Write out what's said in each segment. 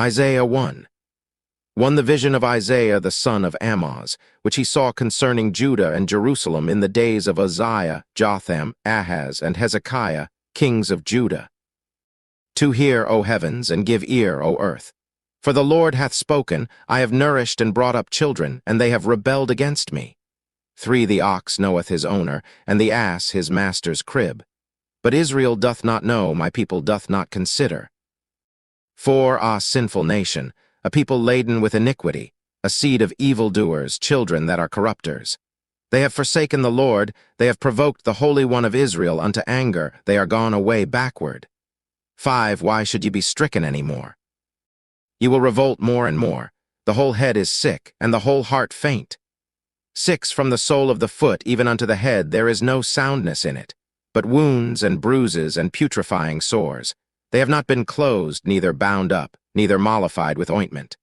Isaiah 1. 1. The vision of Isaiah the son of Amoz, which he saw concerning Judah and Jerusalem in the days of Uzziah, Jotham, Ahaz, and Hezekiah, kings of Judah. 2. Hear, O heavens, and give ear, O earth. For the Lord hath spoken, I have nourished and brought up children, and they have rebelled against me. 3. The ox knoweth his owner, and the ass his master's crib. But Israel doth not know, my people doth not consider. 4. Ah, sinful nation, a people laden with iniquity, a seed of evildoers, children that are corrupters. They have forsaken the Lord, they have provoked the Holy One of Israel unto anger, they are gone away backward. 5. Why should ye be stricken any more? Ye will revolt more and more. The whole head is sick, and the whole heart faint. 6. From the sole of the foot even unto the head there is no soundness in it, but wounds and bruises and putrefying sores. They have not been closed, neither bound up, neither mollified with ointment.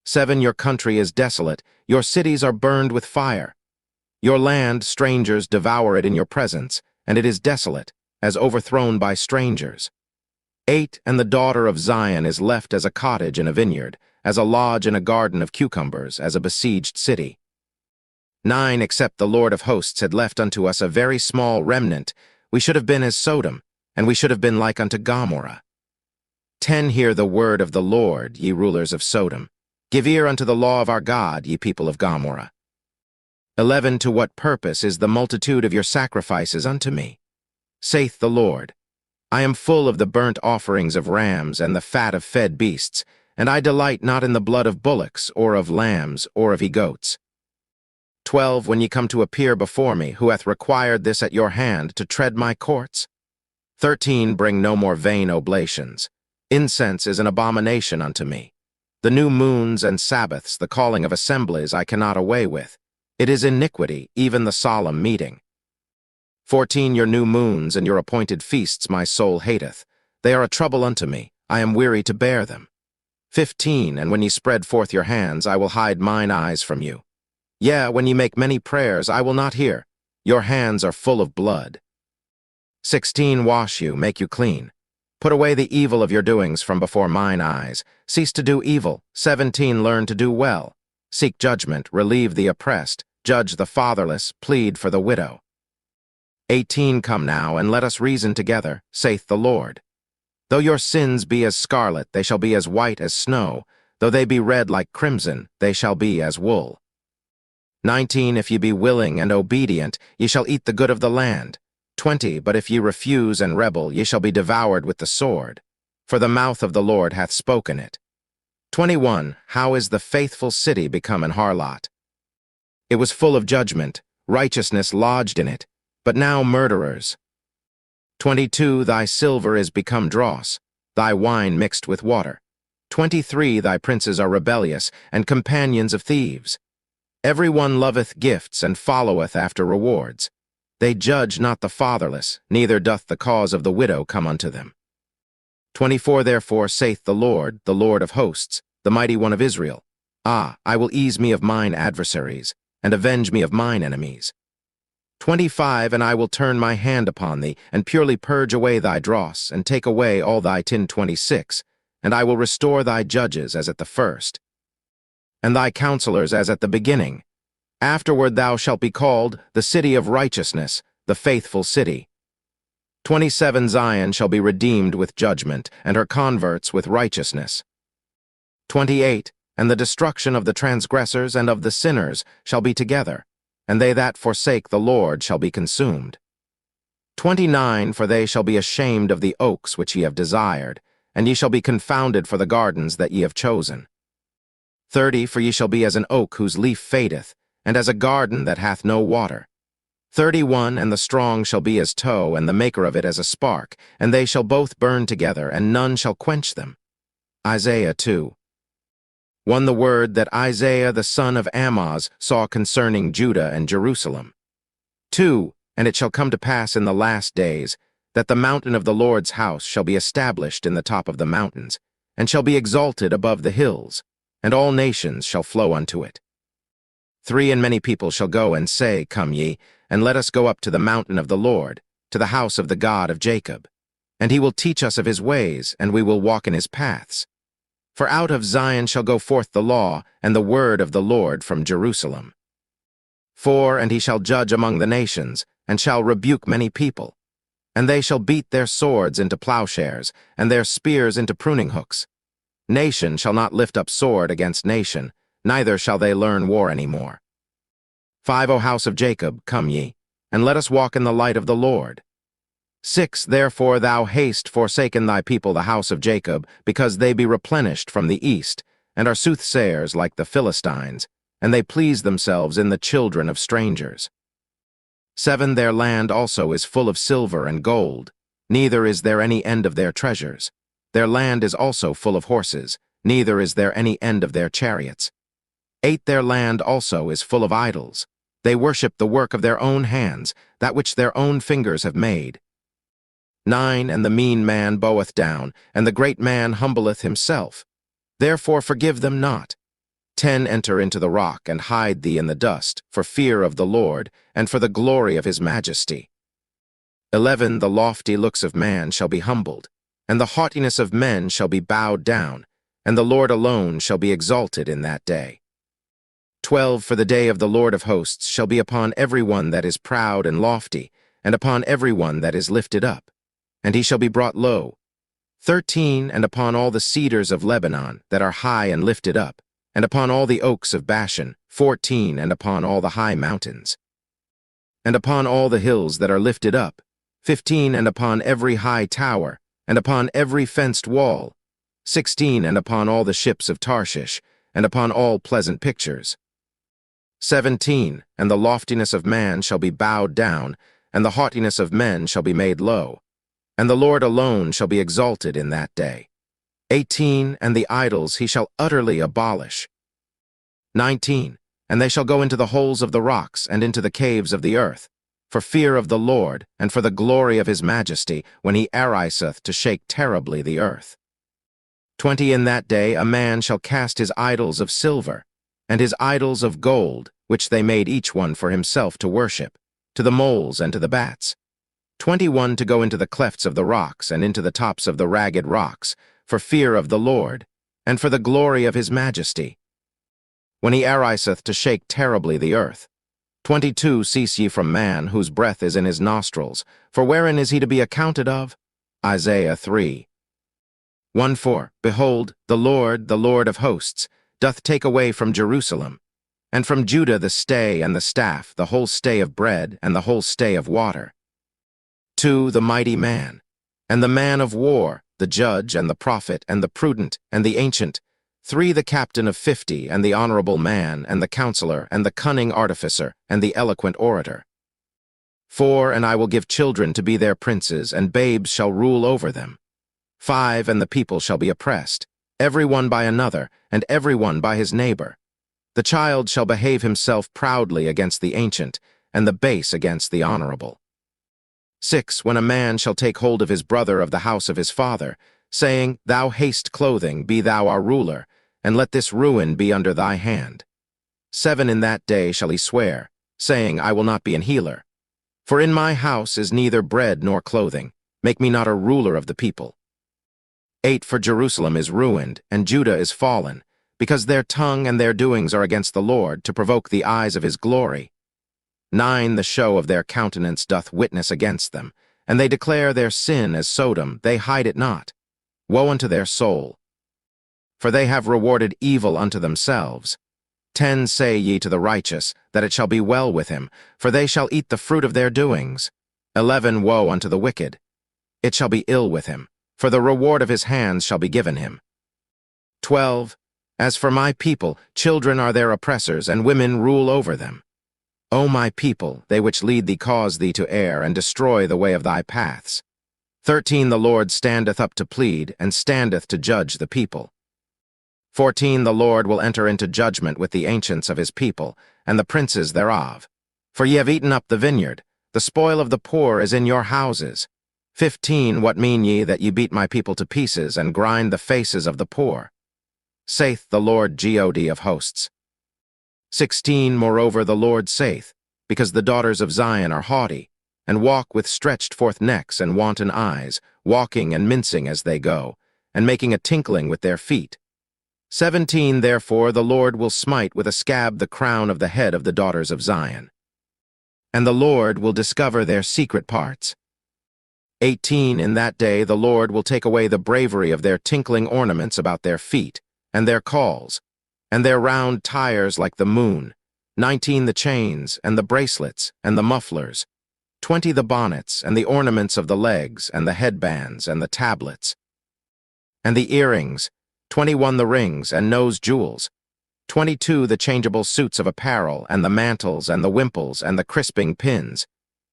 7. Your country is desolate, your cities are burned with fire. Your land, strangers devour it in your presence, and it is desolate, as overthrown by strangers. 8. And the daughter of Zion is left as a cottage in a vineyard, as a lodge in a garden of cucumbers, as a besieged city. 9. Except the Lord of hosts had left unto us a very small remnant, we should have been as Sodom, and we should have been like unto Gomorrah. 10. Hear the word of the Lord, ye rulers of Sodom. Give ear unto the law of our God, ye people of Gomorrah. 11. To what purpose is the multitude of your sacrifices unto me? Saith the Lord, I am full of the burnt offerings of rams and the fat of fed beasts, and I delight not in the blood of bullocks, or of lambs, or of he-goats. 12. When ye come to appear before me, who hath required this at your hand, to tread my courts? 13. Bring no more vain oblations. Incense is an abomination unto me. The new moons and Sabbaths, the calling of assemblies, I cannot away with. It is iniquity, even the solemn meeting. 14. Your new moons and your appointed feasts my soul hateth. They are a trouble unto me. I am weary to bear them. 15. And when ye spread forth your hands, I will hide mine eyes from you. Yea, when ye make many prayers, I will not hear. Your hands are full of blood. 16. Wash you, make you clean. Put away the evil of your doings from before mine eyes. Cease to do evil. 17. Learn to do well. Seek judgment, relieve the oppressed, judge the fatherless, plead for the widow. 18. Come now, and let us reason together, saith the Lord. Though your sins be as scarlet, they shall be as white as snow. Though they be red like crimson, they shall be as wool. 19. If ye be willing and obedient, ye shall eat the good of the land. 20. But if ye refuse and rebel, ye shall be devoured with the sword. For the mouth of the Lord hath spoken it. 21. How is the faithful city become an harlot? It was full of judgment, righteousness lodged in it, but now murderers. 22. Thy silver is become dross, thy wine mixed with water. 23. Thy princes are rebellious, and companions of thieves. Every one loveth gifts, and followeth after rewards. They judge not the fatherless, neither doth the cause of the widow come unto them. 24. Therefore saith the Lord of hosts, the mighty one of Israel, Ah, I will ease me of mine adversaries, and avenge me of mine enemies. 25. And I will turn my hand upon thee, and purely purge away thy dross, and take away all thy tin. 26. And I will restore thy judges as at the first, and thy counselors as at the beginning. Afterward thou shalt be called the city of righteousness, the faithful city. 27. Zion shall be redeemed with judgment, and her converts with righteousness. 28. And the destruction of the transgressors and of the sinners shall be together, and they that forsake the Lord shall be consumed. 29. For they shall be ashamed of the oaks which ye have desired, and ye shall be confounded for the gardens that ye have chosen. 30. For ye shall be as an oak whose leaf fadeth, and as a garden that hath no water. 31. And the strong shall be as tow, and the maker of it as a spark, and they shall both burn together, and none shall quench them. Isaiah 2. 1. The word that Isaiah the son of Amoz saw concerning Judah and Jerusalem. 2. And it shall come to pass in the last days, that the mountain of the Lord's house shall be established in the top of the mountains, and shall be exalted above the hills, and all nations shall flow unto it. 3. And many people shall go and say, Come ye, and let us go up to the mountain of the Lord, to the house of the God of Jacob. And he will teach us of his ways, and we will walk in his paths. For out of Zion shall go forth the law, and the word of the Lord from Jerusalem. 4. And he shall judge among the nations, and shall rebuke many people. And they shall beat their swords into plowshares, and their spears into pruning hooks. Nation shall not lift up sword against nation, neither shall they learn war any more. 5. O house of Jacob, come ye, and let us walk in the light of the Lord. 6. Therefore thou hast forsaken thy people the house of Jacob, because they be replenished from the east, and are soothsayers like the Philistines, and they please themselves in the children of strangers. 7. Their land also is full of silver and gold, neither is there any end of their treasures. Their land is also full of horses, neither is there any end of their chariots. 8. Their land also is full of idols. They worship the work of their own hands, that which their own fingers have made. 9. And the mean man boweth down, and the great man humbleth himself. Therefore forgive them not. 10. Enter into the rock, and hide thee in the dust, for fear of the Lord, and for the glory of his majesty. 11. The lofty looks of man shall be humbled, and the haughtiness of men shall be bowed down, and the Lord alone shall be exalted in that day. 12. For the day of the Lord of hosts shall be upon every one that is proud and lofty, and upon every one that is lifted up, and he shall be brought low. 13. And upon all the cedars of Lebanon that are high and lifted up, and upon all the oaks of Bashan. 14. And upon all the high mountains, and upon all the hills that are lifted up. 15. And upon every high tower, and upon every fenced wall. 16. And upon all the ships of Tarshish, and upon all pleasant pictures. 17. And the loftiness of man shall be bowed down, and the haughtiness of men shall be made low, and the Lord alone shall be exalted in that day. 18. And the idols he shall utterly abolish. 19. And they shall go into the holes of the rocks, and into the caves of the earth, for fear of the Lord, and for the glory of his majesty, when he ariseth to shake terribly the earth. 20. In that day a man shall cast his idols of silver, and his idols of gold, which they made each one for himself to worship, to the moles and to the bats. 21. To go into the clefts of the rocks, and into the tops of the ragged rocks, for fear of the Lord, and for the glory of his majesty, when he ariseth to shake terribly the earth. 22. Cease ye from man, whose breath is in his nostrils, for wherein is he to be accounted of? Isaiah 3. 1:4. Behold, the Lord of hosts, doth take away from Jerusalem, and from Judah the stay and the staff, the whole stay of bread, and the whole stay of water. 2. The mighty man, and the man of war, the judge, and the prophet, and the prudent, and the ancient. 3. The captain of 50, and the honorable man, and the counselor, and the cunning artificer, and the eloquent orator. 4. And I will give children to be their princes, and babes shall rule over them. 5. And the people shall be oppressed, every one by another, and every one by his neighbor. The child shall behave himself proudly against the ancient, and the base against the honorable. 6. When a man shall take hold of his brother of the house of his father, saying, Thou hast clothing, be thou our ruler, and let this ruin be under thy hand. 7. In that day shall he swear, saying, I will not be an healer. For in my house is neither bread nor clothing, make me not a ruler of the people. 8. For Jerusalem is ruined, and Judah is fallen, because their tongue and their doings are against the Lord, to provoke the eyes of his glory. 9. The show of their countenance doth witness against them, and they declare their sin as Sodom, they hide it not. Woe unto their soul! For they have rewarded evil unto themselves. 10. Say ye to the righteous, that it shall be well with him, for they shall eat the fruit of their doings. 11. Woe unto the wicked! It shall be ill with him, for the reward of his hands shall be given him. 12. As for my people, children are their oppressors, and women rule over them. O my people, they which lead thee cause thee to err, and destroy the way of thy paths. 13. The Lord standeth up to plead, and standeth to judge the people. 14. The Lord will enter into judgment with the ancients of his people, and the princes thereof. For ye have eaten up the vineyard, the spoil of the poor is in your houses. 15. What mean ye that ye beat my people to pieces, and grind the faces of the poor? Saith the Lord God of hosts. 16. Moreover the Lord saith, because the daughters of Zion are haughty, and walk with stretched forth necks and wanton eyes, walking and mincing as they go, and making a tinkling with their feet. 17 Therefore the Lord will smite with a scab the crown of the head of the daughters of Zion. And the Lord will discover their secret parts. 18 In that day the Lord will take away the bravery of their tinkling ornaments about their feet, and their calls, and their round tires like the moon. 19 The chains, and the bracelets, and the mufflers. 20 The bonnets, and the ornaments of the legs, and the headbands, and the tablets. And the earrings. 21 The rings, and nose jewels. 22 The changeable suits of apparel, and the mantles, and the wimples, and the crisping pins.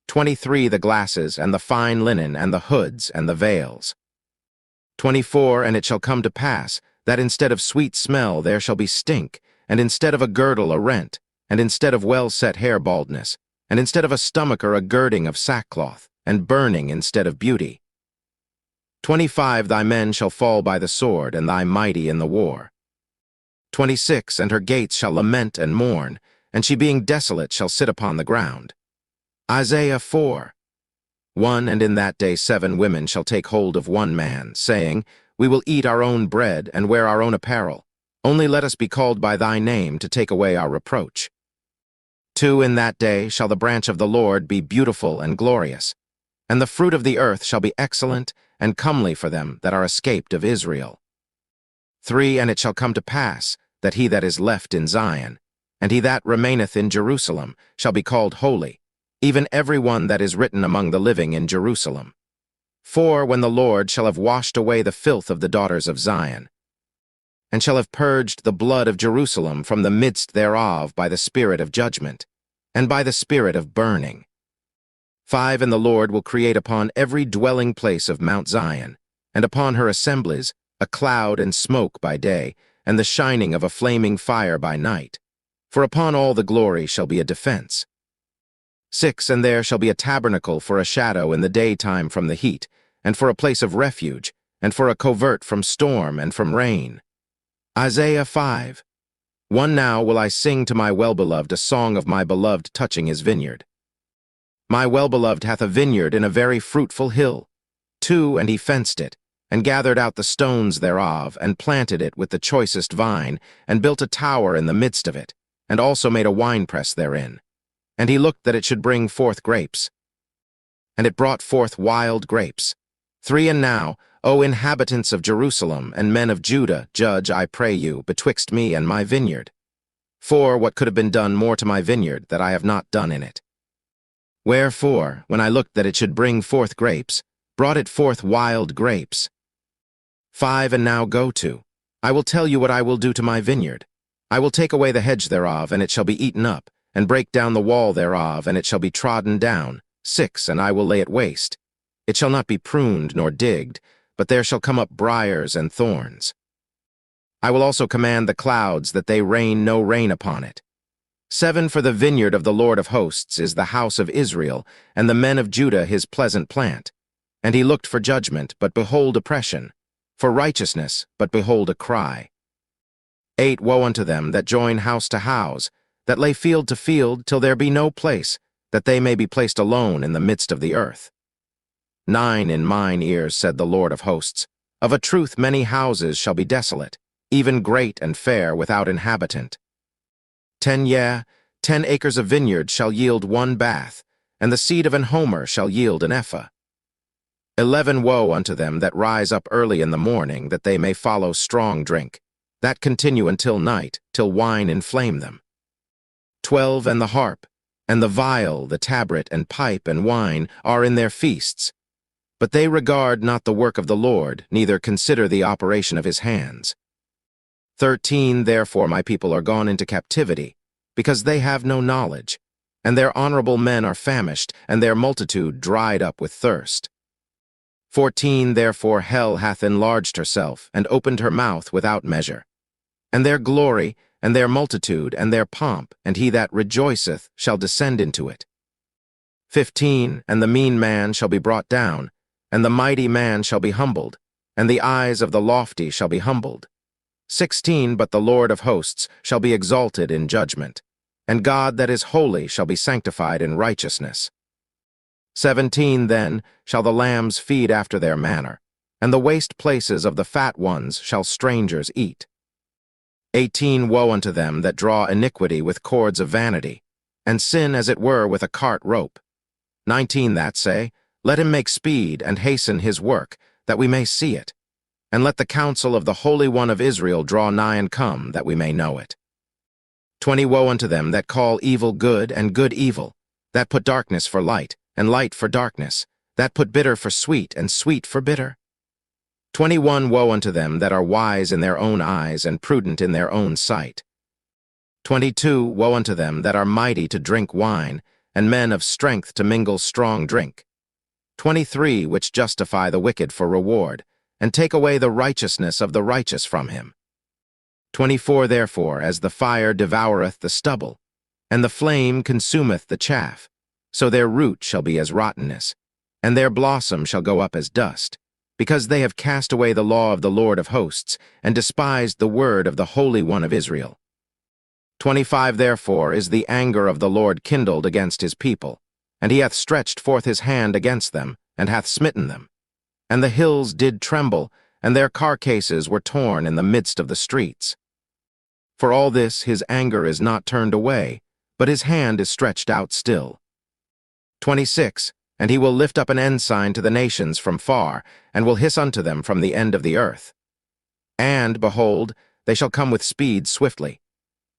23 The glasses, and the fine linen, and the hoods, and the veils. 24 And it shall come to pass, that instead of sweet smell there shall be stink, and instead of a girdle a rent, and instead of well-set hair baldness, and instead of a stomacher a girding of sackcloth, and burning instead of beauty. 25 Thy men shall fall by the sword, and thy mighty in the war. 26 And her gates shall lament and mourn, and she being desolate shall sit upon the ground. Isaiah 4 1 And in that day 7 women shall take hold of one man, saying, We will eat our own bread, and wear our own apparel. Only let us be called by thy name, to take away our reproach. 2 In that day shall the branch of the Lord be beautiful and glorious, and the fruit of the earth shall be excellent and comely for them that are escaped of Israel. 3 And it shall come to pass, that he that is left in Zion, and he that remaineth in Jerusalem, shall be called holy, even every one that is written among the living in Jerusalem. 4 When the Lord shall have washed away the filth of the daughters of Zion, and shall have purged the blood of Jerusalem from the midst thereof by the spirit of judgment, and by the spirit of burning. 5 And the Lord will create upon every dwelling place of Mount Zion, and upon her assemblies, a cloud and smoke by day, and the shining of a flaming fire by night. For upon all the glory shall be a defense. 6 And there shall be a tabernacle for a shadow in the daytime from the heat, and for a place of refuge, and for a covert from storm and from rain. Isaiah 5 1 Now will I sing to my well-beloved a song of my beloved touching his vineyard. My well-beloved hath a vineyard in a very fruitful hill. 2 And he fenced it, and gathered out the stones thereof, and planted it with the choicest vine, and built a tower in the midst of it, and also made a winepress therein. And he looked that it should bring forth grapes. And it brought forth wild grapes. 3 And now, O inhabitants of Jerusalem, and men of Judah, judge, I pray you, betwixt me and my vineyard. 4 What could have been done more to my vineyard, that I have not done in it? Wherefore, when I looked that it should bring forth grapes, brought it forth wild grapes. 5 And now go to. I will tell you what I will do to my vineyard. I will take away the hedge thereof, and it shall be eaten up, and break down the wall thereof, and it shall be trodden down. 6 And I will lay it waste. It shall not be pruned nor digged, but there shall come up briars and thorns. I will also command the clouds that they rain no rain upon it. 7 For the vineyard of the Lord of hosts is the house of Israel, and the men of Judah his pleasant plant. And he looked for judgment, but behold oppression, for righteousness, but behold a cry. 8 Woe unto them that join house to house, that lay field to field, till there be no place, that they may be placed alone in the midst of the earth. 9 In mine ears, said the Lord of hosts, of a truth many houses shall be desolate, even great and fair without inhabitant. 10 Yea, 10 acres of vineyard shall yield 1 bath, and the seed of an homer shall yield an ephah. 11 Woe unto them that rise up early in the morning, that they may follow strong drink, that continue until night, till wine inflame them. 12 And the harp, and the viol, the tabret, and pipe, and wine are in their feasts, but they regard not the work of the Lord, neither consider the operation of his hands. 13 Therefore my people are gone into captivity, because they have no knowledge, and their honorable men are famished, and their multitude dried up with thirst. 14 Therefore hell hath enlarged herself, and opened her mouth without measure. And their glory, and their multitude, and their pomp, and he that rejoiceth shall descend into it. 15 And the mean man shall be brought down, and the mighty man shall be humbled, and the eyes of the lofty shall be humbled. 16 But the Lord of hosts shall be exalted in judgment, and God that is holy shall be sanctified in righteousness. 17 Then shall the lambs feed after their manner, and the waste places of the fat ones shall strangers eat. 18 Woe unto them that draw iniquity with cords of vanity, and sin as it were with a cart rope. 19 That say, Let him make speed and hasten his work, that we may see it. And let the counsel of the Holy One of Israel draw nigh and come, that we may know it. 20 Woe unto them that call evil good and good evil, that put darkness for light and light for darkness, that put bitter for sweet and sweet for bitter. 21 Woe unto them that are wise in their own eyes and prudent in their own sight. 22 Woe unto them that are mighty to drink wine, and men of strength to mingle strong drink. 23 Which justify the wicked for reward, and take away the righteousness of the righteous from him. 24 Therefore, as the fire devoureth the stubble, and the flame consumeth the chaff, so their root shall be as rottenness, and their blossom shall go up as dust, because they have cast away the law of the Lord of hosts, and despised the word of the Holy One of Israel. 25 Therefore is the anger of the Lord kindled against his people, and he hath stretched forth his hand against them, and hath smitten them. And the hills did tremble, and their carcases were torn in the midst of the streets. For all this his anger is not turned away, but his hand is stretched out still. 26 And he will lift up an ensign to the nations from far, and will hiss unto them from the end of the earth. And, behold, they shall come with speed swiftly.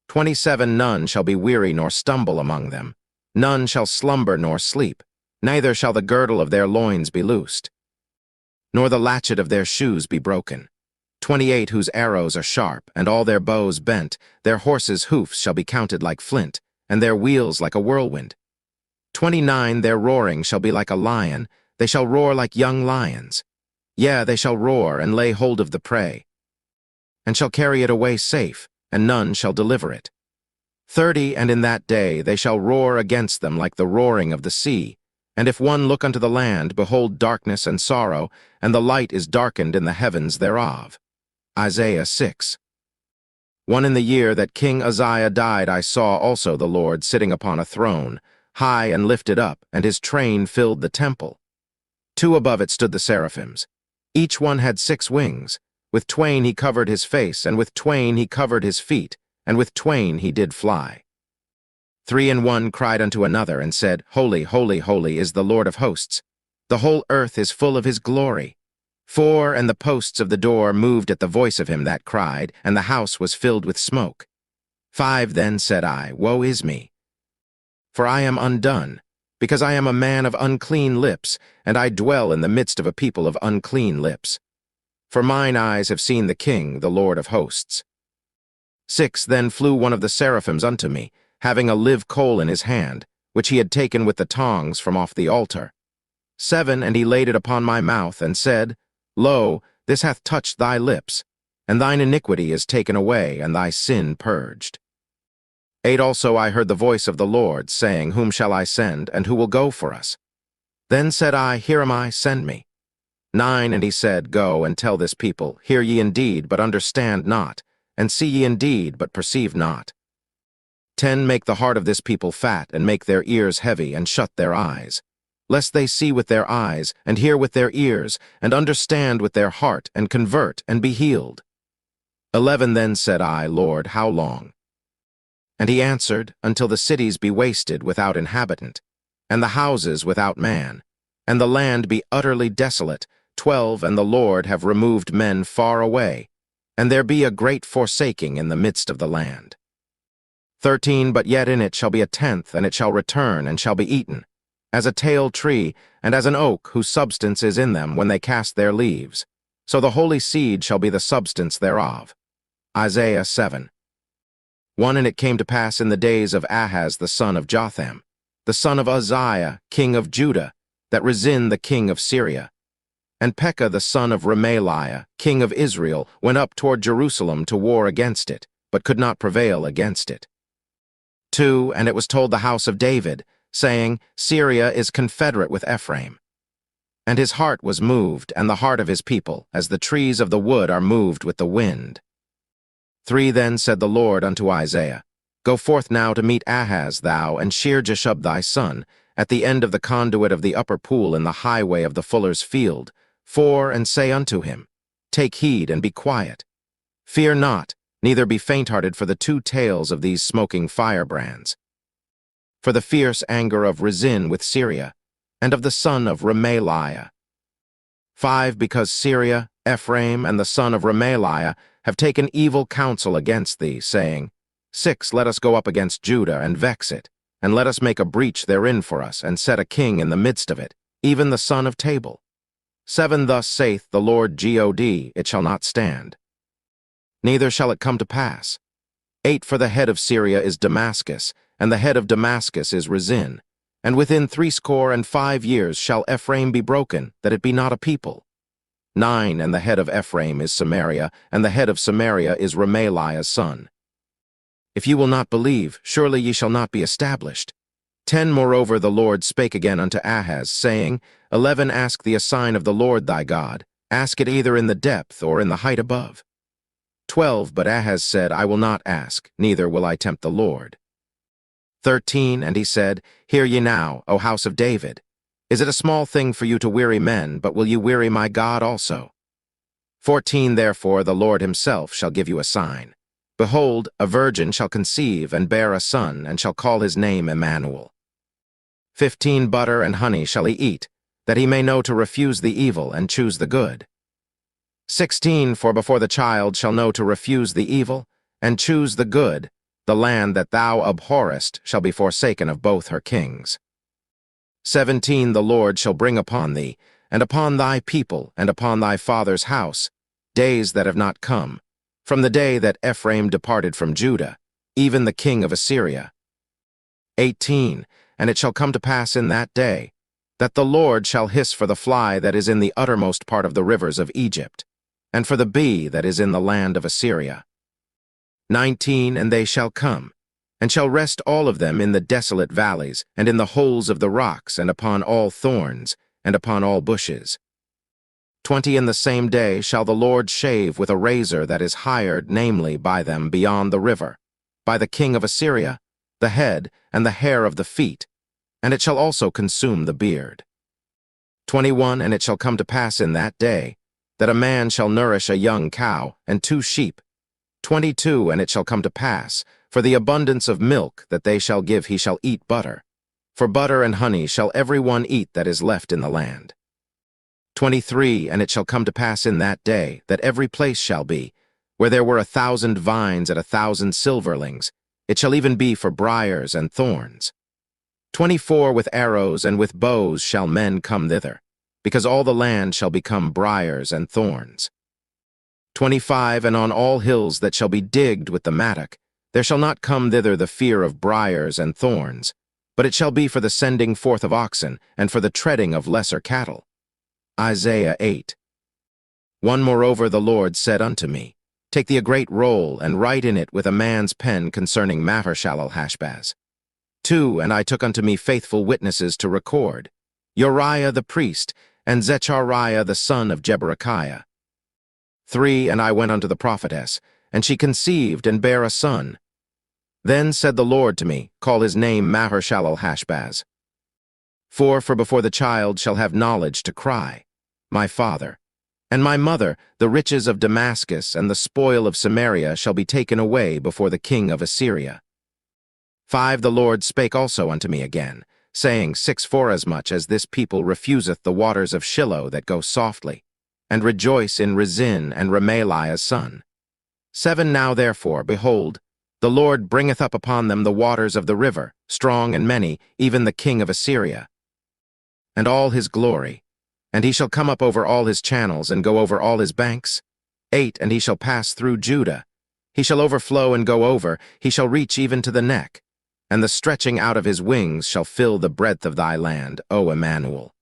27 None shall be weary nor stumble among them. None shall slumber nor sleep, neither shall the girdle of their loins be loosed, nor the latchet of their shoes be broken. 28 Whose arrows are sharp, and all their bows bent, their horses' hoofs shall be counted like flint, and their wheels like a whirlwind. 29 Their roaring shall be like a lion, they shall roar like young lions. Yea, they shall roar, and lay hold of the prey, and shall carry it away safe, and none shall deliver it. 30 And in that day they shall roar against them like the roaring of the sea. And if one look unto the land, behold darkness and sorrow, and the light is darkened in the heavens thereof. Isaiah 6. 1 In the year that King Uzziah died, I saw also the Lord sitting upon a throne, high and lifted up, and his train filled the temple. 2 Above it stood the seraphims. Each one had 6 wings. With twain he covered his face, and with twain he covered his feet, and with twain he did fly. 3 And one cried unto another, and said, Holy, holy, holy is the Lord of hosts. The whole earth is full of his glory. 4 And the posts of the door moved at the voice of him that cried, and the house was filled with smoke. 5 Then said I, Woe is me! For I am undone, because I am a man of unclean lips, and I dwell in the midst of a people of unclean lips. For mine eyes have seen the King, the Lord of hosts. 6 Then flew one of the seraphims unto me, having a live coal in his hand, which he had taken with the tongs from off the altar. 7 And he laid it upon my mouth, and said, Lo, this hath touched thy lips, and thine iniquity is taken away, and thy sin purged. 8 Also I heard the voice of the Lord, saying, Whom shall I send, and who will go for us? Then said I, Here am I, send me. 9 And he said, Go and tell this people, Hear ye indeed, but understand not, and see ye indeed, but perceive not. 10 Make the heart of this people fat, and make their ears heavy, and shut their eyes, lest they see with their eyes, and hear with their ears, and understand with their heart, and convert, and be healed. 11 Then said I, Lord, how long? And he answered, Until the cities be wasted without inhabitant, and the houses without man, and the land be utterly desolate. 12 And the Lord have removed men far away, and there be a great forsaking in the midst of the land. 13 But yet in it shall be a tenth, and it shall return, and shall be eaten, as a tale tree, and as an oak whose substance is in them when they cast their leaves. So the holy seed shall be the substance thereof. Isaiah 7. 1 And it came to pass in the days of Ahaz the son of Jotham, the son of Uzziah, king of Judah, that Rezin the king of Syria, and Pekah the son of Remaliah, king of Israel, went up toward Jerusalem to war against it, but could not prevail against it. 2 And it was told the house of David, saying, Syria is confederate with Ephraim. And his heart was moved, and the heart of his people, as the trees of the wood are moved with the wind. 3 Then said the Lord unto Isaiah, Go forth now to meet Ahaz, thou, and Shear-Jashub thy son, at the end of the conduit of the upper pool in the highway of the fuller's field. 4 And say unto him, Take heed and be quiet. Fear not, neither be faint-hearted for the two tails of these smoking firebrands. For the fierce anger of Rezin with Syria, and of the son of Remaliah. 5. Because Syria, Ephraim, and the son of Remaliah have taken evil counsel against thee, saying, 6. Let us go up against Judah and vex it, and let us make a breach therein for us, and set a king in the midst of it, even the son of Tabal. 7. Thus saith the Lord God, it shall not stand, neither shall it come to pass. 8. For the head of Syria is Damascus, and the head of Damascus is Rezin. And within 65 years shall Ephraim be broken, that it be not a people. 9. And the head of Ephraim is Samaria, and the head of Samaria is Remaliah's son. If ye will not believe, surely ye shall not be established. 10. Moreover the Lord spake again unto Ahaz, saying, 11. Ask thee a sign of the Lord thy God, ask it either in the depth or in the height above. 12. But Ahaz said, I will not ask, neither will I tempt the Lord. 13. And he said, Hear ye now, O house of David. Is it a small thing for you to weary men, but will you weary my God also? 14. Therefore the Lord himself shall give you a sign. Behold, a virgin shall conceive and bear a son, and shall call his name Emmanuel. 15. Butter and honey shall he eat, that he may know to refuse the evil and choose the good. 16. For before the child shall know to refuse the evil and choose the good, the land that thou abhorrest shall be forsaken of both her kings. 17. The Lord shall bring upon thee, and upon thy people, and upon thy father's house, days that have not come, from the day that Ephraim departed from Judah, even the king of Assyria. 18. And it shall come to pass in that day, that the Lord shall hiss for the fly that is in the uttermost part of the rivers of Egypt, and for the bee that is in the land of Assyria. 19. And they shall come, and shall rest all of them in the desolate valleys, and in the holes of the rocks, and upon all thorns, and upon all bushes. 20. In the same day shall the Lord shave with a razor that is hired, namely, by them beyond the river, by the king of Assyria, the head and the hair of the feet, and it shall also consume the beard. 21. And it shall come to pass in that day, that a man shall nourish a young cow and 2 sheep. 22. And it shall come to pass, for the abundance of milk that they shall give he shall eat butter. For butter and honey shall every one eat that is left in the land. 23. And it shall come to pass in that day, that every place shall be, where there were 1,000 vines at 1,000 silverlings, it shall even be for briars and thorns. 24. With arrows and with bows shall men come thither, because all the land shall become briars and thorns. 25. And on all hills that shall be digged with the mattock, there shall not come thither the fear of briars and thorns, but it shall be for the sending forth of oxen, and for the treading of lesser cattle. Isaiah 8. 1. Moreover the Lord said unto me, Take thee a great roll, and write in it with a man's pen concerning Maher-shalal-Hashbaz. 2. And I took unto me faithful witnesses to record, Uriah the priest, and Zechariah the son of Jeberechiah. 3. And I went unto the prophetess, and she conceived and bare a son. Then said the Lord to me, Call his name Maher-shalal-Hashbaz. 4. For before the child shall have knowledge to cry, My father, and my mother, the riches of Damascus and the spoil of Samaria shall be taken away before the king of Assyria. 5. The Lord spake also unto me again, saying, 6. Forasmuch as this people refuseth the waters of Shiloh that go softly, and rejoice in Rezin and Remaliah's son. 7. Now therefore, behold, the Lord bringeth up upon them the waters of the river, strong and many, even the king of Assyria, and all his glory, and he shall come up over all his channels, and go over all his banks. 8. And he shall pass through Judah, he shall overflow and go over, he shall reach even to the neck, and the stretching out of his wings shall fill the breadth of thy land, O Emmanuel.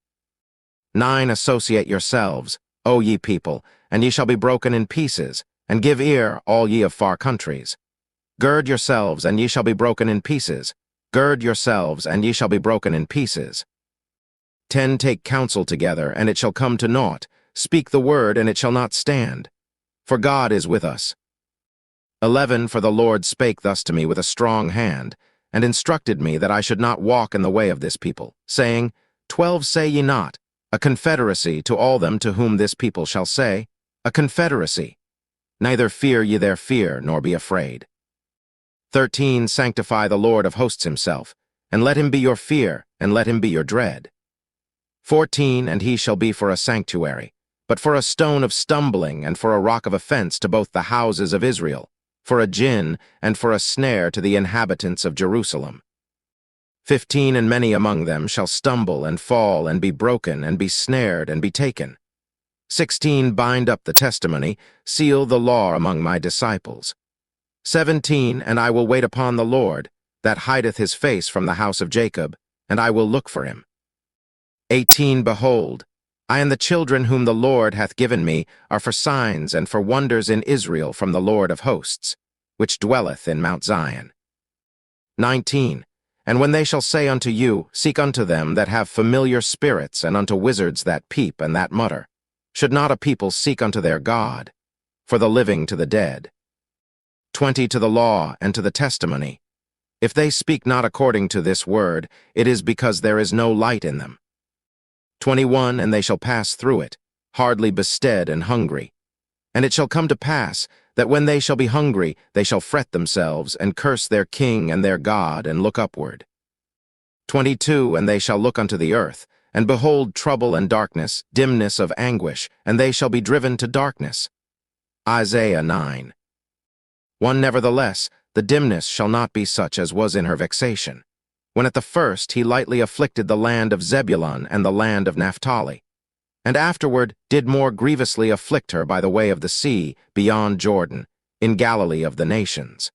9. Associate yourselves, O ye people, and ye shall be broken in pieces, and give ear, all ye of far countries. Gird yourselves, and ye shall be broken in pieces. Gird yourselves, and ye shall be broken in pieces. 10. Take counsel together, and it shall come to naught. Speak the word, and it shall not stand. For God is with us. 11. For the Lord spake thus to me with a strong hand, and instructed me that I should not walk in the way of this people, saying, 12 say ye not, a confederacy to all them to whom this people shall say, a confederacy. Neither fear ye their fear, nor be afraid. 13. Sanctify the Lord of hosts himself, and let him be your fear, and let him be your dread. 14. And he shall be for a sanctuary, but for a stone of stumbling, and for a rock of offense to both the houses of Israel, for a gin, and for a snare to the inhabitants of Jerusalem. 15. And many among them shall stumble, and fall, and be broken, and be snared, and be taken. 16. Bind up the testimony, seal the law among my disciples. 17. And I will wait upon the Lord, that hideth his face from the house of Jacob, and I will look for him. 18. Behold, I and the children whom the Lord hath given me are for signs and for wonders in Israel from the Lord of hosts, which dwelleth in Mount Zion. 19. And when they shall say unto you, Seek unto them that have familiar spirits, and unto wizards that peep and that mutter, should not a people seek unto their God, for the living to the dead? 20. To the law and to the testimony. If they speak not according to this word, it is because there is no light in them. 21. And they shall pass through it, hardly bestead and hungry. And it shall come to pass, that when they shall be hungry, they shall fret themselves, and curse their king and their God, and look upward. 22. And they shall look unto the earth, and behold trouble and darkness, dimness of anguish, and they shall be driven to darkness. Isaiah 9. 1. Nevertheless, the dimness shall not be such as was in her vexation, when at the first he lightly afflicted the land of Zebulun and the land of Naphtali, and afterward did more grievously afflict her by the way of the sea, beyond Jordan, in Galilee of the nations.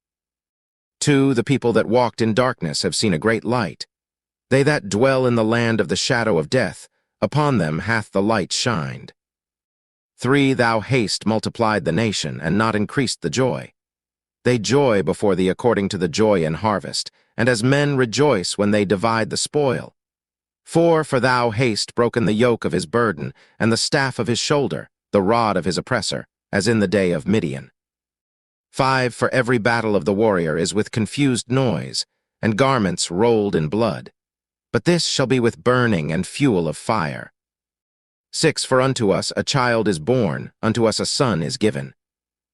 2. The people that walked in darkness have seen a great light. They that dwell in the land of the shadow of death, upon them hath the light shined. 3. Thou hast multiplied the nation, and not increased the joy. They joy before thee according to the joy in harvest, and as men rejoice when they divide the spoil. 4. For thou hast broken the yoke of his burden, and the staff of his shoulder, the rod of his oppressor, as in the day of Midian. 5. For every battle of the warrior is with confused noise, and garments rolled in blood. But this shall be with burning and fuel of fire. 6. For unto us a child is born, unto us a son is given,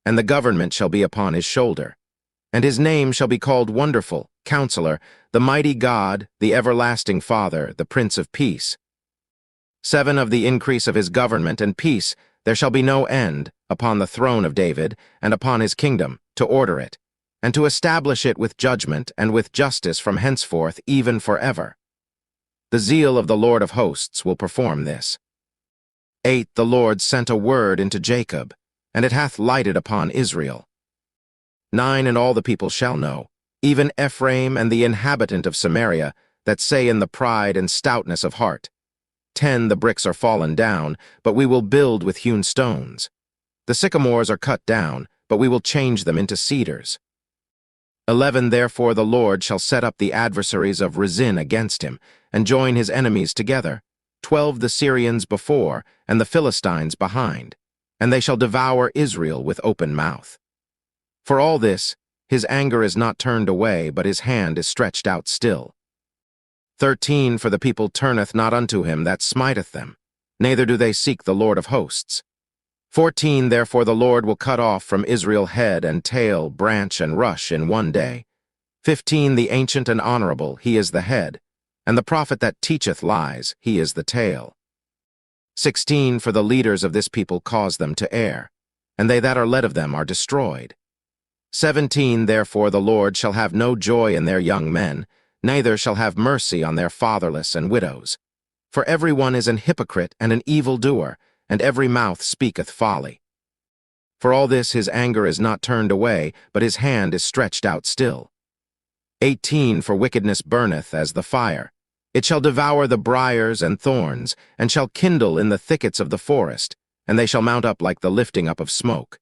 and the government shall be upon his shoulder. And his name shall be called Wonderful, Counselor, the Mighty God, the Everlasting Father, the Prince of Peace. 7. Of the increase of his government and peace there shall be no end, upon the throne of David, and upon his kingdom, to order it, and to establish it with judgment and with justice from henceforth even forever. The zeal of the Lord of hosts will perform this. 8. The Lord sent a word into Jacob, and it hath lighted upon Israel. 9. And all the people shall know, even Ephraim and the inhabitant of Samaria, that say in the pride and stoutness of heart, 10. The bricks are fallen down, but we will build with hewn stones. The sycamores are cut down, but we will change them into cedars. 11. Therefore the Lord shall set up the adversaries of Rezin against him, and join his enemies together, 12 the Syrians before, and the Philistines behind, and they shall devour Israel with open mouth. For all this, his anger is not turned away, but his hand is stretched out still. 13. For the people turneth not unto him that smiteth them, neither do they seek the Lord of hosts. 14. Therefore the Lord will cut off from Israel head and tail, branch and rush in one day. 15. The ancient and honorable, he is the head, and the prophet that teacheth lies, he is the tail. 16. For the leaders of this people cause them to err, and they that are led of them are destroyed. 17. Therefore the Lord shall have no joy in their young men, neither shall have mercy on their fatherless and widows. For every one is an hypocrite and an evildoer, and every mouth speaketh folly. For all this his anger is not turned away, but his hand is stretched out still. 18. For wickedness burneth as the fire. It shall devour the briars and thorns, and shall kindle in the thickets of the forest, and they shall mount up like the lifting up of smoke.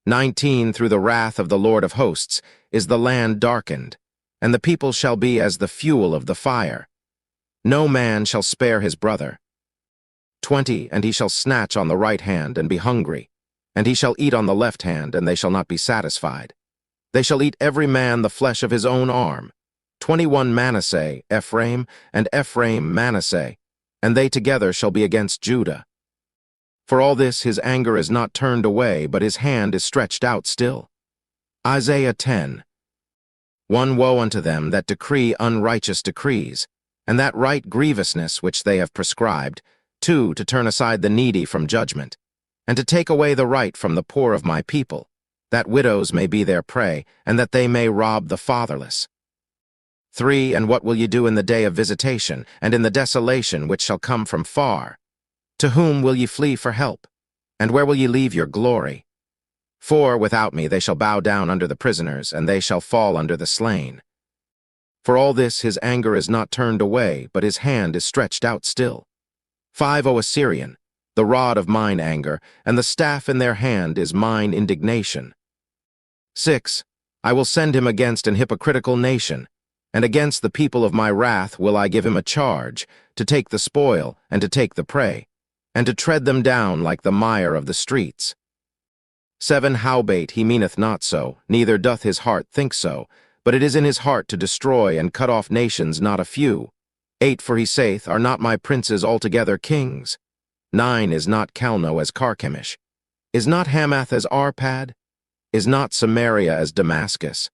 19. Through the wrath of the Lord of hosts is the land darkened, and the people shall be as the fuel of the fire. No man shall spare his brother. 20. And he shall snatch on the right hand and be hungry, and he shall eat on the left hand, and they shall not be satisfied. They shall eat every man the flesh of his own arm. 21. Manasseh, Ephraim, and Ephraim Manasseh, and they together shall be against Judah. For all this his anger is not turned away, but his hand is stretched out still. Isaiah 10. One woe unto them that decree unrighteous decrees, and that right grievousness which they have prescribed, 2, to turn aside the needy from judgment, and to take away the right from the poor of my people, that widows may be their prey, and that they may rob the fatherless. 3, and what will ye do in the day of visitation, and in the desolation which shall come from far? To whom will ye flee for help? And where will ye leave your glory? 4, without me they shall bow down under the prisoners, and they shall fall under the slain. For all this his anger is not turned away, but his hand is stretched out still. 5, O Assyrian, the rod of mine anger, and the staff in their hand is mine indignation. 6, I will send him against an hypocritical nation, and against the people of my wrath will I give him a charge, to take the spoil and to take the prey, and to tread them down like the mire of the streets. 7, howbeit he meaneth not so, neither doth his heart think so, but it is in his heart to destroy and cut off nations not a few. 8, for he saith, are not my princes altogether kings? 9, is not Calno as Carchemish? Is not Hamath as Arpad? Is not Samaria as Damascus?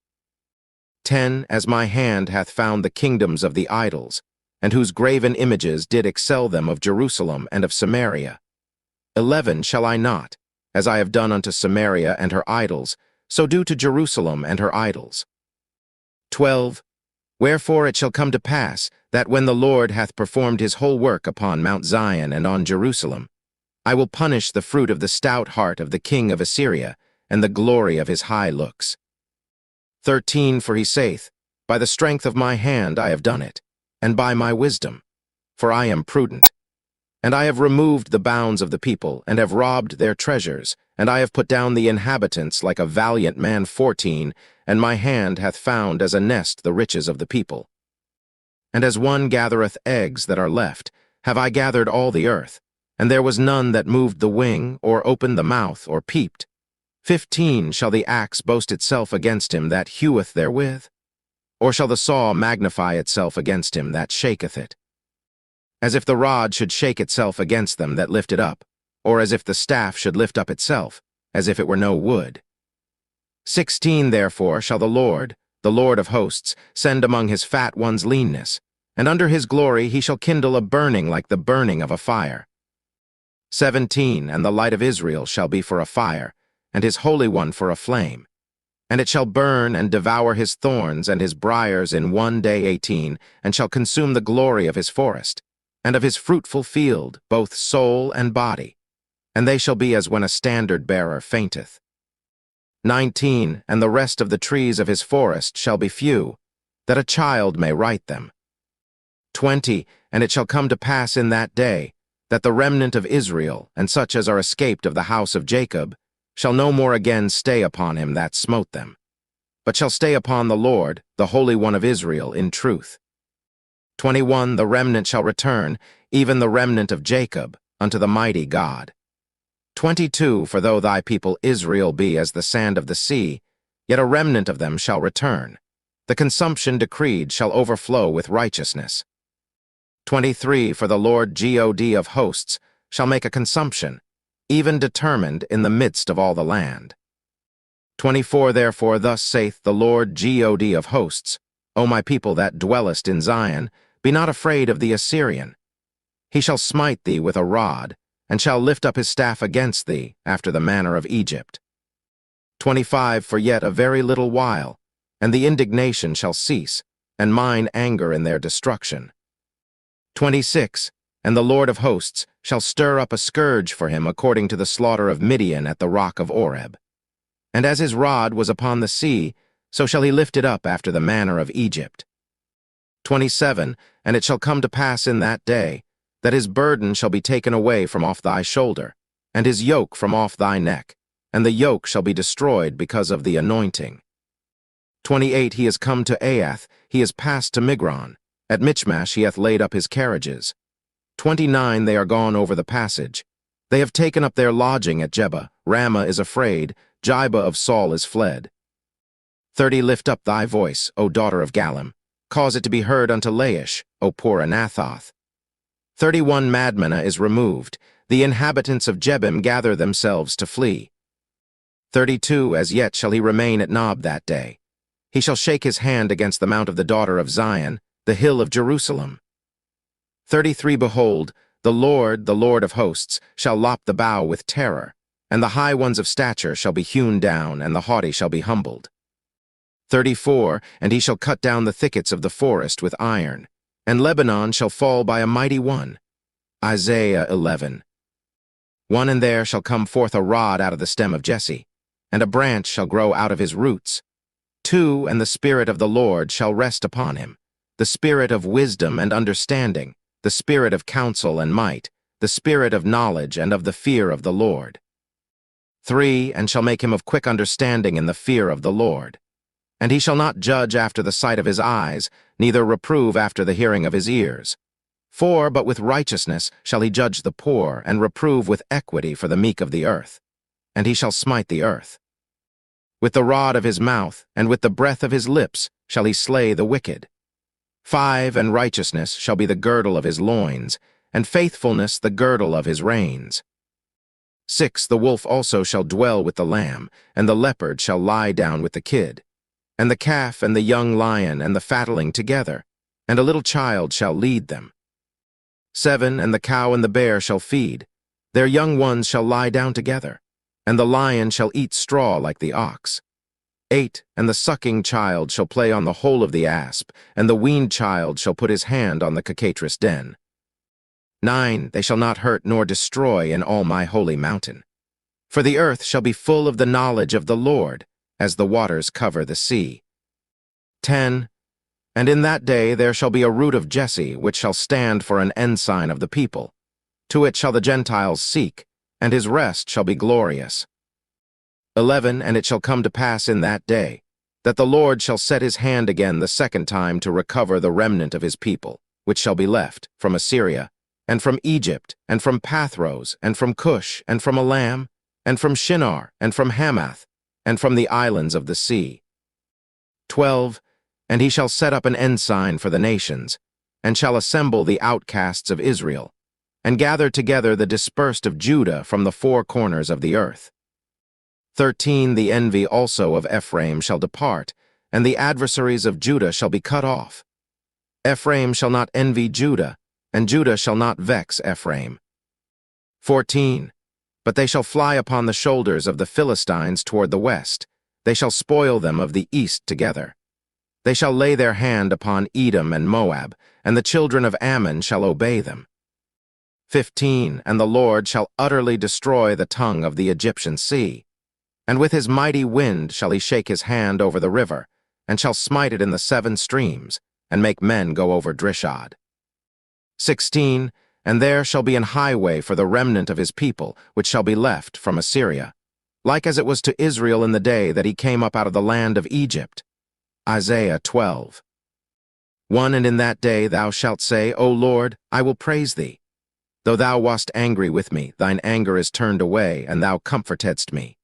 10, as my hand hath found the kingdoms of the idols, and whose graven images did excel them of Jerusalem and of Samaria. 11, shall I not, as I have done unto Samaria and her idols, so do to Jerusalem and her idols? 12, wherefore it shall come to pass, that when the Lord hath performed his whole work upon Mount Zion and on Jerusalem, I will punish the fruit of the stout heart of the king of Assyria, and the glory of his high looks. 13, for he saith, by the strength of my hand I have done it, and by my wisdom, for I am prudent. And I have removed the bounds of the people, and have robbed their treasures, and I have put down the inhabitants like a valiant man. 14, and my hand hath found as a nest the riches of the people. And as one gathereth eggs that are left, have I gathered all the earth, and there was none that moved the wing, or opened the mouth, or peeped. 15, shall the axe boast itself against him that heweth therewith? Or shall the saw magnify itself against him that shaketh it? As if the rod should shake itself against them that lift it up, or as if the staff should lift up itself, as if it were no wood. 16, therefore shall the Lord of hosts, send among his fat ones leanness, and under his glory he shall kindle a burning like the burning of a fire. 17, and the light of Israel shall be for a fire, and his Holy One for a flame. And it shall burn and devour his thorns and his briars in one day. 18, and shall consume the glory of his forest, and of his fruitful field, both soul and body. And they shall be as when a standard-bearer fainteth. 19, and the rest of the trees of his forest shall be few, that a child may write them. 20, and it shall come to pass in that day, that the remnant of Israel, and such as are escaped of the house of Jacob, shall no more again stay upon him that smote them, but shall stay upon the Lord, the Holy One of Israel, in truth. 21, the remnant shall return, even the remnant of Jacob, unto the mighty God. 22, for though thy people Israel be as the sand of the sea, yet a remnant of them shall return. The consumption decreed shall overflow with righteousness. 23, for the Lord God of hosts shall make a consumption, even determined in the midst of all the land. 24, therefore thus saith the Lord God of hosts, O my people that dwellest in Zion, be not afraid of the Assyrian. He shall smite thee with a rod, and shall lift up his staff against thee, after the manner of Egypt. 25, for yet a very little while, and the indignation shall cease, and mine anger in their destruction. 26, and the Lord of hosts shall stir up a scourge for him according to the slaughter of Midian at the rock of Oreb. And as his rod was upon the sea, so shall he lift it up after the manner of Egypt. 27, and it shall come to pass in that day, that his burden shall be taken away from off thy shoulder, and his yoke from off thy neck, and the yoke shall be destroyed because of the anointing. 28, he is come to Aiath, he is passed to Migron, at Michmash he hath laid up his carriages. 29, they are gone over the passage. They have taken up their lodging at Jebah, Ramah is afraid, Jibah of Saul is fled. 30, lift up thy voice, O daughter of Gallim, cause it to be heard unto Laish, O poor Anathoth. 31, Madmenah is removed, The inhabitants of Jebim gather themselves to flee. 32 As yet shall he remain at Nob that day. He shall shake his hand against the mount of the daughter of Zion, the hill of Jerusalem. 33 Behold, the Lord of hosts, shall lop the bough with terror, and the high ones of stature shall be hewn down, and the haughty shall be humbled. 34 And he shall cut down the thickets of the forest with iron, and Lebanon shall fall by a mighty one. Isaiah 11. 1 And there shall come forth a rod out of the stem of Jesse, and a branch shall grow out of his roots. 2 And the Spirit of the Lord shall rest upon him, the Spirit of wisdom and understanding, the Spirit of counsel and might, the Spirit of knowledge and of the fear of the Lord. 3 And shall make him of quick understanding in the fear of the Lord. And he shall not judge after the sight of his eyes, neither reprove after the hearing of his ears. 4 But with righteousness shall he judge the poor, and reprove with equity for the meek of the earth. And he shall smite the earth. With the rod of his mouth, and with the breath of his lips, shall he slay the wicked. 5 And righteousness shall be the girdle of his loins, and faithfulness the girdle of his reins. 6 The wolf also shall dwell with the lamb, and the leopard shall lie down with the kid, and the calf and the young lion and the fatling together, and a little child shall lead them. 7 And the cow and the bear shall feed, their young ones shall lie down together, and the lion shall eat straw like the ox. 8 And the sucking child shall play on the hole of the asp, and the weaned child shall put his hand on the cockatrice den. 9 They shall not hurt nor destroy in all my holy mountain. For the earth shall be full of the knowledge of the Lord, as the waters cover the sea. 10 And in that day there shall be a root of Jesse, which shall stand for an ensign of the people. To it shall the Gentiles seek, and his rest shall be glorious. 11 And it shall come to pass in that day, that the Lord shall set his hand again the second time to recover the remnant of his people, which shall be left, from Assyria, and from Egypt, and from Pathros, and from Cush, and from Elam, and from Shinar, and from Hamath, and from the islands of the sea. 12 And he shall set up an ensign for the nations, and shall assemble the outcasts of Israel, and gather together the dispersed of Judah from the four corners of the earth. 13 The envy also of Ephraim shall depart, and the adversaries of Judah shall be cut off. Ephraim shall not envy Judah, and Judah shall not vex Ephraim. 14 But they shall fly upon the shoulders of the Philistines toward the west. They shall spoil them of the east together. They shall lay their hand upon Edom and Moab, and the children of Ammon shall obey them. 15 And the Lord shall utterly destroy the tongue of the Egyptian sea. And with his mighty wind shall he shake his hand over the river, and shall smite it in the 7 streams, and make men go over Drishad. 16 And there shall be an highway for the remnant of his people, which shall be left from Assyria, like as it was to Israel in the day that he came up out of the land of Egypt. Isaiah 12. 1 And in that day thou shalt say, O Lord, I will praise thee. Though thou wast angry with me, thine anger is turned away, and thou comfortedst me.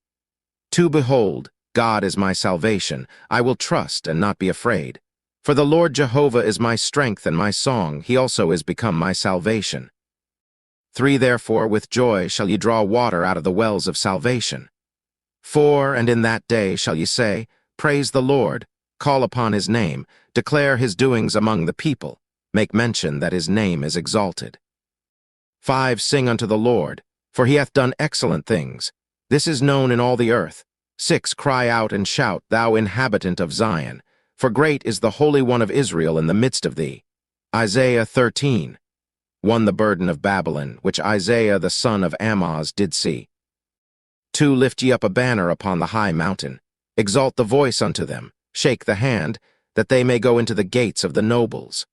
2 Behold, God is my salvation. I will trust and not be afraid. For the Lord Jehovah is my strength and my song. He also is become my salvation. 3 Therefore with joy shall ye draw water out of the wells of salvation. 4 And in that day shall ye say, Praise the Lord, call upon his name, declare his doings among the people, make mention that his name is exalted. 5 Sing unto the Lord, for he hath done excellent things. This is known in all the earth. 6 Cry out and shout, thou inhabitant of Zion, for great is the Holy One of Israel in the midst of thee. Isaiah 13. 1 The burden of Babylon, which Isaiah the son of Amoz did see. 2 Lift ye up a banner upon the high mountain. Exalt the voice unto them, shake the hand, that they may go into the gates of the nobles.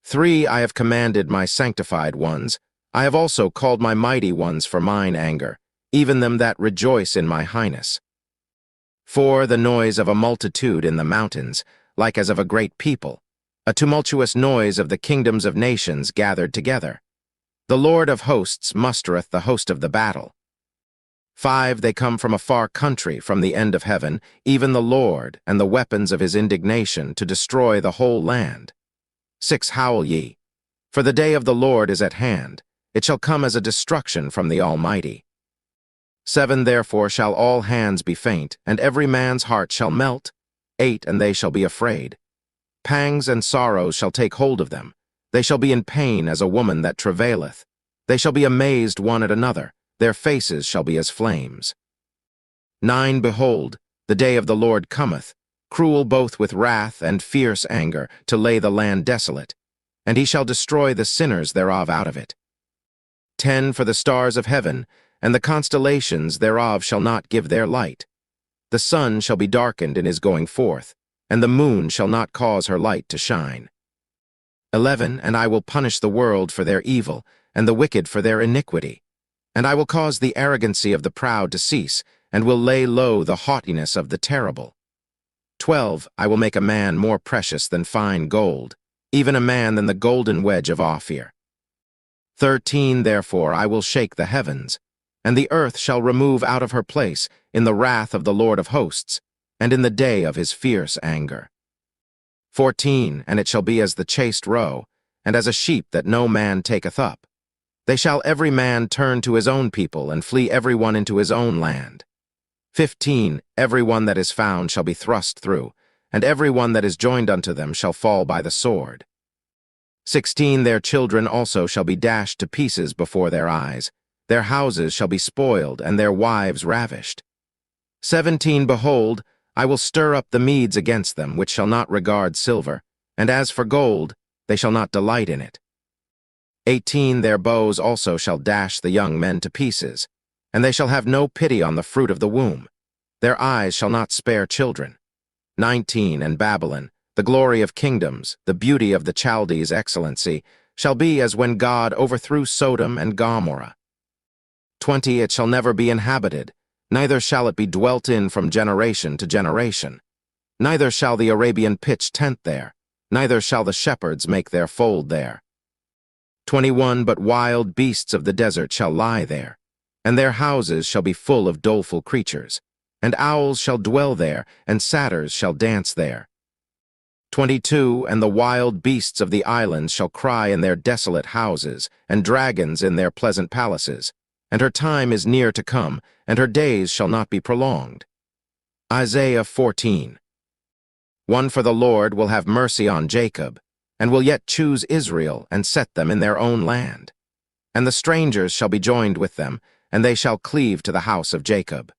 3 I have commanded my sanctified ones. I have also called my mighty ones for mine anger, even them that rejoice in my highness. 4 The noise of a multitude in the mountains, like as of a great people, a tumultuous noise of the kingdoms of nations gathered together. The Lord of hosts mustereth the host of the battle. 5 They come from a far country, from the end of heaven, even the Lord, and the weapons of his indignation, to destroy the whole land. 6 Howl ye, for the day of the Lord is at hand, It shall come as a destruction from the Almighty. 7 Therefore shall all hands be faint, and every man's heart shall melt. 8 And they shall be afraid. Pangs and sorrows shall take hold of them. They shall be in pain as a woman that travaileth. They shall be amazed one at another. Their faces shall be as flames. 9 Behold, the day of the Lord cometh, cruel both with wrath and fierce anger, to lay the land desolate, and he shall destroy the sinners thereof out of it. 10 For the stars of heaven, and the constellations thereof shall not give their light. The sun shall be darkened in his going forth, and the moon shall not cause her light to shine. 11 And I will punish the world for their evil, and the wicked for their iniquity. And I will cause the arrogancy of the proud to cease, and will lay low the haughtiness of the terrible. 12 I will make a man more precious than fine gold, even a man than the golden wedge of Ophir. 13 Therefore I will shake the heavens, and the earth shall remove out of her place in the wrath of the Lord of hosts, and in the day of his fierce anger. 14 And it shall be as the chaste roe, and as a sheep that no man taketh up. They shall every man turn to his own people, and flee every one into his own land. 15 Every one that is found shall be thrust through, and every one that is joined unto them shall fall by the sword. 16 Their children also shall be dashed to pieces before their eyes. Their houses shall be spoiled, and their wives ravished. 17 Behold, I will stir up the Medes against them, which shall not regard silver, and as for gold, they shall not delight in it. 18 Their bows also shall dash the young men to pieces, and they shall have no pity on the fruit of the womb. Their eyes shall not spare children. 19 And Babylon, the glory of kingdoms, the beauty of the Chaldees' excellency, shall be as when God overthrew Sodom and Gomorrah. 20 It shall never be inhabited, neither shall it be dwelt in from generation to generation. Neither shall the Arabian pitch tent there, neither shall the shepherds make their fold there. 21 But wild beasts of the desert shall lie there, and their houses shall be full of doleful creatures, and owls shall dwell there, and satyrs shall dance there. 22 And the wild beasts of the islands shall cry in their desolate houses, and dragons in their pleasant palaces. And her time is near to come, and her days shall not be prolonged. Isaiah 14 1 For the Lord will have mercy on Jacob, and will yet choose Israel, and set them in their own land. And the strangers shall be joined with them, and they shall cleave to the house of Jacob.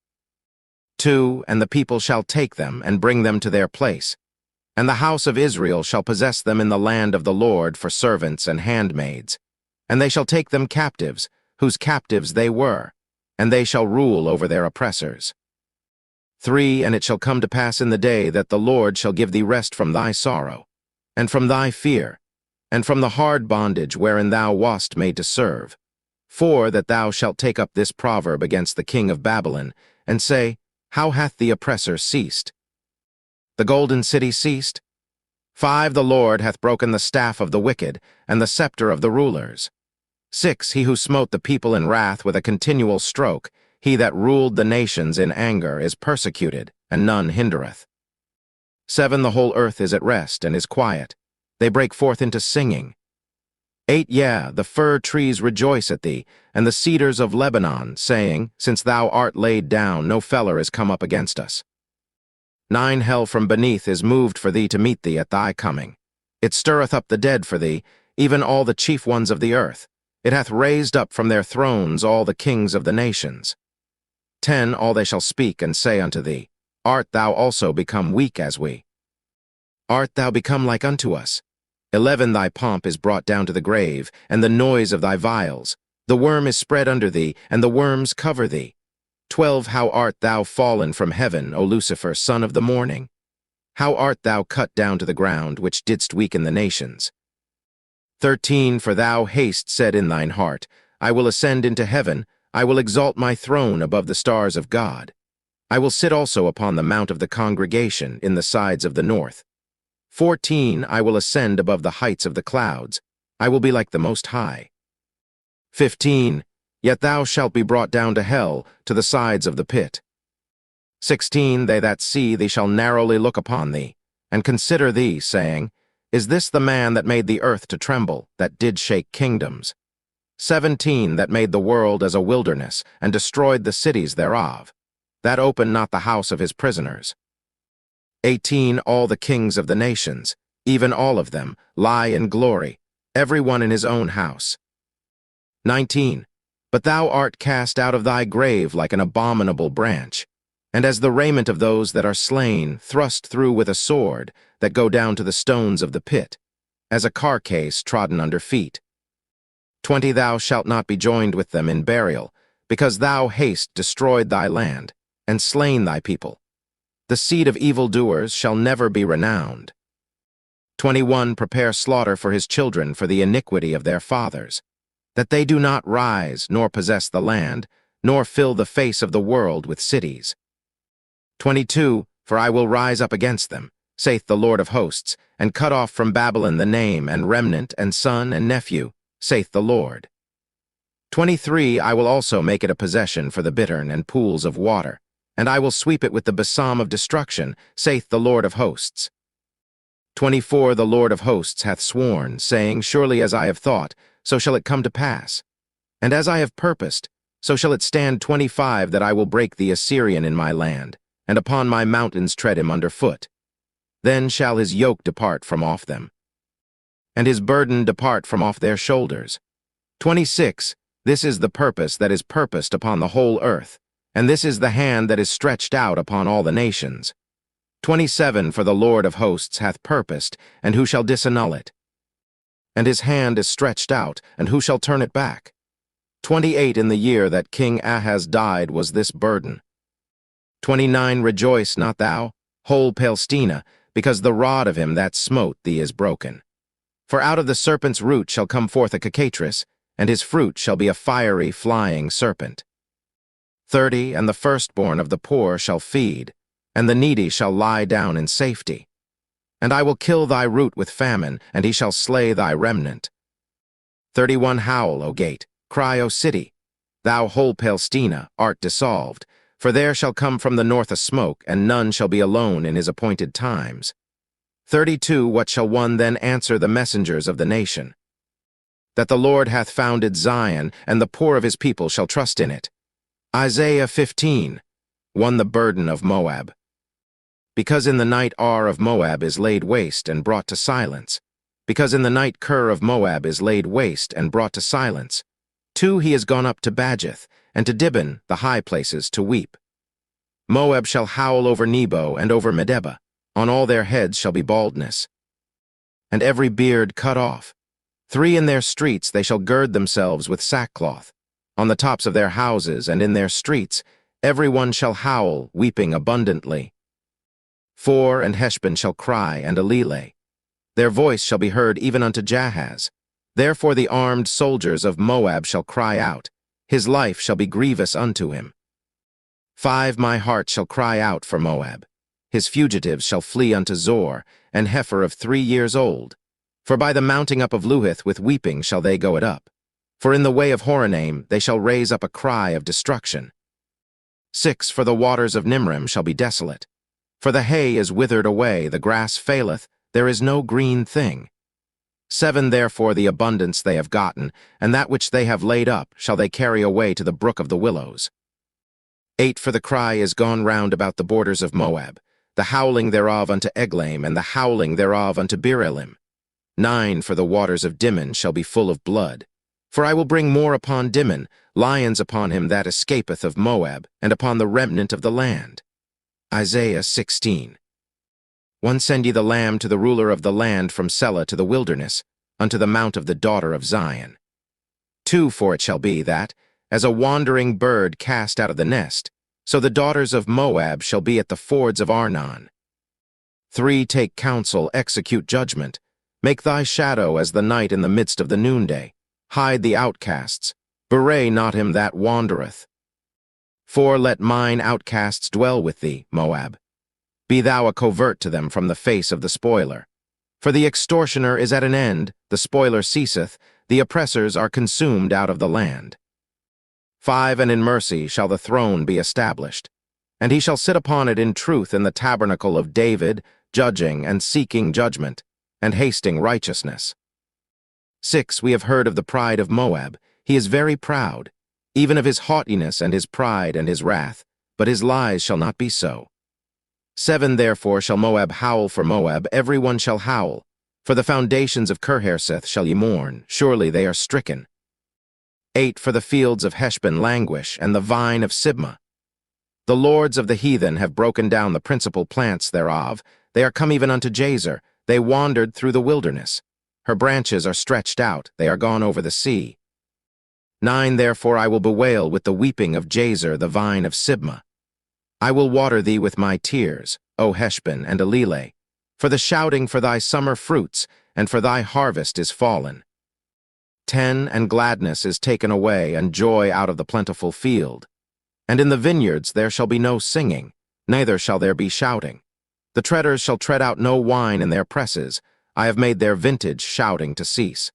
2 And the people shall take them, and bring them to their place. And the house of Israel shall possess them in the land of the Lord for servants and handmaids. And they shall take them captives, whose captives they were, and they shall rule over their oppressors. 3 And it shall come to pass in the day that the Lord shall give thee rest from thy sorrow, and from thy fear, and from the hard bondage wherein thou wast made to serve. 4 That thou shalt take up this proverb against the king of Babylon, and say, How hath the oppressor ceased? The golden city ceased? 5 The Lord hath broken the staff of the wicked, and the scepter of the rulers. 6 He who smote the people in wrath with a continual stroke, he that ruled the nations in anger, is persecuted, and none hindereth. 7 The whole earth is at rest, and is quiet. They break forth into singing. 8 Yea, the fir trees rejoice at thee, and the cedars of Lebanon, saying, Since thou art laid down, no feller is come up against us. 9 Hell from beneath is moved for thee to meet thee at thy coming. It stirreth up the dead for thee, even all the chief ones of the earth. It hath raised up from their thrones all the kings of the nations. 10 All they shall speak and say unto thee, Art thou also become weak as we? Art thou become like unto us? 11 Thy pomp is brought down to the grave, and the noise of thy vials. The worm is spread under thee, and the worms cover thee. 12 How art thou fallen from heaven, O Lucifer, son of the morning? How art thou cut down to the ground, which didst weaken the nations? 13 For thou hast said in thine heart, I will ascend into heaven, I will exalt my throne above the stars of God. I will sit also upon the mount of the congregation in the sides of the north. 14 I will ascend above the heights of the clouds. I will be like the Most High. 15 Yet thou shalt be brought down to hell, to the sides of the pit. 16 They that see thee shall narrowly look upon thee, and consider thee, saying, Is this the man that made the earth to tremble, that did shake kingdoms? 17 that made the world as a wilderness, and destroyed the cities thereof, that opened not the house of his prisoners. 18 all the kings of the nations, even all of them, lie in glory, every one in his own house. 19 but thou art cast out of thy grave like an abominable branch, and as the raiment of those that are slain, thrust through with a sword, that go down to the stones of the pit, as a carcase trodden under feet. 20 thou shalt not be joined with them in burial, because thou hast destroyed thy land, and slain thy people. The seed of evildoers shall never be renowned. 21 prepare slaughter for his children for the iniquity of their fathers, that they do not rise, nor possess the land, nor fill the face of the world with cities. 22 For I will rise up against them, saith the Lord of hosts, and cut off from Babylon the name, and remnant, and son, and nephew, saith the Lord. 23 I will also make it a possession for the bittern and pools of water, and I will sweep it with the besom of destruction, saith the Lord of hosts. 24 The Lord of hosts hath sworn, saying, Surely as I have thought, so shall it come to pass. And as I have purposed, so shall it stand. 25 That I will break the Assyrian in my land, and upon my mountains tread him under foot. Then shall his yoke depart from off them, and his burden depart from off their shoulders. 26 This is the purpose that is purposed upon the whole earth, and this is the hand that is stretched out upon all the nations. 27 For the Lord of hosts hath purposed, and who shall disannul it? And his hand is stretched out, and who shall turn it back? 28 In the year that King Ahaz died was this burden. 29 Rejoice not thou, whole Palestina, because the rod of him that smote thee is broken. For out of the serpent's root shall come forth a cockatrice, and his fruit shall be a fiery flying serpent. 30 And the firstborn of the poor shall feed, and the needy shall lie down in safety. And I will kill thy root with famine, and he shall slay thy remnant. 31 Howl, O gate, cry, O city, thou whole Palestina, art dissolved, for there shall come from the north a smoke, and none shall be alone in his appointed times. 32 What shall one then answer the messengers of the nation? That the Lord hath founded Zion, and the poor of his people shall trust in it. Isaiah 15 1 The burden of Moab. Because in the night Ar of Moab is laid waste and brought to silence. Because in the night Kir of Moab is laid waste and brought to silence. 2 He is gone up to Bajith, and to Dibon, the high places, to weep. Moab shall howl over Nebo and over Medeba. On all their heads shall be baldness, and every beard cut off. 3 In their streets they shall gird themselves with sackcloth. On the tops of their houses and in their streets every one shall howl, weeping abundantly. 4 And Heshbon shall cry, and Eleleh. Their voice shall be heard even unto Jahaz. Therefore the armed soldiers of Moab shall cry out. His life shall be grievous unto him. 5 My heart shall cry out for Moab. His fugitives shall flee unto Zor, an heifer of 3 years old. For by the mounting up of Luhith with weeping shall they go it up. For in the way of Horonaim they shall raise up a cry of destruction. 6 For the waters of Nimrim shall be desolate. For the hay is withered away, the grass faileth, there is no green thing. 7 Therefore the abundance they have gotten, and that which they have laid up, shall they carry away to the brook of the willows. 8 For the cry is gone round about the borders of Moab, the howling thereof unto Eglaim, and the howling thereof unto Beer-elim. 9 For the waters of Dimon shall be full of blood. For I will bring more upon Dimon, lions upon him that escapeth of Moab, and upon the remnant of the land. Isaiah 16 1 Send ye the lamb to the ruler of the land from Selah to the wilderness, unto the mount of the daughter of Zion. 2 For it shall be that, as a wandering bird cast out of the nest, so the daughters of Moab shall be at the fords of Arnon. 3 Take counsel, execute judgment. Make thy shadow as the night in the midst of the noonday. Hide the outcasts. Bewray not him that wandereth. 4 Let mine outcasts dwell with thee, Moab. Be thou a covert to them from the face of the spoiler. For the extortioner is at an end, the spoiler ceaseth, the oppressors are consumed out of the land. 5 And in mercy shall the throne be established, and he shall sit upon it in truth in the tabernacle of David, judging and seeking judgment, and hasting righteousness. 6 We have heard of the pride of Moab. he is very proud, even of his haughtiness and his pride and his wrath, but his lies shall not be so. 7 Therefore shall Moab howl for Moab, every one shall howl. For the foundations of Kirhareseth shall ye mourn, surely they are stricken. 8 For the fields of Heshbon languish, and the vine of Sibmah. The lords of the heathen have broken down the principal plants thereof. They are come even unto Jazer, they wandered through the wilderness. Her branches are stretched out, they are gone over the sea. 9 Therefore I will bewail with the weeping of Jazer, the vine of Sibmah. I will water thee with my tears, O Heshbon and Elileh, for the shouting for thy summer fruits, and for thy harvest is fallen. 10 And gladness is taken away, and joy out of the plentiful field. And in the vineyards there shall be no singing, neither shall there be shouting. The treaders shall tread out no wine in their presses. I have made their vintage shouting to cease.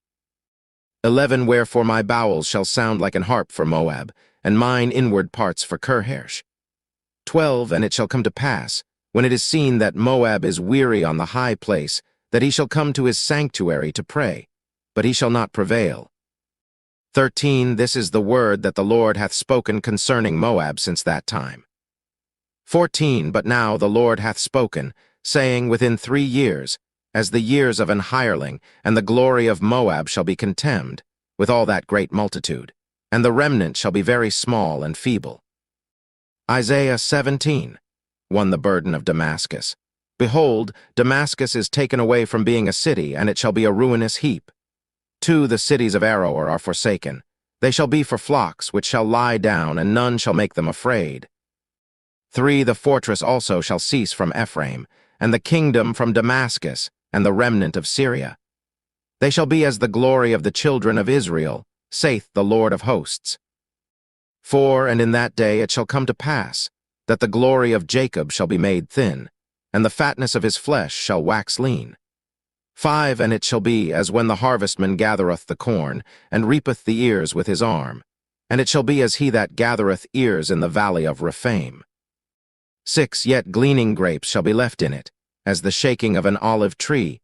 11 Wherefore my bowels shall sound like an harp for Moab, and mine inward parts for Kirharesh. 12 And it shall come to pass, when it is seen that Moab is weary on the high place, that he shall come to his sanctuary to pray, but he shall not prevail. 13 This is the word that the Lord hath spoken concerning Moab since that time. 14 But now the Lord hath spoken, saying, within 3 years, as the years of an hireling, and the glory of Moab shall be contemned, with all that great multitude, and the remnant shall be very small and feeble. Isaiah 17 1 The burden of Damascus. Behold, Damascus is taken away from being a city, and it shall be a ruinous heap. 2 The cities of Aroer are forsaken. They shall be for flocks, which shall lie down, and none shall make them afraid. 3 The fortress also shall cease from Ephraim, and the kingdom from Damascus, and the remnant of Syria. They shall be as the glory of the children of Israel, saith the Lord of hosts. 4 And in that day it shall come to pass, that the glory of Jacob shall be made thin, and the fatness of his flesh shall wax lean. 5 And it shall be as when the harvestman gathereth the corn, and reapeth the ears with his arm, and it shall be as he that gathereth ears in the valley of Rephaim. 6 Yet gleaning grapes shall be left in it, as the shaking of an olive tree,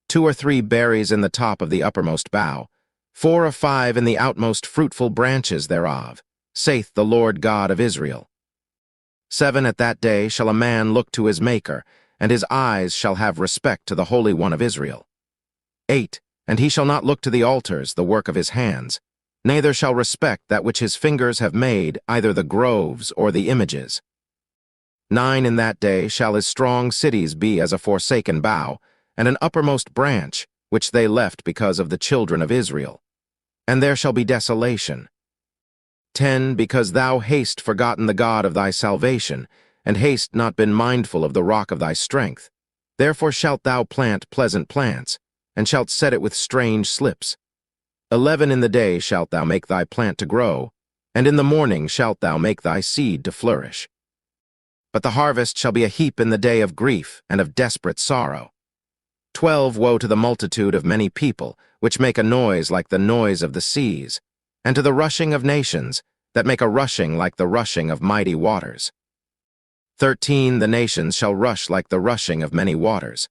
2 or 3 berries in the top of the uppermost bough, 4 or 5 in the outmost fruitful branches thereof, saith the Lord God of Israel. 7 At that day shall a man look to his Maker, and his eyes shall have respect to the Holy One of Israel. 8 And he shall not look to the altars, the work of his hands, neither shall respect that which his fingers have made, either the groves or the images. 9 In that day shall his strong cities be as a forsaken bough, and an uppermost branch, which they left because of the children of Israel. And there shall be desolation. 10 Because thou hast forgotten the God of thy salvation, and hast not been mindful of the rock of thy strength, therefore shalt thou plant pleasant plants, and shalt set it with strange slips. 11 In the day shalt thou make thy plant to grow, and in the morning shalt thou make thy seed to flourish. But the harvest shall be a heap in the day of grief and of desperate sorrow. 12 Woe to the multitude of many people, which make a noise like the noise of the seas, and to the rushing of nations, that make a rushing like the rushing of mighty waters. 13 The nations shall rush like the rushing of many waters.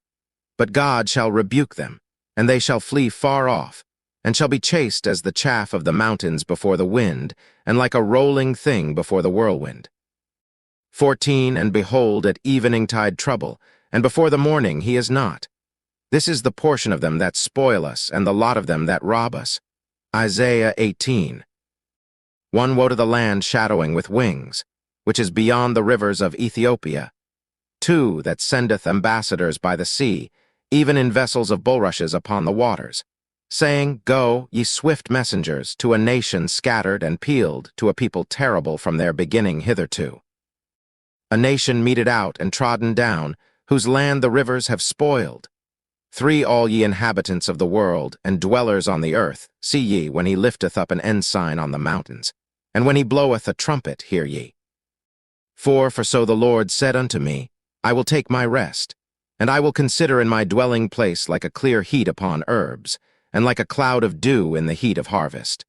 But God shall rebuke them, and they shall flee far off, and shall be chased as the chaff of the mountains before the wind, and like a rolling thing before the whirlwind. 14 And behold, at evening-tide trouble, and before the morning he is not. This is the portion of them that spoil us, and the lot of them that rob us. Isaiah 18 1 Woe to the land shadowing with wings, which is beyond the rivers of Ethiopia. 2 That sendeth ambassadors by the sea, even in vessels of bulrushes upon the waters, saying, Go, ye swift messengers, to a nation scattered and peeled, to a people terrible from their beginning hitherto. A nation meted out and trodden down, whose land the rivers have spoiled. 3 All ye inhabitants of the world, and dwellers on the earth, see ye when he lifteth up an ensign on the mountains, and when he bloweth a trumpet, hear ye. 4 For so the Lord said unto me, I will take my rest, and I will consider in my dwelling place like a clear heat upon herbs, and like a cloud of dew in the heat of harvest.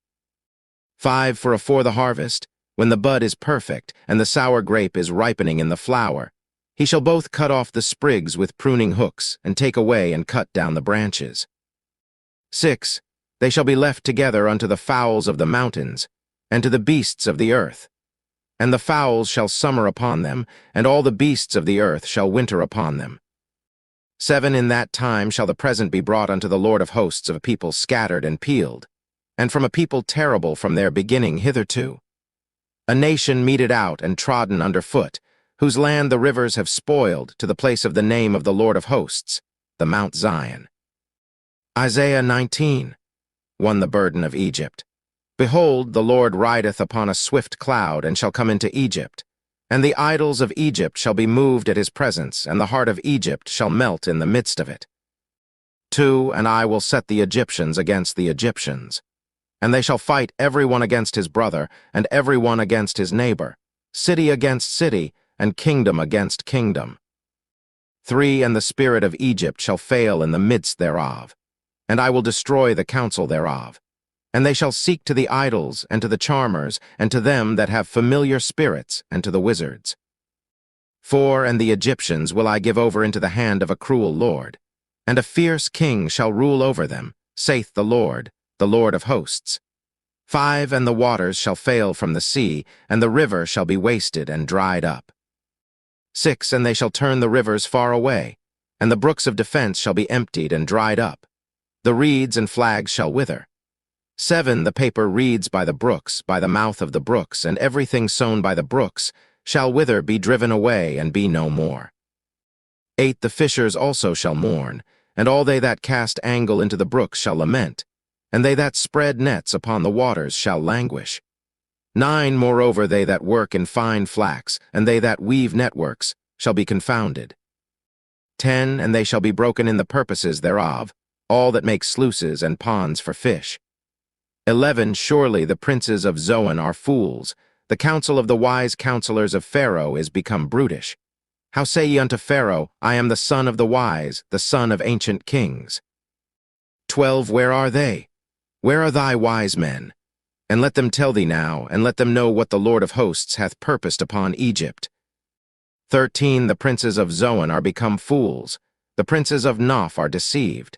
5 For afore the harvest, when the bud is perfect, and the sour grape is ripening in the flower, he shall both cut off the sprigs with pruning hooks, and take away and cut down the branches. 6 They shall be left together unto the fowls of the mountains, and to the beasts of the earth. And the fowls shall summer upon them, and all the beasts of the earth shall winter upon them. 7 In that time shall the present be brought unto the Lord of hosts of a people scattered and peeled, and from a people terrible from their beginning hitherto. A nation meted out and trodden under foot, whose land the rivers have spoiled, to the place of the name of the Lord of hosts, the Mount Zion. Isaiah 19. 1 The burden of Egypt. Behold, the Lord rideth upon a swift cloud, and shall come into Egypt. And the idols of Egypt shall be moved at his presence, and the heart of Egypt shall melt in the midst of it. 2 And I will set the Egyptians against the Egyptians. And they shall fight every one against his brother, and every one against his neighbor, city against city, and kingdom against kingdom. 3 And the spirit of Egypt shall fail in the midst thereof, and I will destroy the counsel thereof. And they shall seek to the idols, and to the charmers, and to them that have familiar spirits, and to the wizards. 4 And the Egyptians will I give over into the hand of a cruel lord, and a fierce king shall rule over them, saith the Lord of hosts. 5 And the waters shall fail from the sea, and the river shall be wasted and dried up. 6 And they shall turn the rivers far away, and the brooks of defense shall be emptied and dried up. The reeds and flags shall wither. 7 The paper reeds by the brooks, by the mouth of the brooks, and everything sown by the brooks, shall wither, be driven away, and be no more. 8 The fishers also shall mourn, and all they that cast angle into the brooks shall lament, and they that spread nets upon the waters shall languish. 9 Moreover, they that work in fine flax, and they that weave networks, shall be confounded. 10 And they shall be broken in the purposes thereof, all that make sluices and ponds for fish. 11 Surely the princes of Zoan are fools, the counsel of the wise counselors of Pharaoh is become brutish. How say ye unto Pharaoh, I am the son of the wise, the son of ancient kings? 12 Where are they? Where are thy wise men? And let them tell thee now, and let them know what the Lord of hosts hath purposed upon Egypt. 13 The princes of Zoan are become fools, the princes of Noph are deceived.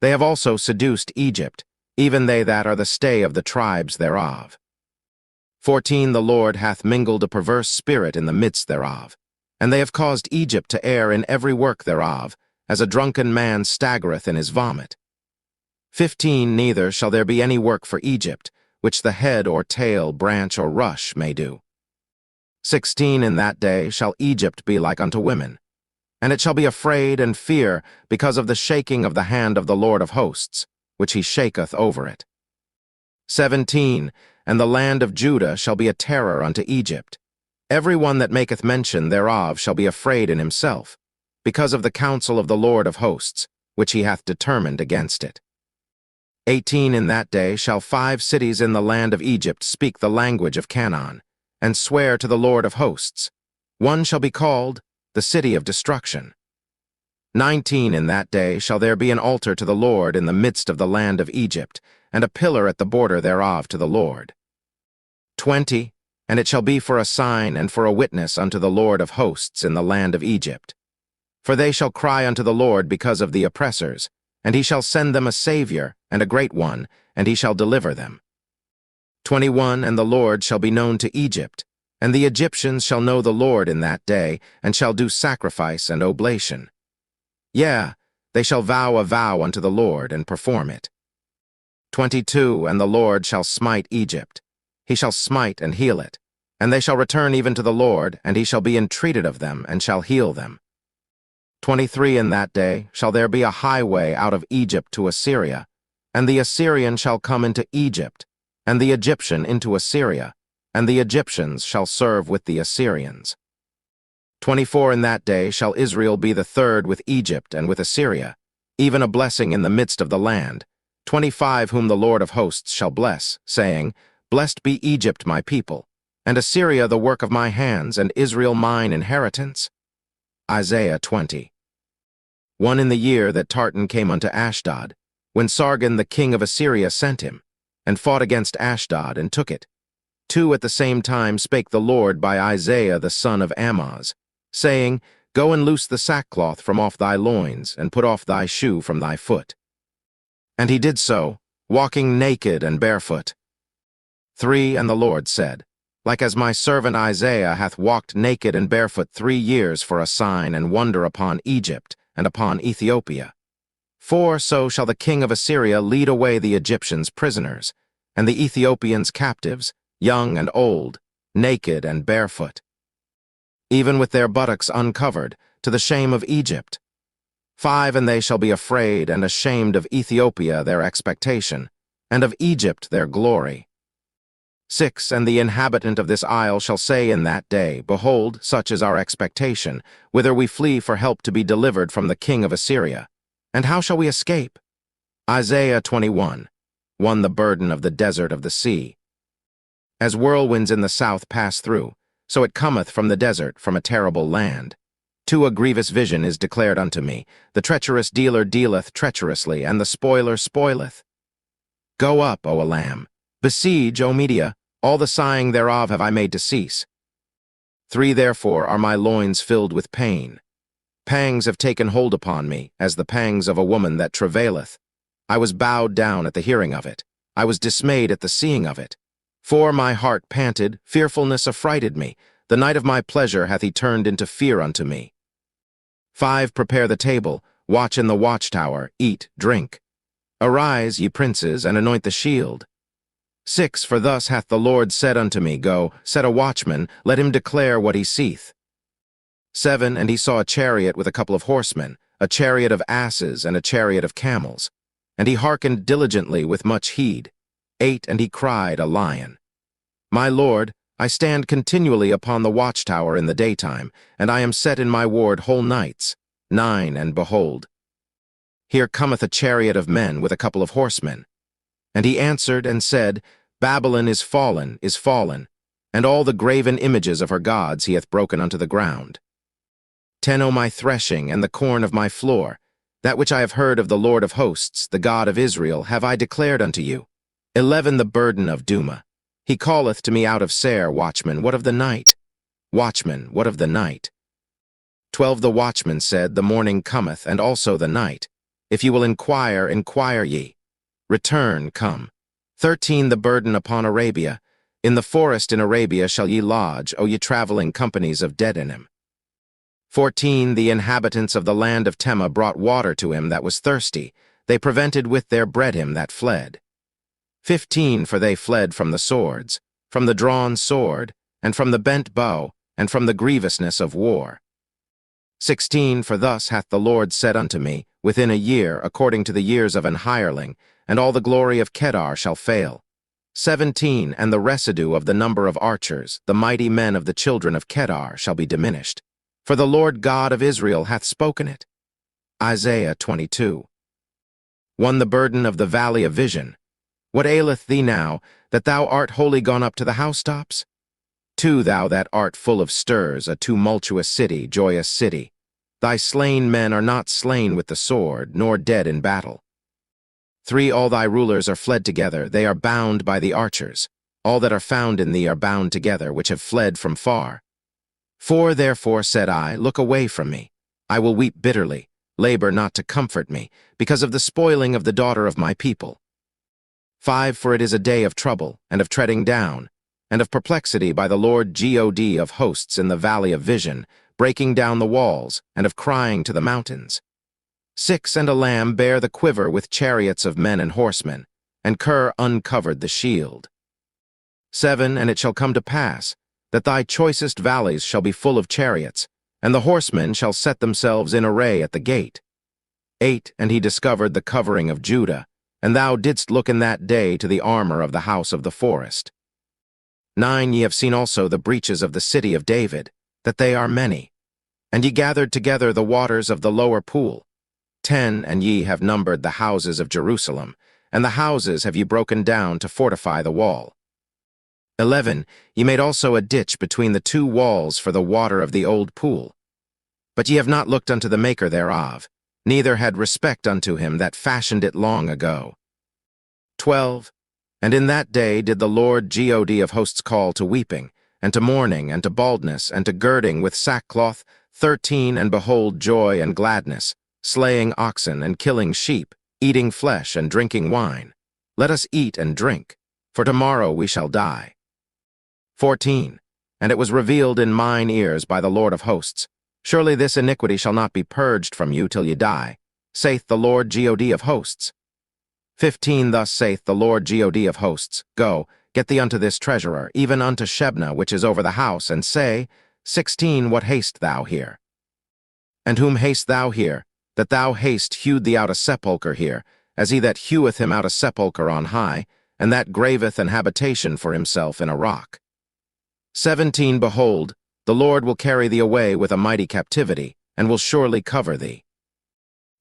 They have also seduced Egypt, even they that are the stay of the tribes thereof. 14 The Lord hath mingled a perverse spirit in the midst thereof, and they have caused Egypt to err in every work thereof, as a drunken man staggereth in his vomit. 15 Neither shall there be any work for Egypt, which the head or tail, branch or rush may do. 16 In that day shall Egypt be like unto women, and it shall be afraid and fear because of the shaking of the hand of the Lord of hosts, which he shaketh over it. 17 And the land of Judah shall be a terror unto Egypt. Every one that maketh mention thereof shall be afraid in himself, because of the counsel of the Lord of hosts, which he hath determined against it. 18 In that day shall 5 cities in the land of Egypt speak the language of Canaan, and swear to the Lord of hosts. One shall be called the city of destruction. 19 In that day shall there be an altar to the Lord in the midst of the land of Egypt, and a pillar at the border thereof to the Lord. 20 And it shall be for a sign and for a witness unto the Lord of hosts in the land of Egypt. For they shall cry unto the Lord because of the oppressors, and he shall send them a Savior, and a great one, and he shall deliver them. 21 And the Lord shall be known to Egypt, and the Egyptians shall know the Lord in that day, and shall do sacrifice and oblation. Yea, they shall vow a vow unto the Lord, and perform it. 22 And the Lord shall smite Egypt. He shall smite and heal it, and they shall return even to the Lord, and he shall be entreated of them, and shall heal them. 23 In that day shall there be a highway out of Egypt to Assyria, and the Assyrian shall come into Egypt, and the Egyptian into Assyria, and the Egyptians shall serve with the Assyrians. 24 In that day shall Israel be the third with Egypt and with Assyria, even a blessing in the midst of the land. 25 Whom the Lord of hosts shall bless, saying, Blessed be Egypt my people, and Assyria the work of my hands, and Israel mine inheritance. Isaiah 20. 1 In the year that Tartan came unto Ashdod, when Sargon the king of Assyria sent him, and fought against Ashdod, and took it. 2 At the same time spake the Lord by Isaiah the son of Amoz, saying, Go and loose the sackcloth from off thy loins, and put off thy shoe from thy foot. And he did so, walking naked and barefoot. 3. And the Lord said, Like as my servant Isaiah hath walked naked and barefoot 3 years for a sign and wonder upon Egypt and upon Ethiopia. 4. So shall the king of Assyria lead away the Egyptians prisoners, and the Ethiopians captives, young and old, naked and barefoot, even with their buttocks uncovered, to the shame of Egypt. 5. And they shall be afraid and ashamed of Ethiopia their expectation, and of Egypt their glory. 6. And the inhabitant of this isle shall say in that day, Behold, such is our expectation, whither we flee for help to be delivered from the king of Assyria. And how shall we escape? Isaiah 21. The burden of the desert of the sea. As whirlwinds in the south pass through, so it cometh from the desert, from a terrible land. 2. A grievous vision is declared unto me. The treacherous dealer dealeth treacherously, and the spoiler spoileth. Go up, O Elam. Besiege, O Media. All the sighing thereof have I made to cease. 3. Therefore are my loins filled with pain. Pangs have taken hold upon me, as the pangs of a woman that travaileth. I was bowed down at the hearing of it. I was dismayed at the seeing of it. 4. My heart panted, fearfulness affrighted me. The night of my pleasure hath he turned into fear unto me. 5. Prepare the table, watch in the watchtower, eat, drink. Arise, ye princes, and anoint the shield. 6. For thus hath the Lord said unto me, Go, set a watchman, let him declare what he seeth. 7. And he saw a chariot with a couple of horsemen, a chariot of asses and a chariot of camels. And he hearkened diligently with much heed. 8. And he cried, a lion. My Lord, I stand continually upon the watchtower in the daytime, and I am set in my ward whole nights. 9. And behold, here cometh a chariot of men with a couple of horsemen. And he answered and said, Babylon is fallen, and all the graven images of her gods he hath broken unto the ground. 10. O my threshing and the corn of my floor, that which I have heard of the Lord of hosts, the God of Israel, have I declared unto you. 11. The burden of Duma. He calleth to me out of Seir, Watchman, what of the night? Watchman, what of the night? 12. The watchman said, The morning cometh, and also the night. If ye will inquire, inquire ye. Return, come. 13. The burden upon Arabia. In the forest in Arabia shall ye lodge, O ye traveling companies of Dedanim. 14. The inhabitants of the land of Tema brought water to him that was thirsty. They prevented with their bread him that fled. 15. For they fled from the swords, from the drawn sword, and from the bent bow, and from the grievousness of war. 16. For thus hath the Lord said unto me, Within a year, according to the years of an hireling, and all the glory of Kedar shall fail. 17. And the residue of the number of archers, the mighty men of the children of Kedar, shall be diminished. For the Lord God of Israel hath spoken it. Isaiah 22. 1. The burden of the valley of vision. What aileth thee now, that thou art wholly gone up to the housetops? 2. Thou that art full of stirs, a tumultuous city, joyous city. Thy slain men are not slain with the sword, nor dead in battle. 3. All thy rulers are fled together, they are bound by the archers. All that are found in thee are bound together, which have fled from far. 4. Therefore said I, Look away from me. I will weep bitterly, labor not to comfort me, because of the spoiling of the daughter of my people. 5. For it is a day of trouble, and of treading down, and of perplexity by the Lord God of hosts in the valley of vision, breaking down the walls, and of crying to the mountains. 6. And a lamb bare the quiver with chariots of men and horsemen, and Ker uncovered the shield. 7. And it shall come to pass, that thy choicest valleys shall be full of chariots, and the horsemen shall set themselves in array at the gate. 8. And he discovered the covering of Judah, and thou didst look in that day to the armor of the house of the forest. 9. Ye have seen also the breaches of the city of David, that they are many. And ye gathered together the waters of the lower pool. 10. And ye have numbered the houses of Jerusalem, and the houses have ye broken down to fortify the wall. 11. Ye made also a ditch between the two walls for the water of the old pool. But ye have not looked unto the maker thereof, neither had respect unto him that fashioned it long ago. 12. And in that day did the Lord God of hosts call to weeping, and to mourning, and to baldness, and to girding with sackcloth. 13. And behold joy and gladness, slaying oxen and killing sheep, eating flesh and drinking wine. Let us eat and drink, for tomorrow we shall die. 14. And it was revealed in mine ears by the Lord of hosts, surely this iniquity shall not be purged from you till ye die, saith the Lord God of hosts. 15. Thus saith the Lord God of hosts, Go, get thee unto this treasurer, even unto Shebna, which is over the house, and say, 16. What hast thou here? And whom hast thou here, that thou hast hewed thee out a sepulchre here, as he that heweth him out a sepulchre on high, and that graveth an habitation for himself in a rock? 17. Behold, the Lord will carry thee away with a mighty captivity, and will surely cover thee.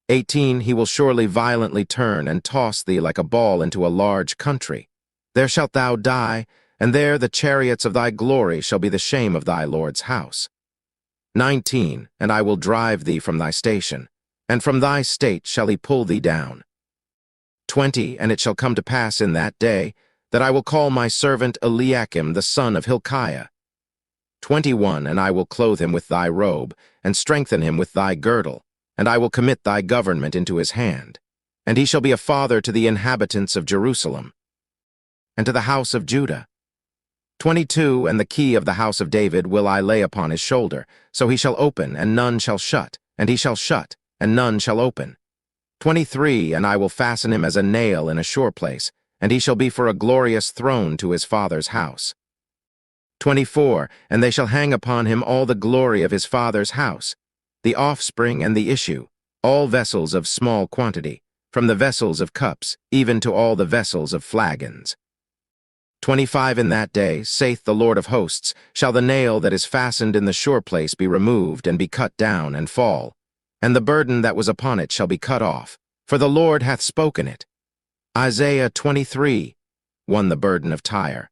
18. He will surely violently turn and toss thee like a ball into a large country. There shalt thou die, and there the chariots of thy glory shall be the shame of thy Lord's house. 19. And I will drive thee from thy station, and from thy state shall he pull thee down. 20. And it shall come to pass in that day, that I will call my servant Eliakim the son of Hilkiah. 21. And I will clothe him with thy robe, and strengthen him with thy girdle, and I will commit thy government into his hand. And he shall be a father to the inhabitants of Jerusalem, and to the house of Judah. 22. And the key of the house of David will I lay upon his shoulder, so he shall open, and none shall shut, and he shall shut, and none shall open. 23. And I will fasten him as a nail in a sure place, and he shall be for a glorious throne to his father's house. 24. And they shall hang upon him all the glory of his father's house, the offspring and the issue, all vessels of small quantity, from the vessels of cups, even to all the vessels of flagons. 25. In that day, saith the Lord of hosts, shall the nail that is fastened in the sure place be removed, and be cut down, and fall, and the burden that was upon it shall be cut off, for the Lord hath spoken it. Isaiah 23. 1. The burden of Tyre.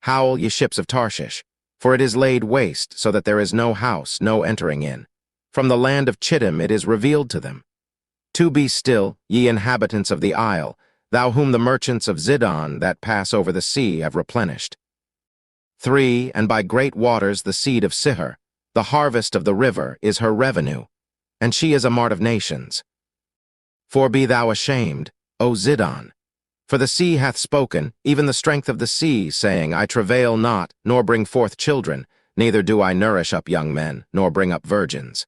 Howl, ye ships of Tarshish, for it is laid waste, so that there is no house, no entering in. From the land of Chittim it is revealed to them. 2. Be still, ye inhabitants of the isle, thou whom the merchants of Zidon that pass over the sea have replenished. 3. And by great waters the seed of Sihor, the harvest of the river, is her revenue, and she is a mart of nations. 4. Be thou ashamed, O Zidon, for the sea hath spoken, even the strength of the sea, saying, I travail not, nor bring forth children, neither do I nourish up young men, nor bring up virgins.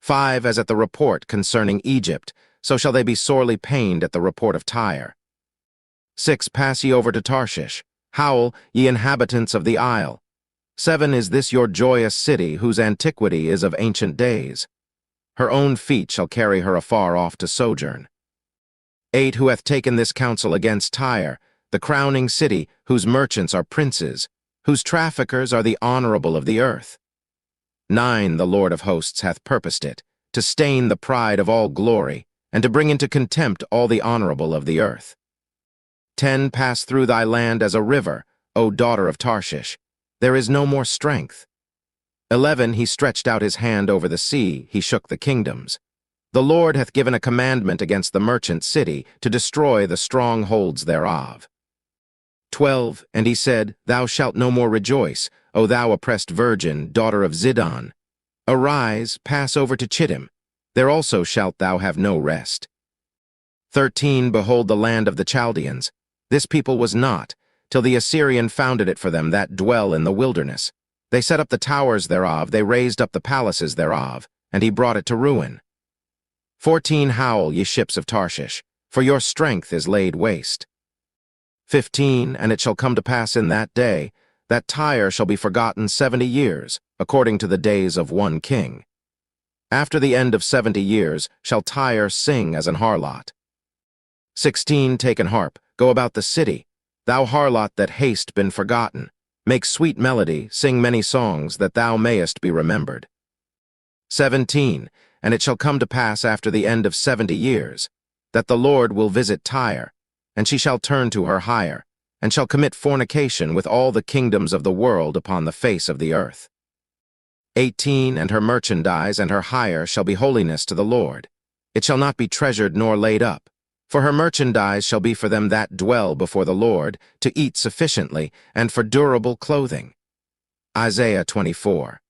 5. As at the report concerning Egypt, so shall they be sorely pained at the report of Tyre. 6. Pass ye over to Tarshish. Howl, ye inhabitants of the isle. 7. Is this your joyous city, whose antiquity is of ancient days? Her own feet shall carry her afar off to sojourn. 8. Who hath taken this counsel against Tyre, the crowning city, whose merchants are princes, whose traffickers are the honorable of the earth? 9. The Lord of hosts hath purposed it, to stain the pride of all glory, and to bring into contempt all the honorable of the earth. 10. Pass through thy land as a river, O daughter of Tarshish. There is no more strength. 11. He stretched out his hand over the sea, he shook the kingdoms. The Lord hath given a commandment against the merchant city, to destroy the strongholds thereof. 12. And he said, Thou shalt no more rejoice, O thou oppressed virgin, daughter of Zidon. Arise, pass over to Chittim. There also shalt thou have no rest. 13. Behold the land of the Chaldeans. This people was not, till the Assyrian founded it for them that dwell in the wilderness. They set up the towers thereof, they raised up the palaces thereof, and he brought it to ruin. 14. Howl, ye ships of Tarshish, for your strength is laid waste. 15. And it shall come to pass in that day, that Tyre shall be forgotten 70 years, according to the days of one king. After the end of 70 years shall Tyre sing as an harlot. 16. Take an harp, go about the city, thou harlot that hast been forgotten. Make sweet melody, sing many songs, that thou mayest be remembered. 17. And it shall come to pass after the end of 70 years, that the Lord will visit Tyre, and she shall turn to her hire, and shall commit fornication with all the kingdoms of the world upon the face of the earth. 18. And her merchandise and her hire shall be holiness to the Lord. It shall not be treasured nor laid up. For her merchandise shall be for them that dwell before the Lord, to eat sufficiently, and for durable clothing. Isaiah 24.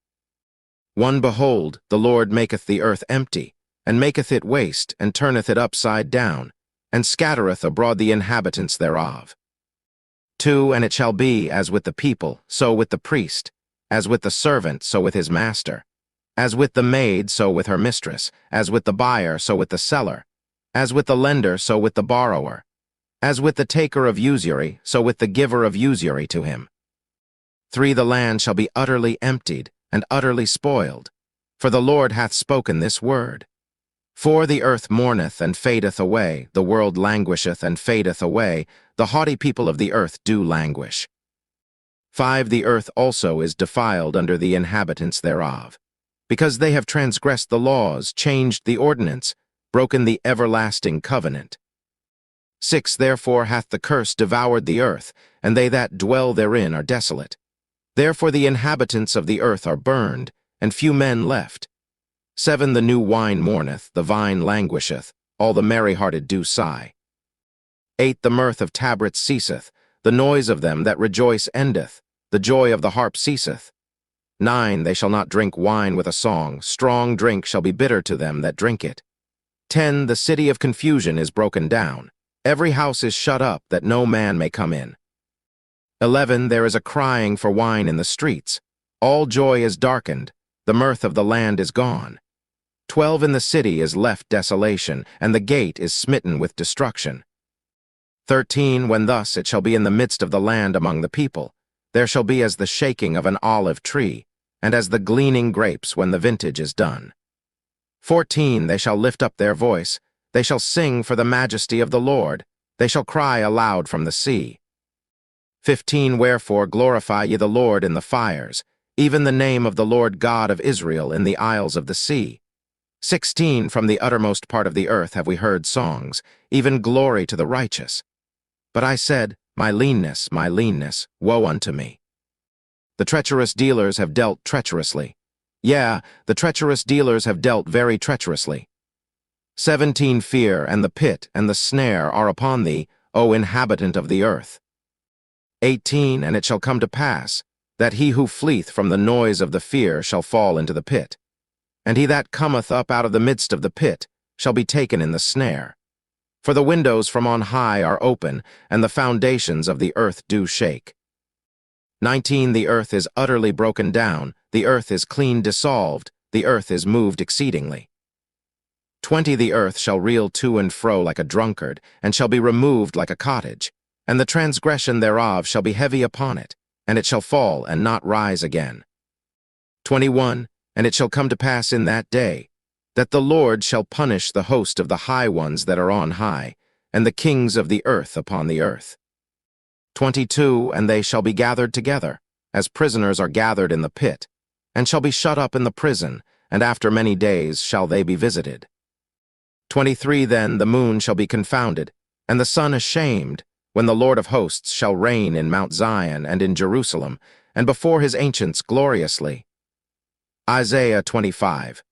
1. Behold, the Lord maketh the earth empty, and maketh it waste, and turneth it upside down, and scattereth abroad the inhabitants thereof. 2. And it shall be, as with the people, so with the priest, as with the servant, so with his master, as with the maid, so with her mistress, as with the buyer, so with the seller, as with the lender, so with the borrower, as with the taker of usury, so with the giver of usury to him. 3. The land shall be utterly emptied, and utterly spoiled, for the Lord hath spoken this word. 4. The earth mourneth and fadeth away, the world languisheth and fadeth away, the haughty people of the earth do languish. 5. The earth also is defiled under the inhabitants thereof, because they have transgressed the laws, changed the ordinance, broken the everlasting covenant. 6. Therefore hath the curse devoured the earth, and they that dwell therein are desolate. Therefore the inhabitants of the earth are burned, and few men left. 7. The new wine mourneth, the vine languisheth, all the merry-hearted do sigh. 8. The mirth of tabrets ceaseth, the noise of them that rejoice endeth, the joy of the harp ceaseth. 9. They shall not drink wine with a song, strong drink shall be bitter to them that drink it. 10. The city of confusion is broken down, every house is shut up, that no man may come in. 11. There is a crying for wine in the streets, all joy is darkened, the mirth of the land is gone. 12. In the city is left desolation, and the gate is smitten with destruction. 13. When thus it shall be in the midst of the land among the people, there shall be as the shaking of an olive tree, and as the gleaning grapes when the vintage is done. 14. They shall lift up their voice, they shall sing for the majesty of the Lord, they shall cry aloud from the sea. 15. Wherefore glorify ye the Lord in the fires, even the name of the Lord God of Israel in the isles of the sea. 16. From the uttermost part of the earth have we heard songs, even glory to the righteous. But I said, my leanness, woe unto me. The treacherous dealers have dealt treacherously. Yea, the treacherous dealers have dealt very treacherously. 17. Fear and the pit and the snare are upon thee, O inhabitant of the earth. 18. And it shall come to pass, that he who fleeth from the noise of the fear shall fall into the pit. And he that cometh up out of the midst of the pit shall be taken in the snare. For the windows from on high are open, and the foundations of the earth do shake. 19. The earth is utterly broken down, the earth is clean dissolved, the earth is moved exceedingly. 20. The earth shall reel to and fro like a drunkard, and shall be removed like a cottage, and the transgression thereof shall be heavy upon it, and it shall fall and not rise again. 21. And it shall come to pass in that day, that the Lord shall punish the host of the high ones that are on high, and the kings of the earth upon the earth. 22. And they shall be gathered together, as prisoners are gathered in the pit, and shall be shut up in the prison, and after many days shall they be visited. 23. Then the moon shall be confounded, and the sun ashamed, when the Lord of hosts shall reign in Mount Zion and in Jerusalem, and before his ancients gloriously. Isaiah 25.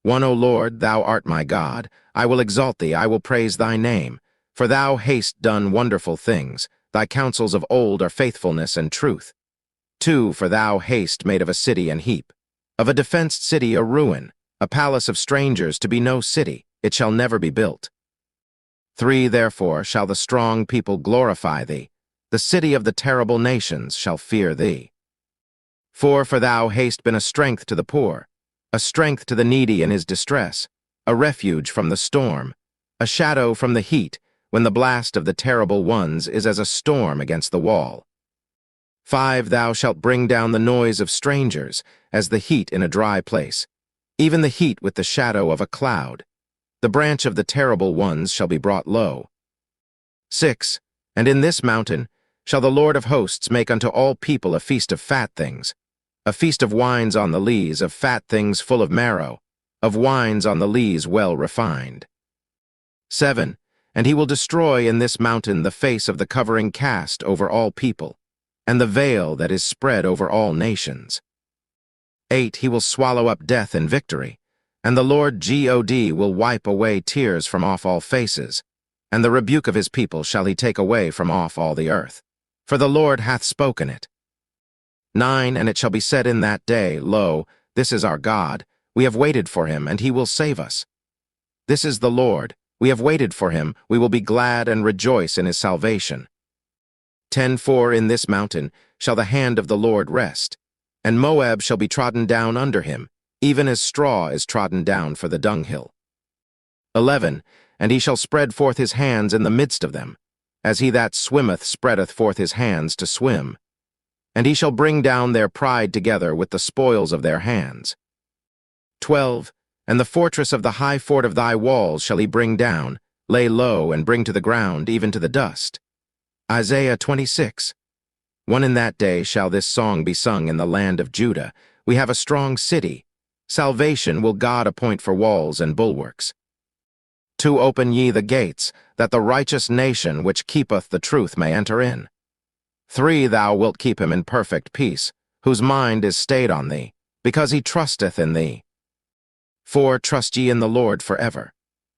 1. O Lord, thou art my God, I will exalt thee, I will praise thy name, for thou hast done wonderful things, thy counsels of old are faithfulness and truth. 2. For thou hast made of a city an heap, of a defenced city a ruin, a palace of strangers to be no city, it shall never be built. 3. Therefore shall the strong people glorify thee, the city of the terrible nations shall fear thee. 4. For thou hast been a strength to the poor, a strength to the needy in his distress, a refuge from the storm, a shadow from the heat, when the blast of the terrible ones is as a storm against the wall. 5. Thou shalt bring down the noise of strangers, as the heat in a dry place, even the heat with the shadow of a cloud. The branch of the terrible ones shall be brought low. 6. And in this mountain shall the Lord of hosts make unto all people a feast of fat things, a feast of wines on the lees, of fat things full of marrow, of wines on the lees well refined. 7. And he will destroy in this mountain the face of the covering cast over all people, and the veil that is spread over all nations. 8. He will swallow up death in victory, and the Lord God will wipe away tears from off all faces, and the rebuke of his people shall he take away from off all the earth. For the Lord hath spoken it. 9. And it shall be said in that day, Lo, this is our God, we have waited for him, and he will save us. This is the Lord, We have waited for him, we will be glad and rejoice in his salvation. 10 For in this mountain shall the hand of the Lord rest, and Moab shall be trodden down under him, even as straw is trodden down for the dunghill. 11 And he shall spread forth his hands in the midst of them, as he that swimmeth spreadeth forth his hands to swim. And he shall bring down their pride together with the spoils of their hands. 12 And the fortress of the high fort of thy walls shall he bring down, lay low, and bring to the ground, even to the dust. Isaiah 26 One in that day shall this song be sung in the land of Judah. We have a strong city. Salvation will God appoint for walls and bulwarks. 2 Open ye the gates, that the righteous nation which keepeth the truth may enter in. 3 Thou wilt keep him in perfect peace, whose mind is stayed on thee, because he trusteth in thee. 4 Trust ye in the Lord forever.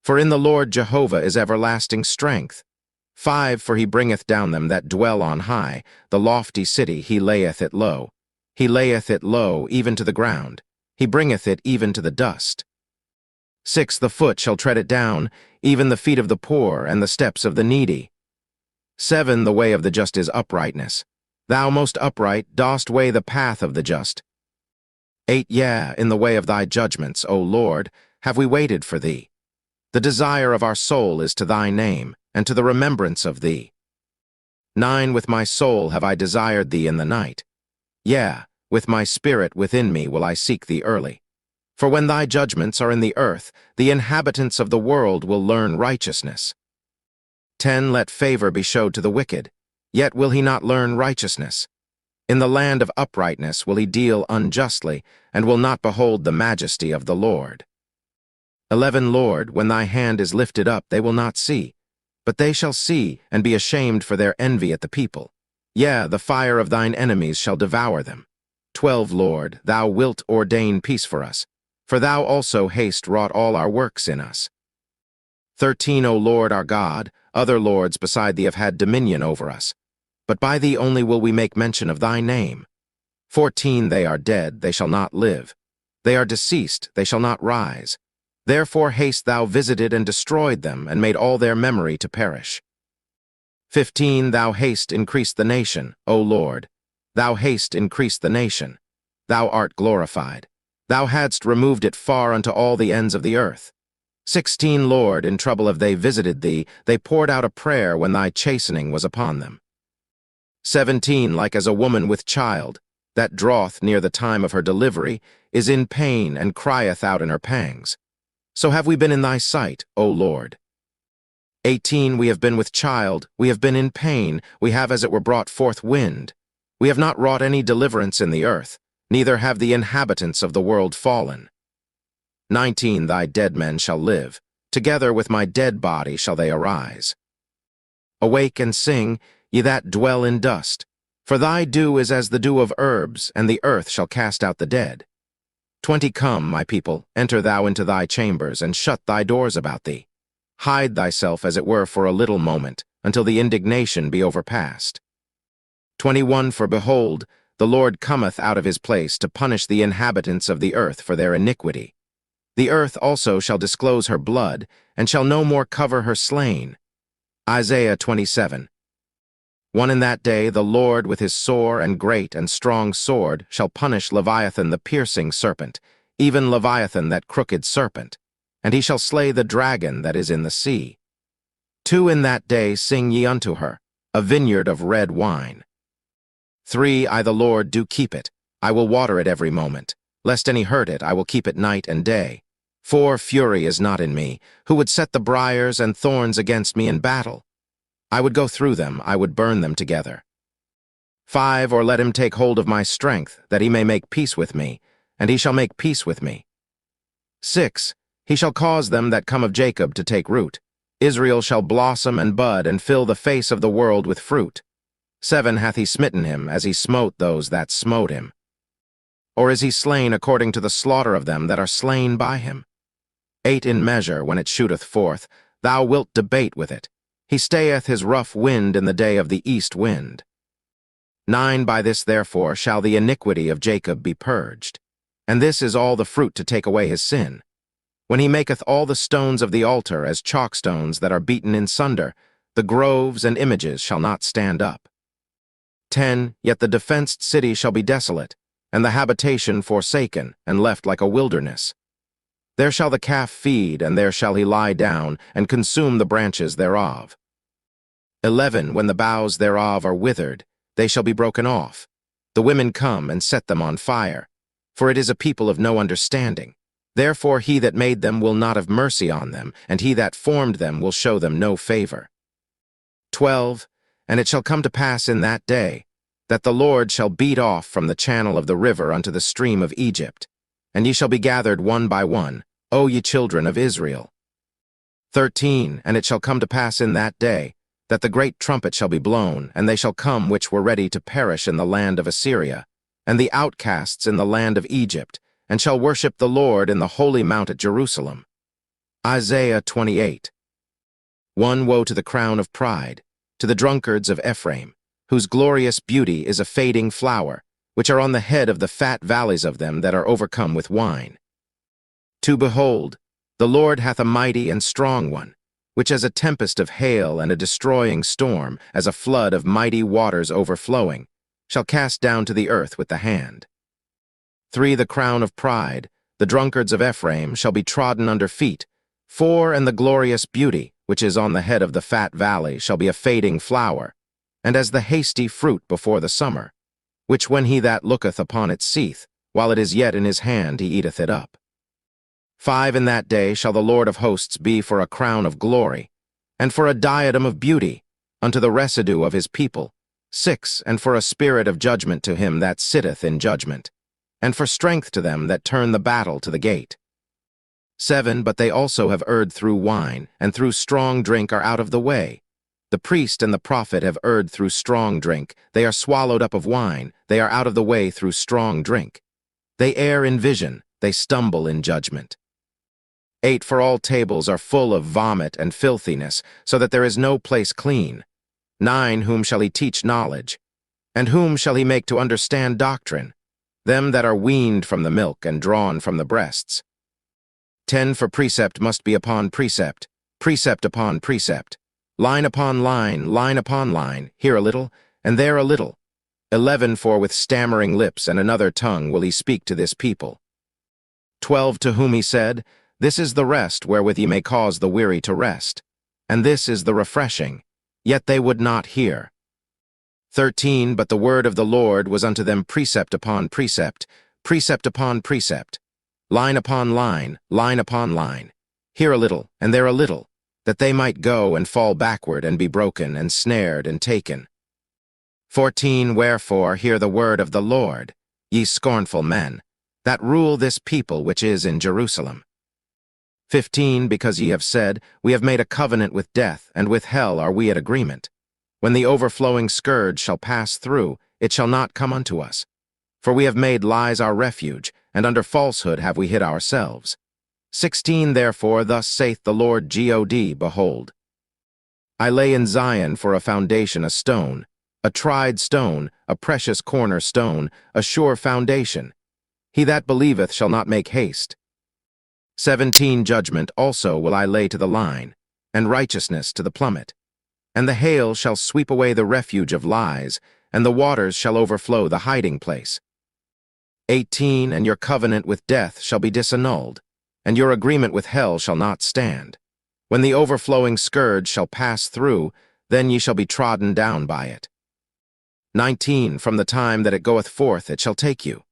For in the Lord Jehovah is everlasting strength. 5 For he bringeth down them that dwell on high, the lofty city he layeth it low. He layeth it low even to the ground. He bringeth it even to the dust. 6 The foot shall tread it down, even the feet of the poor, and the steps of the needy. 7 The way of the just is uprightness. Thou most upright dost weigh the path of the just. 8 Yea, in the way of thy judgments, O Lord, have we waited for thee. The desire of our soul is to thy name, and to the remembrance of thee. 9 With my soul have I desired thee in the night. Yea, with my spirit within me will I seek thee early. For when thy judgments are in the earth, the inhabitants of the world will learn righteousness. 10 Let favor be showed to the wicked, yet will he not learn righteousness. In the land of uprightness will he deal unjustly, and will not behold the majesty of the Lord. 11 Lord, when thy hand is lifted up, they will not see, but they shall see, and be ashamed for their envy at the people. Yea, the fire of thine enemies shall devour them. 12 Lord, thou wilt ordain peace for us, for thou also hast wrought all our works in us. 13 O Lord our God, other lords beside thee have had dominion over us, but by thee only will we make mention of thy name. 14 They are dead, they shall not live. They are deceased, they shall not rise. Therefore hast thou visited and destroyed them, and made all their memory to perish. 15 Thou hast increased the nation, O Lord. Thou hast increased the nation. Thou art glorified. Thou hadst removed it far unto all the ends of the earth. 16 Lord, in trouble have they visited thee, they poured out a prayer when thy chastening was upon them. 17 Like as a woman with child, that draweth near the time of her delivery, is in pain and crieth out in her pangs. So have we been in thy sight, O Lord. 18 We have been with child, we have been in pain, we have as it were brought forth wind. We have not wrought any deliverance in the earth, neither have the inhabitants of the world fallen. 19 Thy dead men shall live, together with my dead body shall they arise. Awake and sing, ye that dwell in dust, for thy dew is as the dew of herbs, and the earth shall cast out the dead. 20 Come, my people, enter thou into thy chambers, and shut thy doors about thee. Hide thyself as it were for a little moment, until the indignation be overpast. 21 For behold, the Lord cometh out of his place to punish the inhabitants of the earth for their iniquity. The earth also shall disclose her blood, and shall no more cover her slain. Isaiah 27 One in that day the Lord with his sore and great and strong sword shall punish Leviathan the piercing serpent, even Leviathan that crooked serpent, and he shall slay the dragon that is in the sea. 2 In that day sing ye unto her, a vineyard of red wine. 3 I the Lord do keep it, I will water it every moment. Lest any hurt it, I will keep it night and day. 4 Fury is not in me, who would set the briars and thorns against me in battle. I would go through them, I would burn them together. 5 Or let him take hold of my strength, that he may make peace with me, and he shall make peace with me. 6 He shall cause them that come of Jacob to take root. Israel shall blossom and bud, and fill the face of the world with fruit. 7 Hath he smitten him, as he smote those that smote him? Or is he slain according to the slaughter of them that are slain by him? 8 In measure, when it shooteth forth, thou wilt debate with it. He stayeth his rough wind in the day of the east wind. 9 By this therefore shall the iniquity of Jacob be purged, and this is all the fruit to take away his sin. When he maketh all the stones of the altar as chalkstones that are beaten in sunder, the groves and images shall not stand up. 10. Yet the defenced city shall be desolate, and the habitation forsaken, and left like a wilderness. There shall the calf feed, and there shall he lie down, and consume the branches thereof. 11. When the boughs thereof are withered, they shall be broken off. The women come and set them on fire, for it is a people of no understanding. Therefore he that made them will not have mercy on them, and he that formed them will show them no favor. 12. And it shall come to pass in that day, that the Lord shall beat off from the channel of the river unto the stream of Egypt, and ye shall be gathered one by one, O ye children of Israel. 13. And it shall come to pass in that day, that the great trumpet shall be blown, and they shall come which were ready to perish in the land of Assyria, and the outcasts in the land of Egypt, and shall worship the Lord in the holy mount at Jerusalem. Isaiah 28. 1. Woe to the crown of pride, to the drunkards of Ephraim, whose glorious beauty is a fading flower, which are on the head of the fat valleys of them that are overcome with wine. 2. Behold, the Lord hath a mighty and strong one, which as a tempest of hail and a destroying storm, as a flood of mighty waters overflowing, shall cast down to the earth with the hand. 3. The crown of pride, the drunkards of Ephraim, shall be trodden under feet. 4. And the glorious beauty, which is on the head of the fat valley, shall be a fading flower, and as the hasty fruit before the summer, which when he that looketh upon it seeth, while it is yet in his hand he eateth it up. 5. In that day shall the Lord of hosts be for a crown of glory, and for a diadem of beauty, unto the residue of his people. 6. And for a spirit of judgment to him that sitteth in judgment, and for strength to them that turn the battle to the gate. 7. But they also have erred through wine, and through strong drink are out of the way. The priest and the prophet have erred through strong drink. They are swallowed up of wine. They are out of the way through strong drink. They err in vision. They stumble in judgment. 8. For all tables are full of vomit and filthiness, so that there is no place clean. 9. Whom shall he teach knowledge? And whom shall he make to understand doctrine? Them that are weaned from the milk and drawn from the breasts. 10. For precept must be upon precept, precept upon precept, line upon line, line upon line, here a little, and there a little. 11. For with stammering lips and another tongue will he speak to this people. 12. To whom he said, This is the rest wherewith ye may cause the weary to rest, and this is the refreshing, yet they would not hear. 13. But the word of the Lord was unto them precept upon precept, precept upon precept, line upon line, line upon line, here a little, and there a little, that they might go and fall backward and be broken and snared and taken. 14. Wherefore hear the word of the Lord, ye scornful men, that rule this people which is in Jerusalem. 15. Because ye have said, We have made a covenant with death, and with hell are we at agreement. When the overflowing scourge shall pass through, it shall not come unto us. For we have made lies our refuge, and under falsehood have we hid ourselves. 16. Therefore thus saith the Lord God, Behold, I lay in Zion for a foundation a stone, a tried stone, a precious cornerstone, a sure foundation. He that believeth shall not make haste. 17. Judgment also will I lay to the line, and righteousness to the plummet. And the hail shall sweep away the refuge of lies, and the waters shall overflow the hiding place. 18. And your covenant with death shall be disannulled, and your agreement with hell shall not stand. When the overflowing scourge shall pass through, then ye shall be trodden down by it. 19. From the time that it goeth forth it shall take you.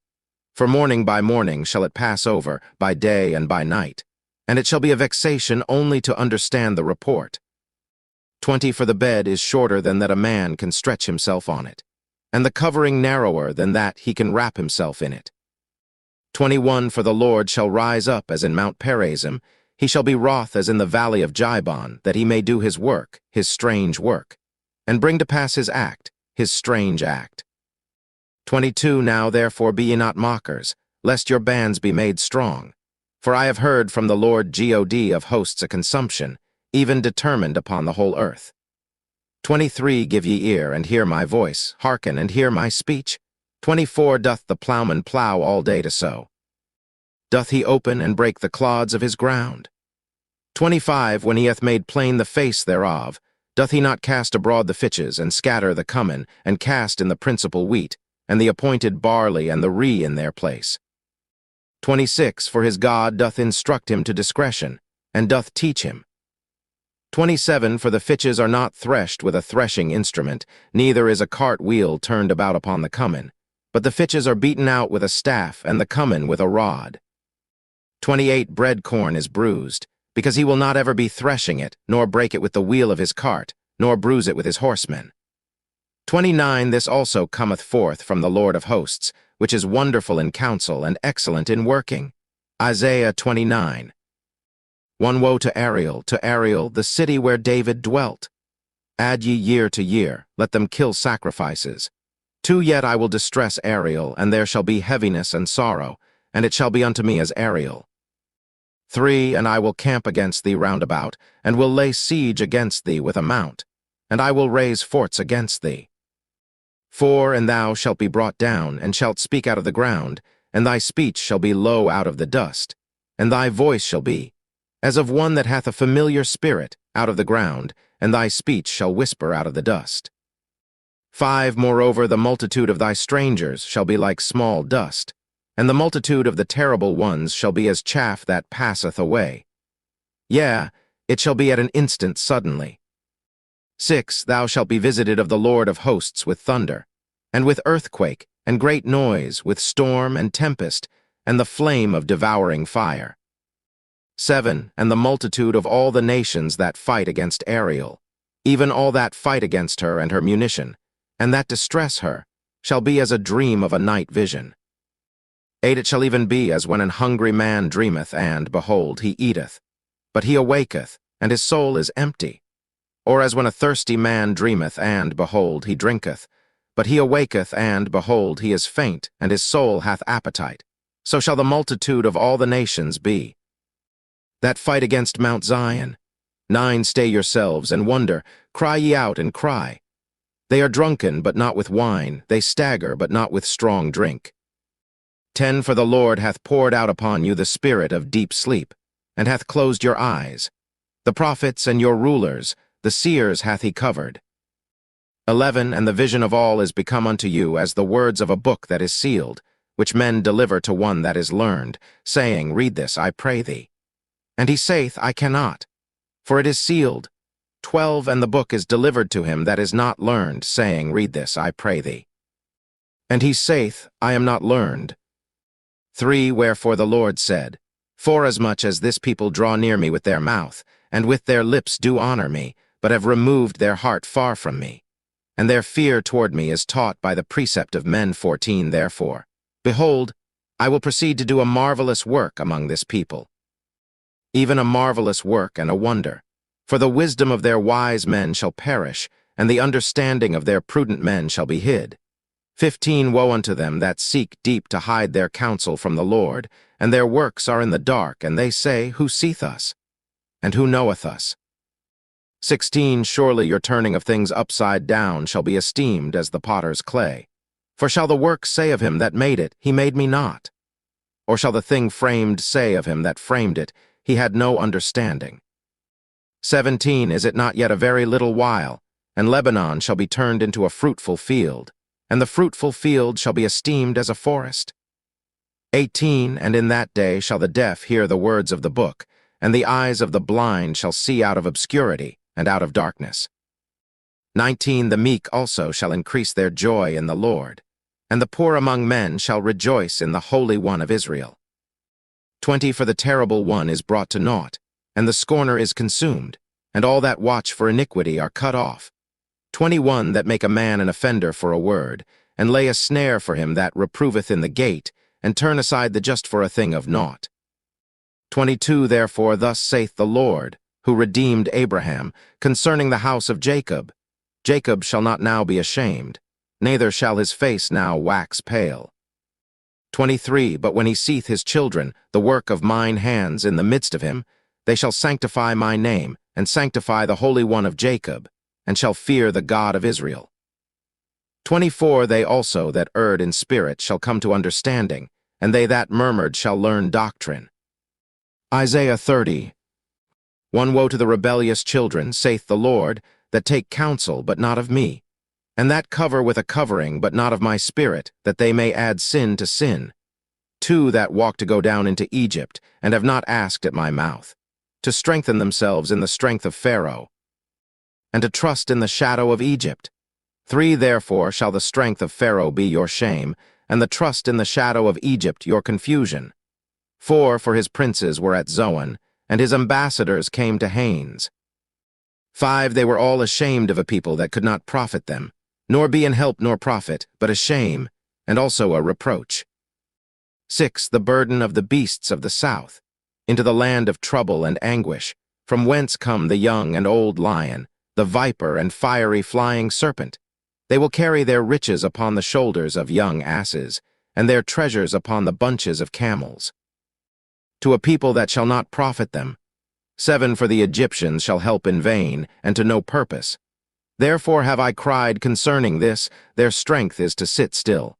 For morning by morning shall it pass over, by day and by night, and it shall be a vexation only to understand the report. 20. For the bed is shorter than that a man can stretch himself on it, and the covering narrower than that he can wrap himself in it. 21. For the Lord shall rise up as in Mount Perazim, he shall be wroth as in the valley of Jibon, that he may do his work, his strange work, and bring to pass his act, his strange act. 22. Now therefore be ye not mockers, lest your bands be made strong. For I have heard from the Lord God of hosts a consumption, even determined upon the whole earth. 23. Give ye ear, and hear my voice, hearken, and hear my speech. 24. Doth the plowman plow all day to sow? doth he open and break the clods of his ground. 25, when he hath made plain the face thereof, doth he not cast abroad the fitches, and scatter the cummin, and cast in the principal wheat, and the appointed barley and the rye in their place? 26, for his God doth instruct him to discretion, and doth teach him. 27, for the fitches are not threshed with a threshing instrument, neither is a cart wheel turned about upon the cummin, but the fitches are beaten out with a staff, and the cummin with a rod. 28, bread corn is bruised, because he will not ever be threshing it, nor break it with the wheel of his cart, nor bruise it with his horsemen. 29, this also cometh forth from the Lord of hosts, which is wonderful in counsel and excellent in working. Isaiah 29. 1 Woe to Ariel, the city where David dwelt. Add ye year to year, let them kill sacrifices. 2 Yet I will distress Ariel, and there shall be heaviness and sorrow, and it shall be unto me as Ariel. 3 And I will camp against thee round about, and will lay siege against thee with a mount, and I will raise forts against thee. 4 And thou shalt be brought down, and shalt speak out of the ground, and thy speech shall be low out of the dust, and thy voice shall be as of one that hath a familiar spirit out of the ground, and thy speech shall whisper out of the dust. 5 Moreover, the multitude of thy strangers shall be like small dust, and the multitude of the terrible ones shall be as chaff that passeth away. Yea, it shall be at an instant suddenly. 6 Thou shalt be visited of the Lord of hosts with thunder, and with earthquake, and great noise, with storm and tempest, and the flame of devouring fire. 7 And the multitude of all the nations that fight against Ariel, even all that fight against her and her munition, and that distress her, shall be as a dream of a night vision. 8 It shall even be as when an hungry man dreameth, and, behold, he eateth, but he awaketh, and his soul is empty. Or as when a thirsty man dreameth, and, behold, he drinketh, but he awaketh, and, behold, he is faint, and his soul hath appetite. So shall the multitude of all the nations be that fight against Mount Zion. 9 Stay yourselves, and wonder, cry ye out, and cry. They are drunken, but not with wine, they stagger, but not with strong drink. 10 For the Lord hath poured out upon you the spirit of deep sleep, and hath closed your eyes. The prophets and your rulers, the seers hath he covered. 11 And the vision of all is become unto you as the words of a book that is sealed, which men deliver to one that is learned, saying, Read this, I pray thee. And he saith, I cannot, for it is sealed. 12 And the book is delivered to him that is not learned, saying, Read this, I pray thee. And he saith, I am not learned. 3 Wherefore the Lord said, Forasmuch as this people draw near me with their mouth, and with their lips do honor me, but have removed their heart far from me, and their fear toward me is taught by the precept of men. 14 Therefore, behold, I will proceed to do a marvelous work among this people, even a marvelous work and a wonder. For the wisdom of their wise men shall perish, and the understanding of their prudent men shall be hid. 15 Woe unto them that seek deep to hide their counsel from the Lord, and their works are in the dark, and they say, Who seeth us? And who knoweth us? 16 Surely your turning of things upside down shall be esteemed as the potter's clay. For shall the work say of him that made it, He made me not? Or shall the thing framed say of him that framed it, He had no understanding? 17 Is it not yet a very little while, and Lebanon shall be turned into a fruitful field, and the fruitful field shall be esteemed as a forest? 18 And in that day shall the deaf hear the words of the book, and the eyes of the blind shall see out of obscurity and out of darkness. 19 The meek also shall increase their joy in the Lord, and the poor among men shall rejoice in the Holy One of Israel. 20 For the terrible one is brought to naught, and the scorner is consumed, and all that watch for iniquity are cut off. 21 That make a man an offender for a word, and lay a snare for him that reproveth in the gate, and turn aside the just for a thing of naught. 22 Therefore thus saith the Lord, who redeemed Abraham, concerning the house of Jacob, Jacob shall not now be ashamed, neither shall his face now wax pale. 23 But when he seeth his children, the work of mine hands in the midst of him, they shall sanctify my name, and sanctify the Holy One of Jacob, and shall fear the God of Israel. 24 They also that erred in spirit shall come to understanding, and they that murmured shall learn doctrine. Isaiah 30. One woe to the rebellious children, saith the Lord, that take counsel, but not of me, and that cover with a covering, but not of my spirit, that they may add sin to sin. Two that walk to go down into Egypt, and have not asked at my mouth, to strengthen themselves in the strength of Pharaoh, and to trust in the shadow of Egypt. Three therefore shall the strength of Pharaoh be your shame, and the trust in the shadow of Egypt your confusion. Four for his princes were at Zoan, and his ambassadors came to Hanes. Five they were all ashamed of a people that could not profit them, nor be an help nor profit, but a shame, and also a reproach. Six the burden of the beasts of the south, into the land of trouble and anguish, from whence come the young and old lion, the viper and fiery flying serpent. They will carry their riches upon the shoulders of young asses, and their treasures upon the bunches of camels. To a people that shall not profit them. Seven for the Egyptians shall help in vain, and to no purpose. Therefore have I cried concerning this, their strength is to sit still.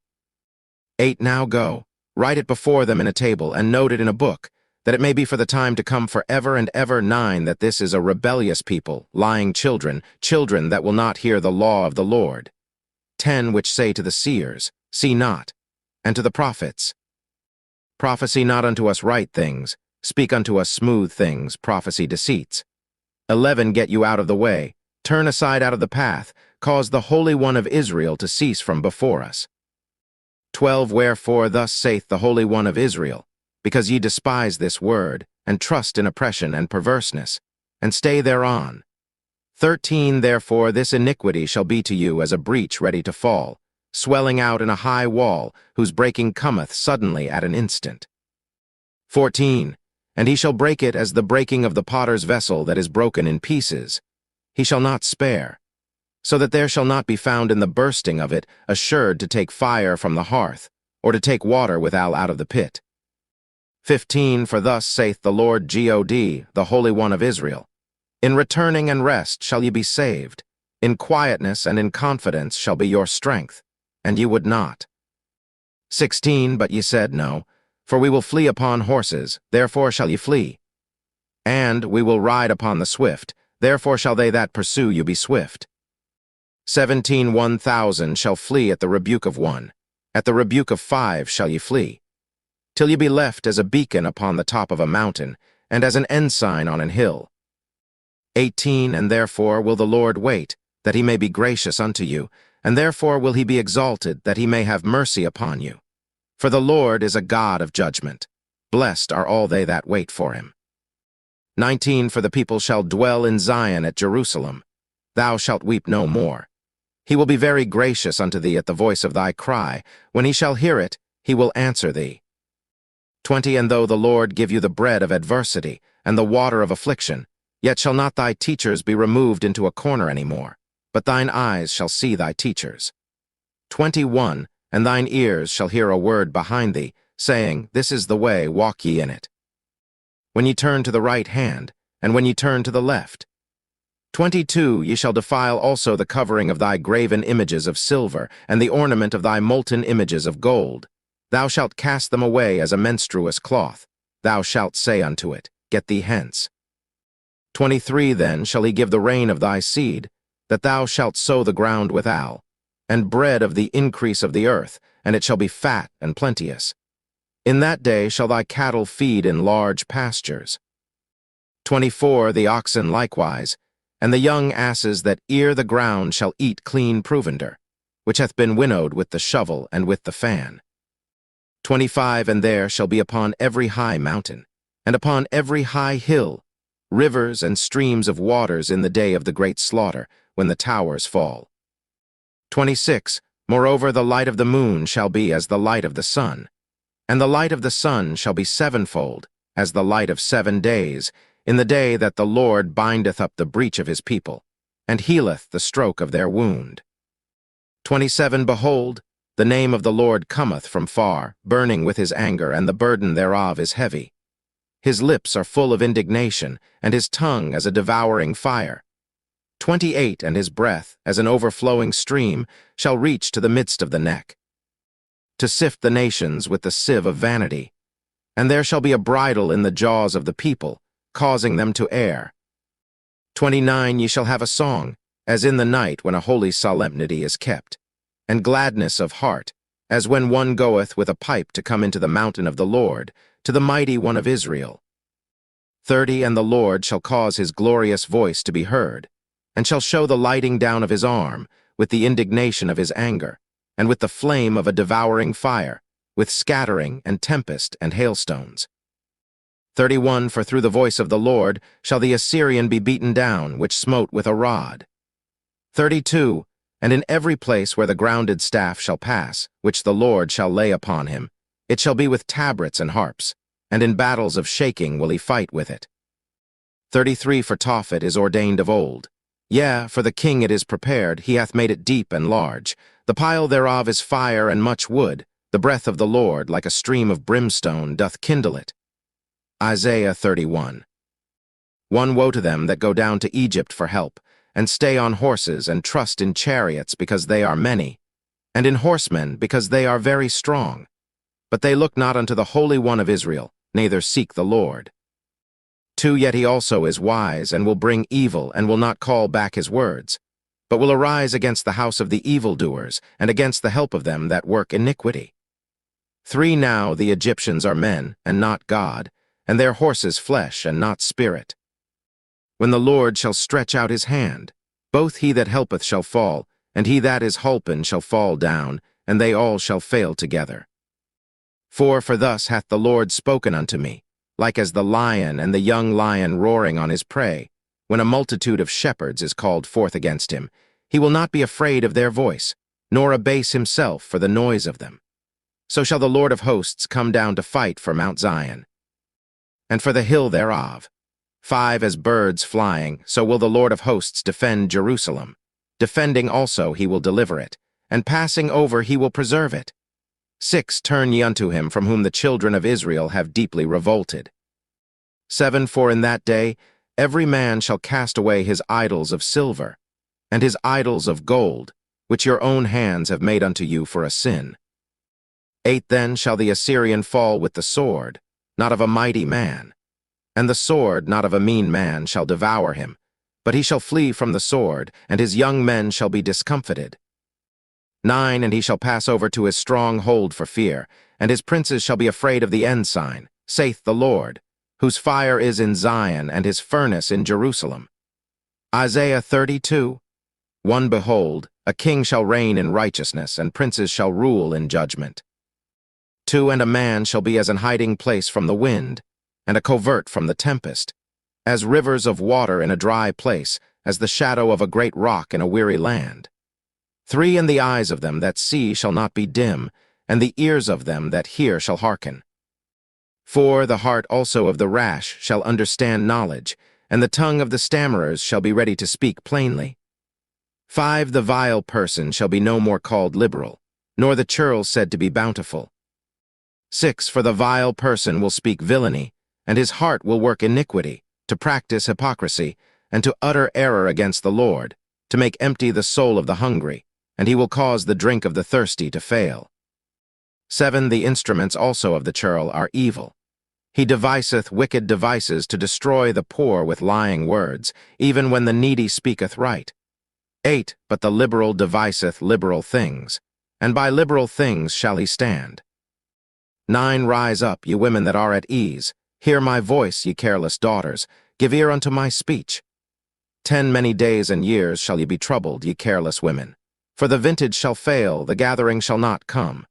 Eight now go, write it before them in a table, and note it in a book, that it may be for the time to come forever and ever. Nine, that this is a rebellious people, lying children, children that will not hear the law of the Lord. 10 which say to the seers, see not, and to the prophets, prophesy not unto us right things, speak unto us smooth things, prophecy deceits. 11 get you out of the way, turn aside out of the path, cause the Holy One of Israel to cease from before us. 12 wherefore thus saith the Holy One of Israel, because ye despise this word, and trust in oppression and perverseness, and stay thereon. 13 therefore this iniquity shall be to you as a breach ready to fall, swelling out in a high wall, whose breaking cometh suddenly at an instant. 14 and he shall break it as the breaking of the potter's vessel that is broken in pieces. He shall not spare, so that there shall not be found in the bursting of it assured to take fire from the hearth, or to take water withal out of the pit. 15 for thus saith the Lord God, the Holy One of Israel, in returning and rest shall ye be saved, in quietness and in confidence shall be your strength, and ye would not. 16 but ye said, no, for we will flee upon horses, therefore shall ye flee. And we will ride upon the swift, therefore shall they that pursue you be swift. 17 1,000 shall flee at the rebuke of one, at the rebuke of 5 shall ye flee, till ye be left as a beacon upon the top of a mountain, and as an ensign on an hill. 18 and therefore will the Lord wait, that he may be gracious unto you, and therefore will he be exalted, that he may have mercy upon you. For the Lord is a God of judgment. Blessed are all they that wait for him. 19 for the people shall dwell in Zion at Jerusalem. Thou shalt weep no more. He will be very gracious unto thee at the voice of thy cry. When he shall hear it, he will answer thee. 20 and though the Lord give you the bread of adversity, and the water of affliction, yet shall not thy teachers be removed into a corner any more, but thine eyes shall see thy teachers. 21 and thine ears shall hear a word behind thee, saying, This is the way, walk ye in it. When ye turn to the right hand, and when ye turn to the left. 22 Ye shall defile also the covering of thy graven images of silver, and the ornament of thy molten images of gold. Thou shalt cast them away as a menstruous cloth. Thou shalt say unto it, Get thee hence. 23 Then shall he give the rain of thy seed, that thou shalt sow the ground withal, and bread of the increase of the earth, and it shall be fat and plenteous. In that day shall thy cattle feed in large pastures. 24 The oxen likewise, and the young asses that ear the ground shall eat clean provender, which hath been winnowed with the shovel and with the fan. 25 And there shall be upon every high mountain, and upon every high hill, rivers and streams of waters in the day of the great slaughter, when the towers fall. 26 Moreover the light of the moon shall be as the light of the sun, and the light of the sun shall be sevenfold, as the light of 7 days, in the day that the Lord bindeth up the breach of his people, and healeth the stroke of their wound. 27 Behold, the name of the Lord cometh from far, burning with his anger, and the burden thereof is heavy. His lips are full of indignation, and his tongue as a devouring fire. 28 And his breath, as an overflowing stream, shall reach to the midst of the neck. to sift the nations with the sieve of vanity. And there shall be a bridle in the jaws of the people, causing them to err. 29 Ye shall have a song, as in the night when a holy solemnity is kept, and gladness of heart, as when one goeth with a pipe to come into the mountain of the Lord, to the mighty one of Israel. 30 And the Lord shall cause his glorious voice to be heard, and shall show the lighting down of his arm, with the indignation of his anger, and with the flame of a devouring fire, with scattering and tempest and hailstones. 31 For through the voice of the Lord shall the Assyrian be beaten down, which smote with a rod. 32 And in every place where the grounded staff shall pass, which the Lord shall lay upon him, it shall be with tabrets and harps, and in battles of shaking will he fight with it. 33 For Tophet is ordained of old. Yea, for the king it is prepared, he hath made it deep and large. The pile thereof is fire and much wood. The breath of the Lord, like a stream of brimstone, doth kindle it. Isaiah 31 Woe to them that go down to Egypt for help, and stay on horses, and trust in chariots, because they are many, and in horsemen, because they are very strong. But they look not unto the Holy One of Israel, neither seek the Lord. 2 Yet he also is wise, and will bring evil, and will not call back his words, but will arise against the house of the evildoers, and against the help of them that work iniquity. 3 Now the Egyptians are men, and not God, and their horses flesh, and not spirit. When the Lord shall stretch out his hand, both he that helpeth shall fall, and he that is holpen shall fall down, and they all shall fail together. 4 For thus hath the Lord spoken unto me, like as the lion and the young lion roaring on his prey, when a multitude of shepherds is called forth against him. He will not be afraid of their voice, nor abase himself for the noise of them. So shall the Lord of hosts come down to fight for Mount Zion, and for the hill thereof. 5 As birds flying, so will the Lord of hosts defend Jerusalem. Defending also he will deliver it, and passing over he will preserve it. 6 Turn ye unto him from whom the children of Israel have deeply revolted. 7 For in that day every man shall cast away his idols of silver, and his idols of gold, which your own hands have made unto you for a sin. 8 Then shall the Assyrian fall with the sword, not of a mighty man, and the sword not of a mean man shall devour him, but he shall flee from the sword, and his young men shall be discomfited. 9 And he shall pass over to his strong hold for fear, and his princes shall be afraid of the ensign, saith the Lord, whose fire is in Zion, and his furnace in Jerusalem. Isaiah 32 1 Behold, a king shall reign in righteousness, and princes shall rule in judgment. 2 And a man shall be as an hiding place from the wind, and a covert from the tempest, as rivers of water in a dry place, as the shadow of a great rock in a weary land. 3 And the eyes of them that see shall not be dim, and the ears of them that hear shall hearken. 4 The heart also of the rash shall understand knowledge, and the tongue of the stammerers shall be ready to speak plainly. 5 The vile person shall be no more called liberal, nor the churl said to be bountiful. 6 For the vile person will speak villainy, and his heart will work iniquity, to practice hypocrisy, and to utter error against the Lord, to make empty the soul of the hungry, and he will cause the drink of the thirsty to fail. 7 The instruments also of the churl are evil. He deviseth wicked devices to destroy the poor with lying words, even when the needy speaketh right. 8 But the liberal deviseth liberal things, and by liberal things shall he stand. 9 Rise up, ye women that are at ease. Hear my voice, ye careless daughters. Give ear unto my speech. 10 Many days and years shall ye be troubled, ye careless women. For the vintage shall fail, the gathering shall not come.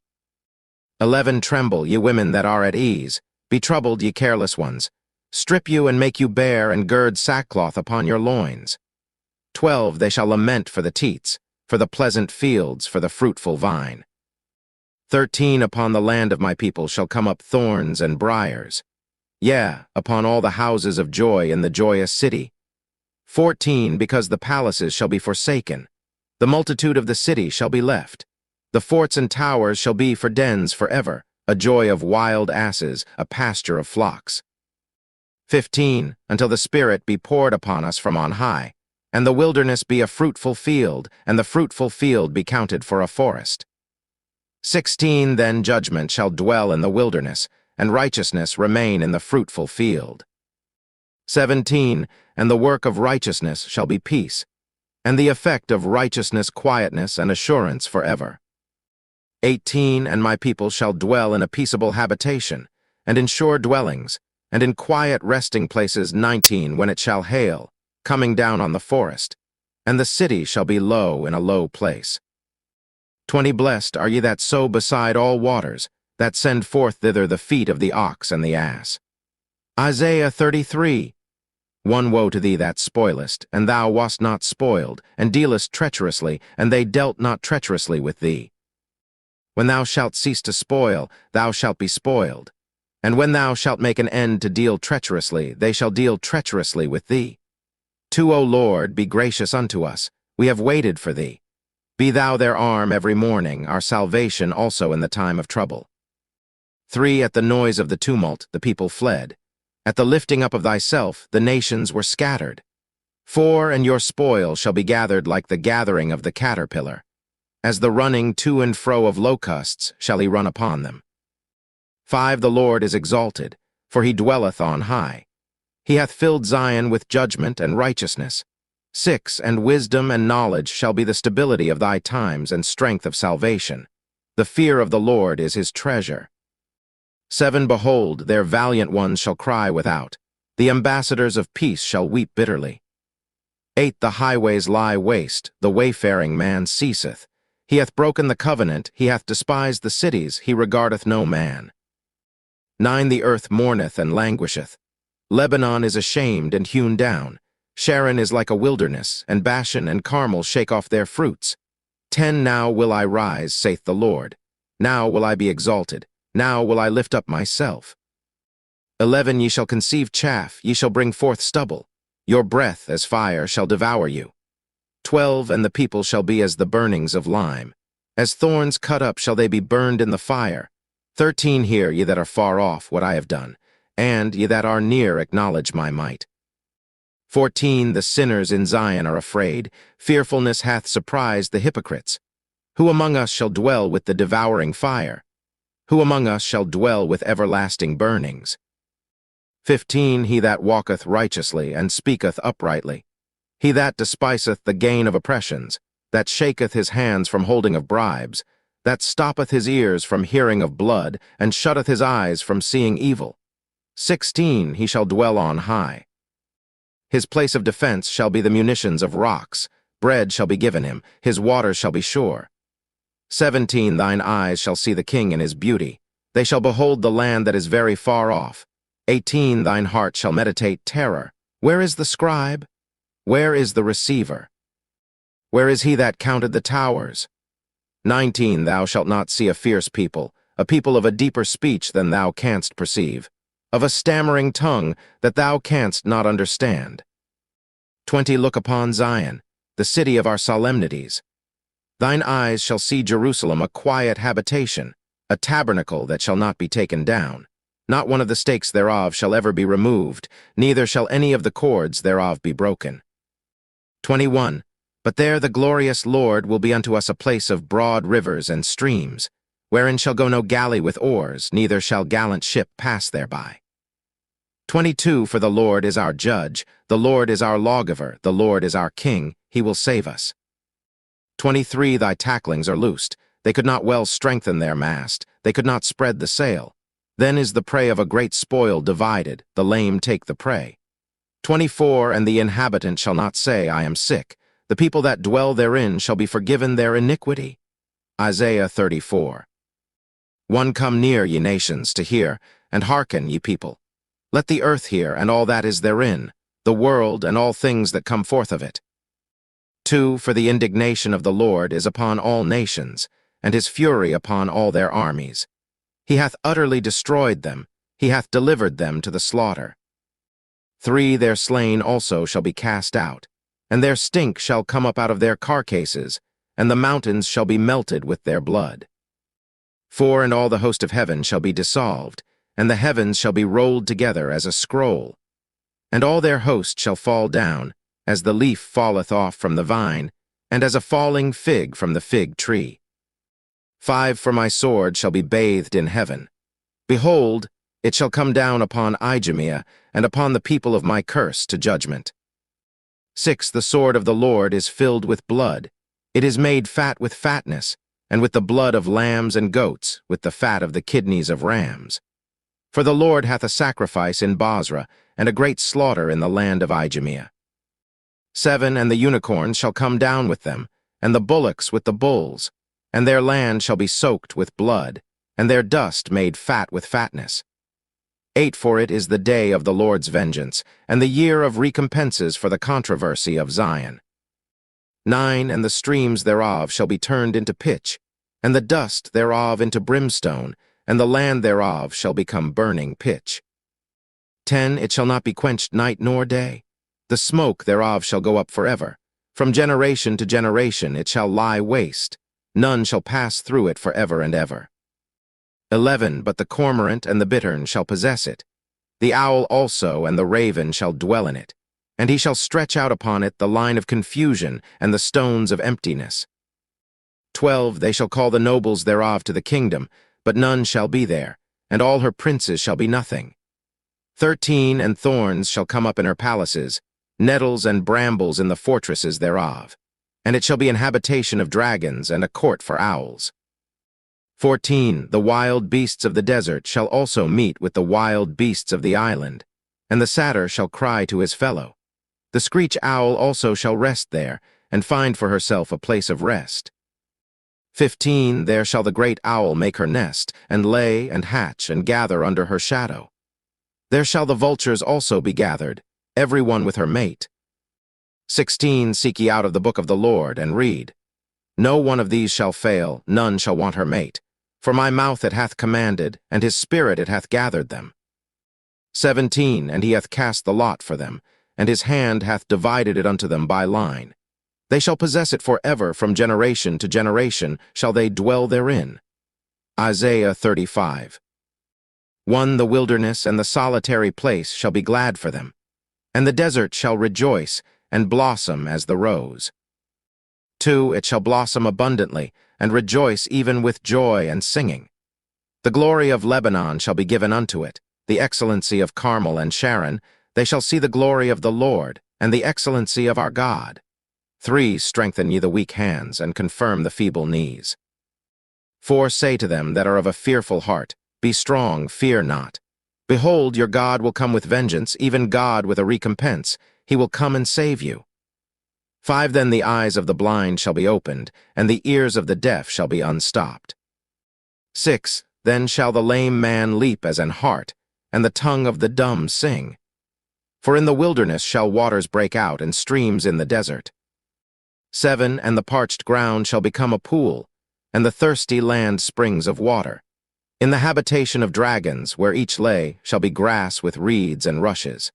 11 Tremble, ye women that are at ease. Be troubled, ye careless ones. Strip you and make you bare, and gird sackcloth upon your loins. 12 They shall lament for the teats, for the pleasant fields, for the fruitful vine. 13 Upon the land of my people shall come up thorns and briars. Yea, upon all the houses of joy in the joyous city. 14 Because the palaces shall be forsaken, the multitude of the city shall be left. The forts and towers shall be for dens forever, a joy of wild asses, a pasture of flocks. 15 Until the Spirit be poured upon us from on high, and the wilderness be a fruitful field, and the fruitful field be counted for a forest. 16 Then judgment shall dwell in the wilderness, and righteousness remain in the fruitful field. 17 And the work of righteousness shall be peace, and the effect of righteousness quietness and assurance forever. 18 And my people shall dwell in a peaceable habitation, and in sure dwellings, and in quiet resting places. 19 When it shall hail, coming down on the forest, and the city shall be low in a low place. 20 Blessed are ye that sow beside all waters, that send forth thither the feet of the ox and the ass. Isaiah 33 1 Woe to thee that spoilest, and thou wast not spoiled, and dealest treacherously, and they dealt not treacherously with thee. When thou shalt cease to spoil, thou shalt be spoiled. And when thou shalt make an end to deal treacherously, they shall deal treacherously with thee. 2 O Lord, be gracious unto us. We have waited for thee. Be thou their arm every morning, our salvation also in the time of trouble. 3 At the noise of the tumult, the people fled. At the lifting up of thyself, the nations were scattered. 4 And your spoil shall be gathered like the gathering of the caterpillar. As the running to and fro of locusts shall he run upon them. 5 The Lord is exalted, for he dwelleth on high. He hath filled Zion with judgment and righteousness. 6 And wisdom and knowledge shall be the stability of thy times and strength of salvation. The fear of the Lord is his treasure. 7 Behold, their valiant ones shall cry without. The ambassadors of peace shall weep bitterly. 8 The highways lie waste, the wayfaring man ceaseth. He hath broken the covenant, he hath despised the cities, he regardeth no man. 9 The earth mourneth and languisheth. Lebanon is ashamed and hewn down. Sharon is like a wilderness, and Bashan and Carmel shake off their fruits. 10 Now will I rise, saith the Lord. Now will I be exalted. Now will I lift up myself. 11 Ye shall conceive chaff, ye shall bring forth stubble. Your breath as fire shall devour you. 12 And the people shall be as the burnings of lime. As thorns cut up shall they be burned in the fire. 13 Hear, ye that are far off, what I have done, and ye that are near acknowledge my might. 14 The sinners in Zion are afraid. Fearfulness hath surprised the hypocrites. Who among us shall dwell with the devouring fire? Who among us shall dwell with everlasting burnings? 15 He that walketh righteously and speaketh uprightly. He that despiseth the gain of oppressions, that shaketh his hands from holding of bribes, that stoppeth his ears from hearing of blood, and shutteth his eyes from seeing evil. 16 He shall dwell on high. His place of defense shall be the munitions of rocks. Bread shall be given him, his waters shall be sure. 17 Thine eyes shall see the king in his beauty. They shall behold the land that is very far off. 18 Thine heart shall meditate terror. Where is the scribe? Where is the receiver? Where is he that counted the towers? 19 Thou shalt not see a fierce people, a people of a deeper speech than thou canst perceive, of a stammering tongue that thou canst not understand. 20 Look upon Zion, the city of our solemnities. Thine eyes shall see Jerusalem a quiet habitation, a tabernacle that shall not be taken down. Not one of the stakes thereof shall ever be removed, neither shall any of the cords thereof be broken. 21 But there the glorious Lord will be unto us a place of broad rivers and streams, wherein shall go no galley with oars, neither shall gallant ship pass thereby. 22 For the Lord is our judge, the Lord is our lawgiver, the Lord is our king, he will save us. 23 Thy tacklings are loosed, they could not well strengthen their mast, they could not spread the sail. Then is the prey of a great spoil divided, the lame take the prey. 24 And the inhabitant shall not say, I am sick, the people that dwell therein shall be forgiven their iniquity. Isaiah 34 1 Come near, ye nations, to hear, and hearken, ye people. Let the earth hear, and all that is therein, the world and all things that come forth of it. 2 For the indignation of the Lord is upon all nations, and his fury upon all their armies. He hath utterly destroyed them, he hath delivered them to the slaughter. 3 Their slain also shall be cast out, and their stink shall come up out of their carcasses, and the mountains shall be melted with their blood. 4 And all the host of heaven shall be dissolved, and the heavens shall be rolled together as a scroll. And all their host shall fall down, as the leaf falleth off from the vine, and as a falling fig from the fig tree. 5 For my sword shall be bathed in heaven. Behold, it shall come down upon Idumea, and upon the people of my curse to judgment. 6 The sword of the Lord is filled with blood. It is made fat with fatness, and with the blood of lambs and goats, with the fat of the kidneys of rams. For the Lord hath a sacrifice in Bozrah, and a great slaughter in the land of Idumea. 7 And the unicorns shall come down with them, and the bullocks with the bulls, and their land shall be soaked with blood, and their dust made fat with fatness. 8 For it is the day of the Lord's vengeance, and the year of recompenses for the controversy of Zion. 9 And the streams thereof shall be turned into pitch, and the dust thereof into brimstone, and the land thereof shall become burning pitch. 10 It shall not be quenched night nor day. The smoke thereof shall go up forever. From generation to generation it shall lie waste. None shall pass through it forever and ever. 11 But the cormorant and the bittern shall possess it. The owl also and the raven shall dwell in it. And he shall stretch out upon it the line of confusion and the stones of emptiness. 12 They shall call the nobles thereof to the kingdom, but none shall be there, and all her princes shall be nothing. 13 And thorns shall come up in her palaces, nettles and brambles in the fortresses thereof. And it shall be an habitation of dragons and a court for owls. 14 The wild beasts of the desert shall also meet with the wild beasts of the island, and the satyr shall cry to his fellow. The screech owl also shall rest there, and find for herself a place of rest. 15 There shall the great owl make her nest, and lay and hatch and gather under her shadow. There shall the vultures also be gathered, every one with her mate. 16 Seek ye out of the book of the Lord, and read. No one of these shall fail, none shall want her mate. For my mouth it hath commanded, and his spirit it hath gathered them. 17 And he hath cast the lot for them, and his hand hath divided it unto them by line. They shall possess it for ever, from generation to generation shall they dwell therein. Isaiah 35 1 The wilderness and the solitary place shall be glad for them, and the desert shall rejoice and blossom as the rose. 2 It shall blossom abundantly, and rejoice even with joy and singing. The glory of Lebanon shall be given unto it, the excellency of Carmel and Sharon. They shall see the glory of the Lord, and the excellency of our God. 3 Strengthen ye the weak hands, and confirm the feeble knees. 4 Say to them that are of a fearful heart, Be strong, fear not. Behold, your God will come with vengeance, even God with a recompense. He will come and save you. 5 Then the eyes of the blind shall be opened, and the ears of the deaf shall be unstopped. 6 Then shall the lame man leap as an hart, and the tongue of the dumb sing. For in the wilderness shall waters break out, and streams in the desert. 7 And the parched ground shall become a pool, and the thirsty land springs of water. In the habitation of dragons, where each lay, shall be grass with reeds and rushes.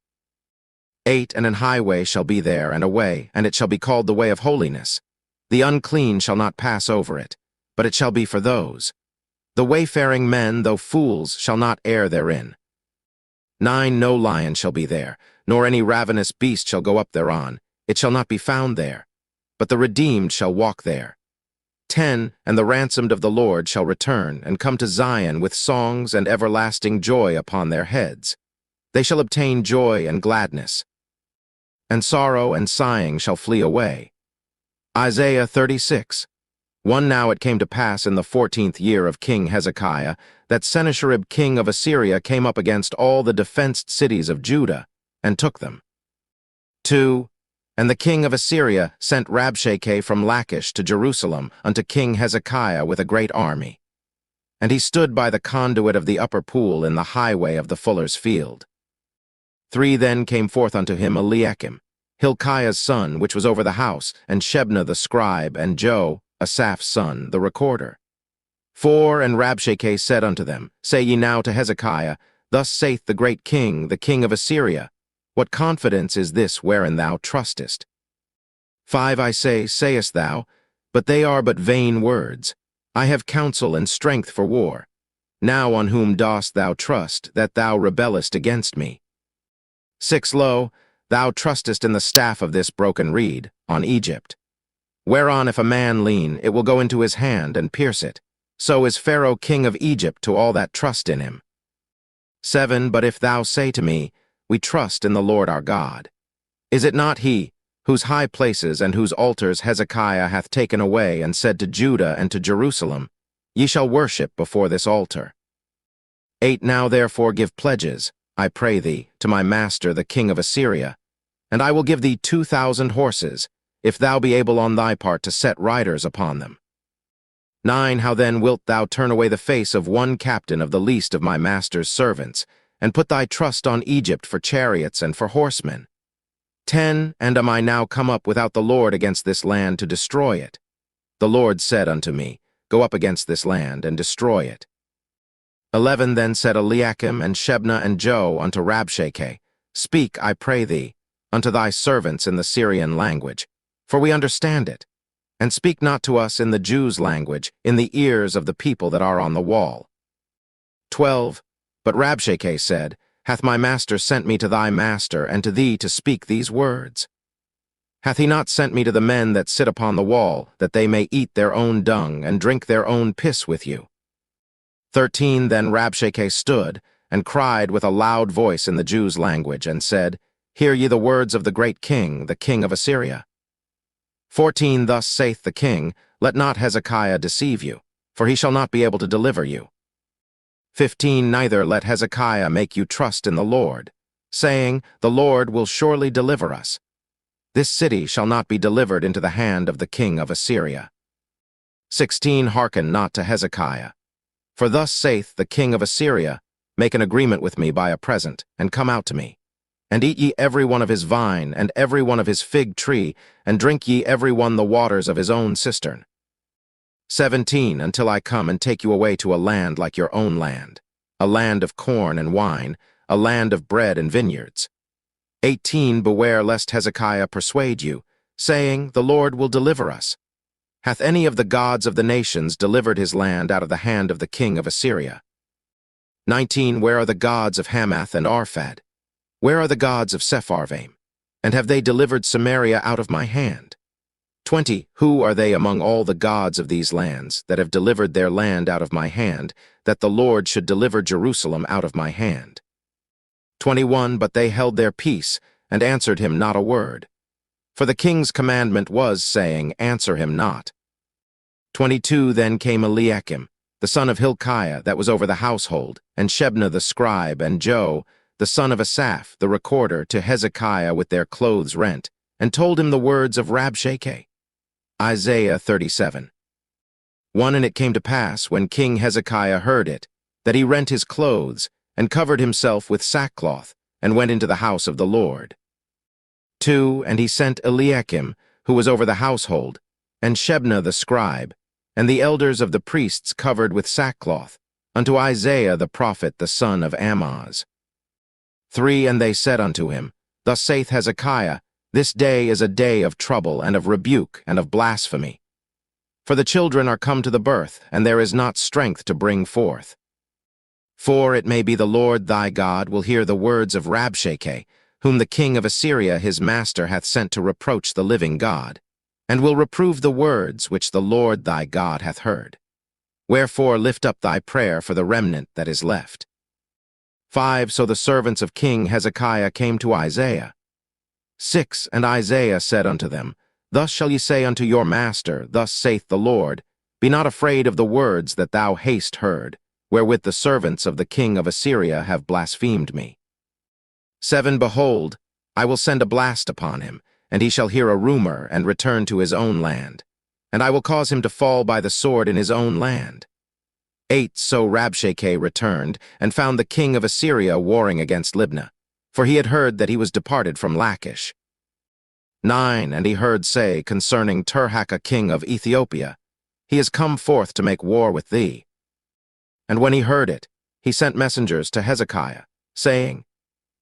8 And an highway shall be there, and a way, and it shall be called the way of holiness. The unclean shall not pass over it, but it shall be for those. The wayfaring men, though fools, shall not err therein. 9 No lion shall be there, nor any ravenous beast shall go up thereon. It shall not be found there, but the redeemed shall walk there. 10 And the ransomed of the Lord shall return, and come to Zion with songs and everlasting joy upon their heads. They shall obtain joy and gladness, and sorrow and sighing shall flee away. Isaiah 36 1 Now it came to pass in the 14th year of King Hezekiah, that Sennacherib king of Assyria came up against all the defenced cities of Judah, and took them. 2 And the king of Assyria sent Rabshakeh from Lachish to Jerusalem unto King Hezekiah with a great army. And he stood by the conduit of the upper pool in the highway of the fuller's field. 3 Then came forth unto him Eliakim, Hilkiah's son, which was over the house, and Shebna the scribe, and Joe, Asaph's son, the recorder. 4 And Rabshakeh said unto them, Say ye now to Hezekiah, Thus saith the great king, the king of Assyria, What confidence is this wherein thou trustest? 5 I say, sayest thou, but they are but vain words. I have counsel and strength for war. Now on whom dost thou trust, that thou rebellest against me? 6 Lo, thou trustest in the staff of this broken reed, on Egypt. Whereon if a man lean, it will go into his hand and pierce it. So is Pharaoh king of Egypt to all that trust in him. 7. But if thou say to me, We trust in the Lord our God, is it not he, whose high places and whose altars Hezekiah hath taken away, and said to Judah and to Jerusalem, Ye shall worship before this altar? 8. Now therefore give pledges, I pray thee, to my master the king of Assyria, and I will give thee 2,000 horses, if thou be able on thy part to set riders upon them. 9. How then wilt thou turn away the face of one captain of the least of my master's servants, and put thy trust on Egypt for chariots and for horsemen? 10. And am I now come up without the Lord against this land to destroy it? The Lord said unto me, Go up against this land, and destroy it. 11. Then said Eliakim and Shebna and Joe unto Rabshakeh, Speak, I pray thee, unto thy servants in the Syrian language, for we understand it, and speak not to us in the Jews' language, in the ears of the people that are on the wall. 12. But Rabshakeh said, Hath my master sent me to thy master, and to thee to speak these words? Hath he not sent me to the men that sit upon the wall, that they may eat their own dung, and drink their own piss with you? 13. Then Rabshakeh stood, and cried with a loud voice in the Jews' language, and said, Hear ye the words of the great king, the king of Assyria. 14. Thus saith the king, Let not Hezekiah deceive you, for he shall not be able to deliver you. 15. Neither let Hezekiah make you trust in the Lord, saying, The Lord will surely deliver us. This city shall not be delivered into the hand of the king of Assyria. 16. Hearken not to Hezekiah. For thus saith the king of Assyria, Make an agreement with me by a present, and come out to me. And eat ye every one of his vine, and every one of his fig tree, and drink ye every one the waters of his own cistern. 17. Until I come and take you away to a land like your own land, a land of corn and wine, a land of bread and vineyards. 18. Beware lest Hezekiah persuade you, saying, The Lord will deliver us. Hath any of the gods of the nations delivered his land out of the hand of the king of Assyria? 19. Where are the gods of Hamath and Arphad? Where are the gods of Sepharvaim? And have they delivered Samaria out of my hand? 20. Who are they among all the gods of these lands that have delivered their land out of my hand, that the Lord should deliver Jerusalem out of my hand? 21. But they held their peace, and answered him not a word. For the king's commandment was, saying, Answer him not. 22. Then came Eliakim, the son of Hilkiah, that was over the household, and Shebna the scribe, and Joe, the son of Asaph, the recorder, to Hezekiah with their clothes rent, and told him the words of Rabshakeh. Isaiah 37. 1. And it came to pass, when King Hezekiah heard it, that he rent his clothes, and covered himself with sackcloth, and went into the house of the Lord. 2. And he sent Eliakim, who was over the household, and Shebna the scribe, and the elders of the priests covered with sackcloth, unto Isaiah the prophet the son of Amoz. 3. And they said unto him, Thus saith Hezekiah, This day is a day of trouble, and of rebuke, and of blasphemy. For the children are come to the birth, and there is not strength to bring forth. 4. It may be the Lord thy God will hear the words of Rabshakeh, whom the king of Assyria his master hath sent to reproach the living God, and will reprove the words which the Lord thy God hath heard. Wherefore lift up thy prayer for the remnant that is left. 5. So the servants of King Hezekiah came to Isaiah. 6. And Isaiah said unto them, Thus shall ye say unto your master, Thus saith the Lord, Be not afraid of the words that thou hast heard, wherewith the servants of the king of Assyria have blasphemed me. 7. Behold, I will send a blast upon him, and he shall hear a rumor, and return to his own land. And I will cause him to fall by the sword in his own land. 8. So Rabshakeh returned, and found the king of Assyria warring against Libnah, for he had heard that he was departed from Lachish. 9. And he heard say concerning Tirhakah king of Ethiopia, He is come forth to make war with thee. And when he heard it, he sent messengers to Hezekiah, saying,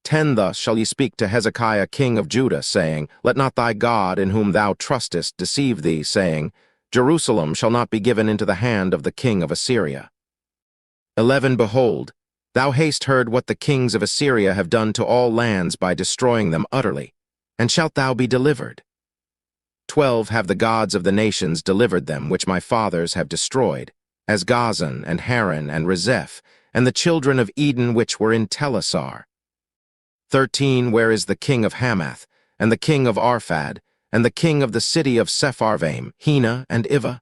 10. Thus shall ye speak to Hezekiah king of Judah, saying, Let not thy God, in whom thou trustest, deceive thee, saying, Jerusalem shall not be given into the hand of the king of Assyria. 11. Behold, thou hast heard what the kings of Assyria have done to all lands by destroying them utterly, and shalt thou be delivered? 12. Have the gods of the nations delivered them, which my fathers have destroyed, as Gazan, and Haran, and Rezeph, and the children of Eden which were in Telassar. 13 Where is the king of Hamath, and the king of Arphad, and the king of the city of Sepharvaim, Hena, and Iva?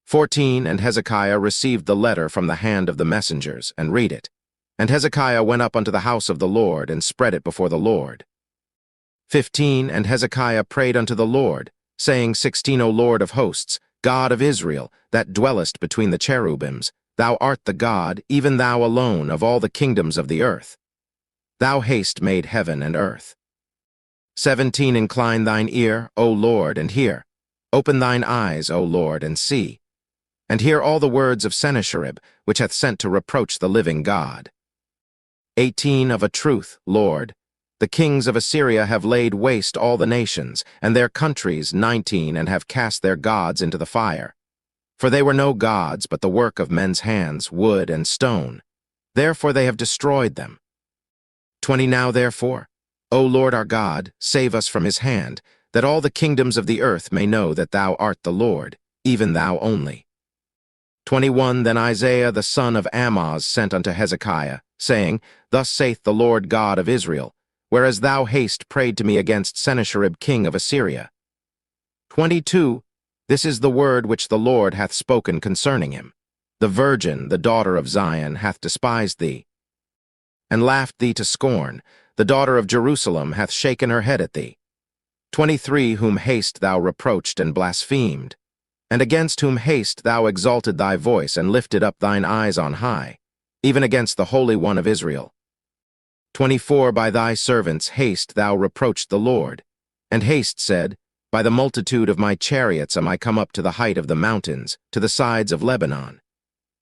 14 And Hezekiah received the letter from the hand of the messengers, and read it. And Hezekiah went up unto the house of the Lord, and spread it before the Lord. 15 And Hezekiah prayed unto the Lord, saying, 16 O Lord of hosts, God of Israel, that dwellest between the cherubims, thou art the God, even thou alone, of all the kingdoms of the earth. Thou hast made heaven and earth. 17 Incline thine ear, O Lord, and hear. Open thine eyes, O Lord, and see. And hear all the words of Sennacherib, which hath sent to reproach the living God. 18 Of a truth, Lord, the kings of Assyria have laid waste all the nations, and their countries 19, and have cast their gods into the fire. For they were no gods, but the work of men's hands, wood and stone. Therefore they have destroyed them. 20 Now therefore, O Lord our God, save us from his hand, that all the kingdoms of the earth may know that thou art the Lord, even thou only. 21 Then Isaiah the son of Amoz sent unto Hezekiah, saying, Thus saith the Lord God of Israel, whereas thou hast prayed to me against Sennacherib king of Assyria. 22 This is the word which the Lord hath spoken concerning him. The virgin, the daughter of Zion, hath despised thee, and laughed thee to scorn. The daughter of Jerusalem hath shaken her head at thee. 23 Whom hast thou reproached and blasphemed? And against whom hast thou exalted thy voice and lifted up thine eyes on high, even against the Holy One of Israel? 24 By thy servants hast thou reproached the Lord, and hast said, By the multitude of my chariots am I come up to the height of the mountains, to the sides of Lebanon.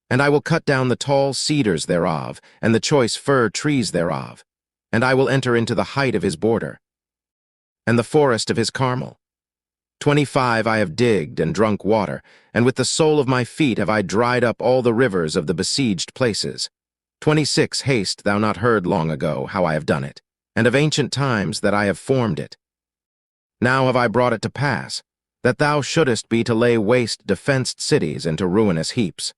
And I will cut down the tall cedars thereof, and the choice fir trees thereof, and I will enter into the height of his border, and the forest of his Carmel. 25 I have digged and drunk water, and with the sole of my feet have I dried up all the rivers of the besieged places. 26 Hast thou not heard long ago how I have done it, and of ancient times that I have formed it? Now have I brought it to pass, that thou shouldest be to lay waste defenced cities into ruinous heaps.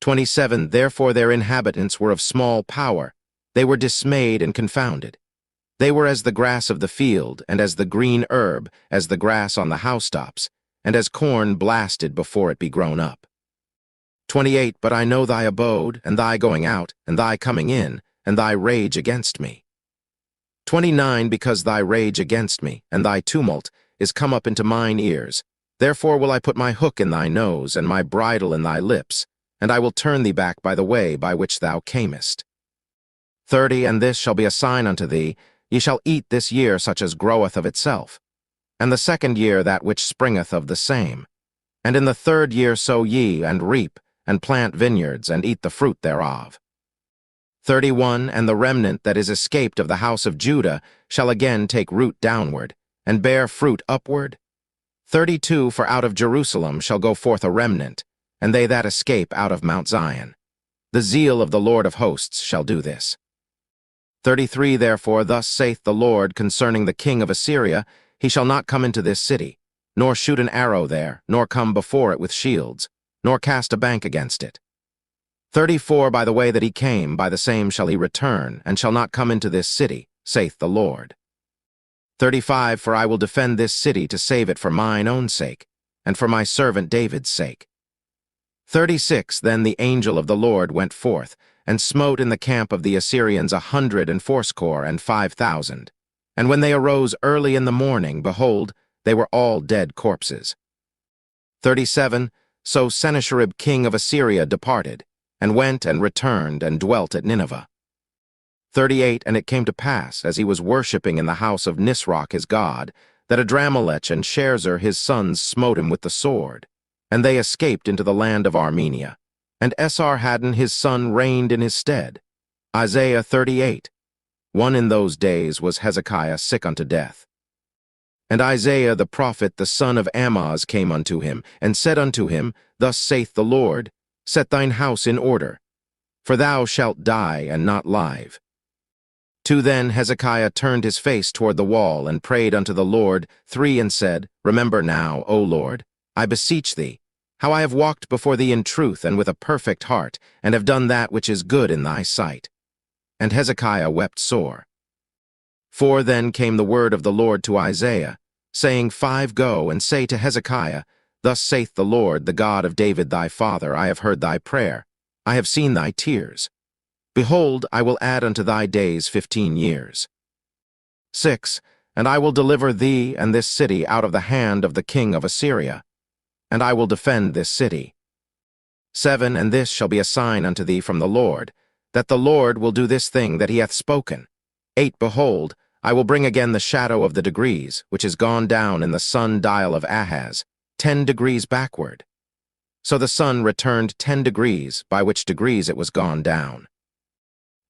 27 Therefore their inhabitants were of small power, they were dismayed and confounded. They were as the grass of the field, and as the green herb, as the grass on the housetops, and as corn blasted before it be grown up. 28 But I know thy abode, and thy going out, and thy coming in, and thy rage against me. 29 Because thy rage against me, and thy tumult, is come up into mine ears, therefore will I put my hook in thy nose, and my bridle in thy lips, and I will turn thee back by the way by which thou camest. 30 And this shall be a sign unto thee, ye shall eat this year such as groweth of itself, and the second year that which springeth of the same. And in the third year sow ye, and reap, and plant vineyards, and eat the fruit thereof. 31 And the remnant that is escaped of the house of Judah shall again take root downward, and bear fruit upward. 32 For out of Jerusalem shall go forth a remnant, and they that escape out of Mount Zion. The zeal of the Lord of hosts shall do this. 33 Therefore thus saith the Lord concerning the king of Assyria, he shall not come into this city, nor shoot an arrow there, nor come before it with shields, nor cast a bank against it. 34 By the way that he came, by the same shall he return, and shall not come into this city, saith the Lord. 35 For I will defend this city to save it for mine own sake, and for my servant David's sake. 36 Then the angel of the Lord went forth, and smote in the camp of the Assyrians 185,000. And when they arose early in the morning, behold, they were all dead corpses. 37 So Sennacherib king of Assyria departed, and went and returned and dwelt at Nineveh. 38 And it came to pass, as he was worshipping in the house of Nisroch his god, that Adramelech and Sharezer his sons smote him with the sword, and they escaped into the land of Armenia. And Esarhaddon his son reigned in his stead. Isaiah 38 One in those days was Hezekiah sick unto death. And Isaiah the prophet the son of Amoz came unto him, and said unto him, Thus saith the Lord, Set thine house in order, for thou shalt die and not live. 2 Then Hezekiah turned his face toward the wall, and prayed unto the Lord. 3 And said, Remember now, O Lord, I beseech thee, how I have walked before thee in truth and with a perfect heart, and have done that which is good in thy sight. And Hezekiah wept sore. 4 Then came the word of the Lord to Isaiah, saying, 5 Go and say to Hezekiah, Thus saith the Lord, the God of David thy father, I have heard thy prayer, I have seen thy tears. Behold, I will add unto thy days 15 years. 6 And I will deliver thee and this city out of the hand of the king of Assyria, and I will defend this city. 7 And this shall be a sign unto thee from the Lord, that the Lord will do this thing that he hath spoken. 8 Behold, I will bring again the shadow of the degrees, which is gone down in the sun dial of Ahaz, 10 degrees backward. So the sun returned 10 degrees, by which degrees it was gone down.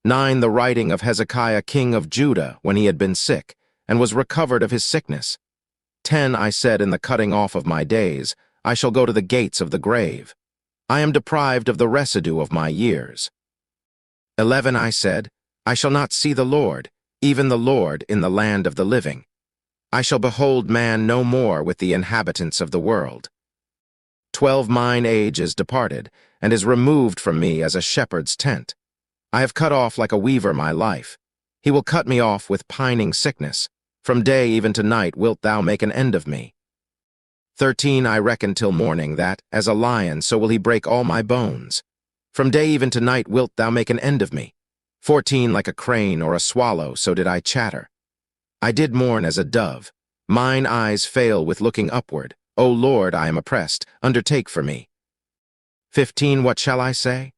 9 The writing of Hezekiah king of Judah, when he had been sick, and was recovered of his sickness. 10 I said in the cutting off of my days, I shall go to the gates of the grave. I am deprived of the residue of my years. 11 I said, I shall not see the Lord, even the Lord in the land of the living. I shall behold man no more with the inhabitants of the world. 12 Mine age is departed, and is removed from me as a shepherd's tent. I have cut off like a weaver my life. He will cut me off with pining sickness. From day even to night wilt thou make an end of me. 13 I reckon till morning that, as a lion, so will he break all my bones. From day even to night wilt thou make an end of me. 14 Like a crane or a swallow, so did I chatter. I did mourn as a dove. Mine eyes fail with looking upward. O Lord, I am oppressed. Undertake for me. 15 What shall I say?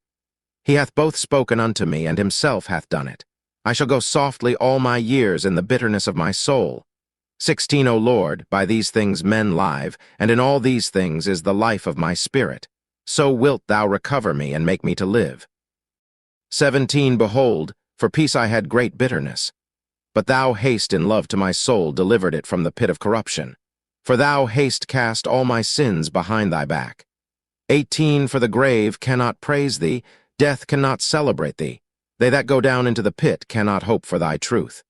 He hath both spoken unto me, and himself hath done it. I shall go softly all my years in the bitterness of my soul. 16 O Lord, by these things men live, and in all these things is the life of my spirit. So wilt thou recover me and make me to live. 17 Behold, for peace I had great bitterness. But thou haste in love to my soul delivered it from the pit of corruption. For thou haste cast all my sins behind thy back. 18 For the grave cannot praise thee, death cannot celebrate thee. They that go down into the pit cannot hope for thy truth.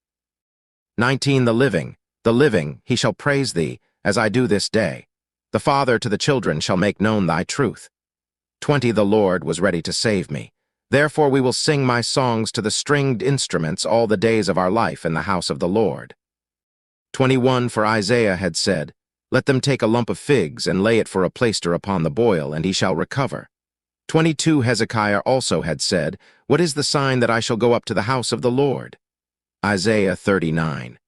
19 The living, he shall praise thee, as I do this day. The father to the children shall make known thy truth. 20 The Lord was ready to save me. Therefore we will sing my songs to the stringed instruments all the days of our life in the house of the Lord. 21 For Isaiah had said, Let them take a lump of figs and lay it for a plaister upon the boil, and he shall recover. 22 Hezekiah also had said, What is the sign that I shall go up to the house of the Lord? Isaiah 39.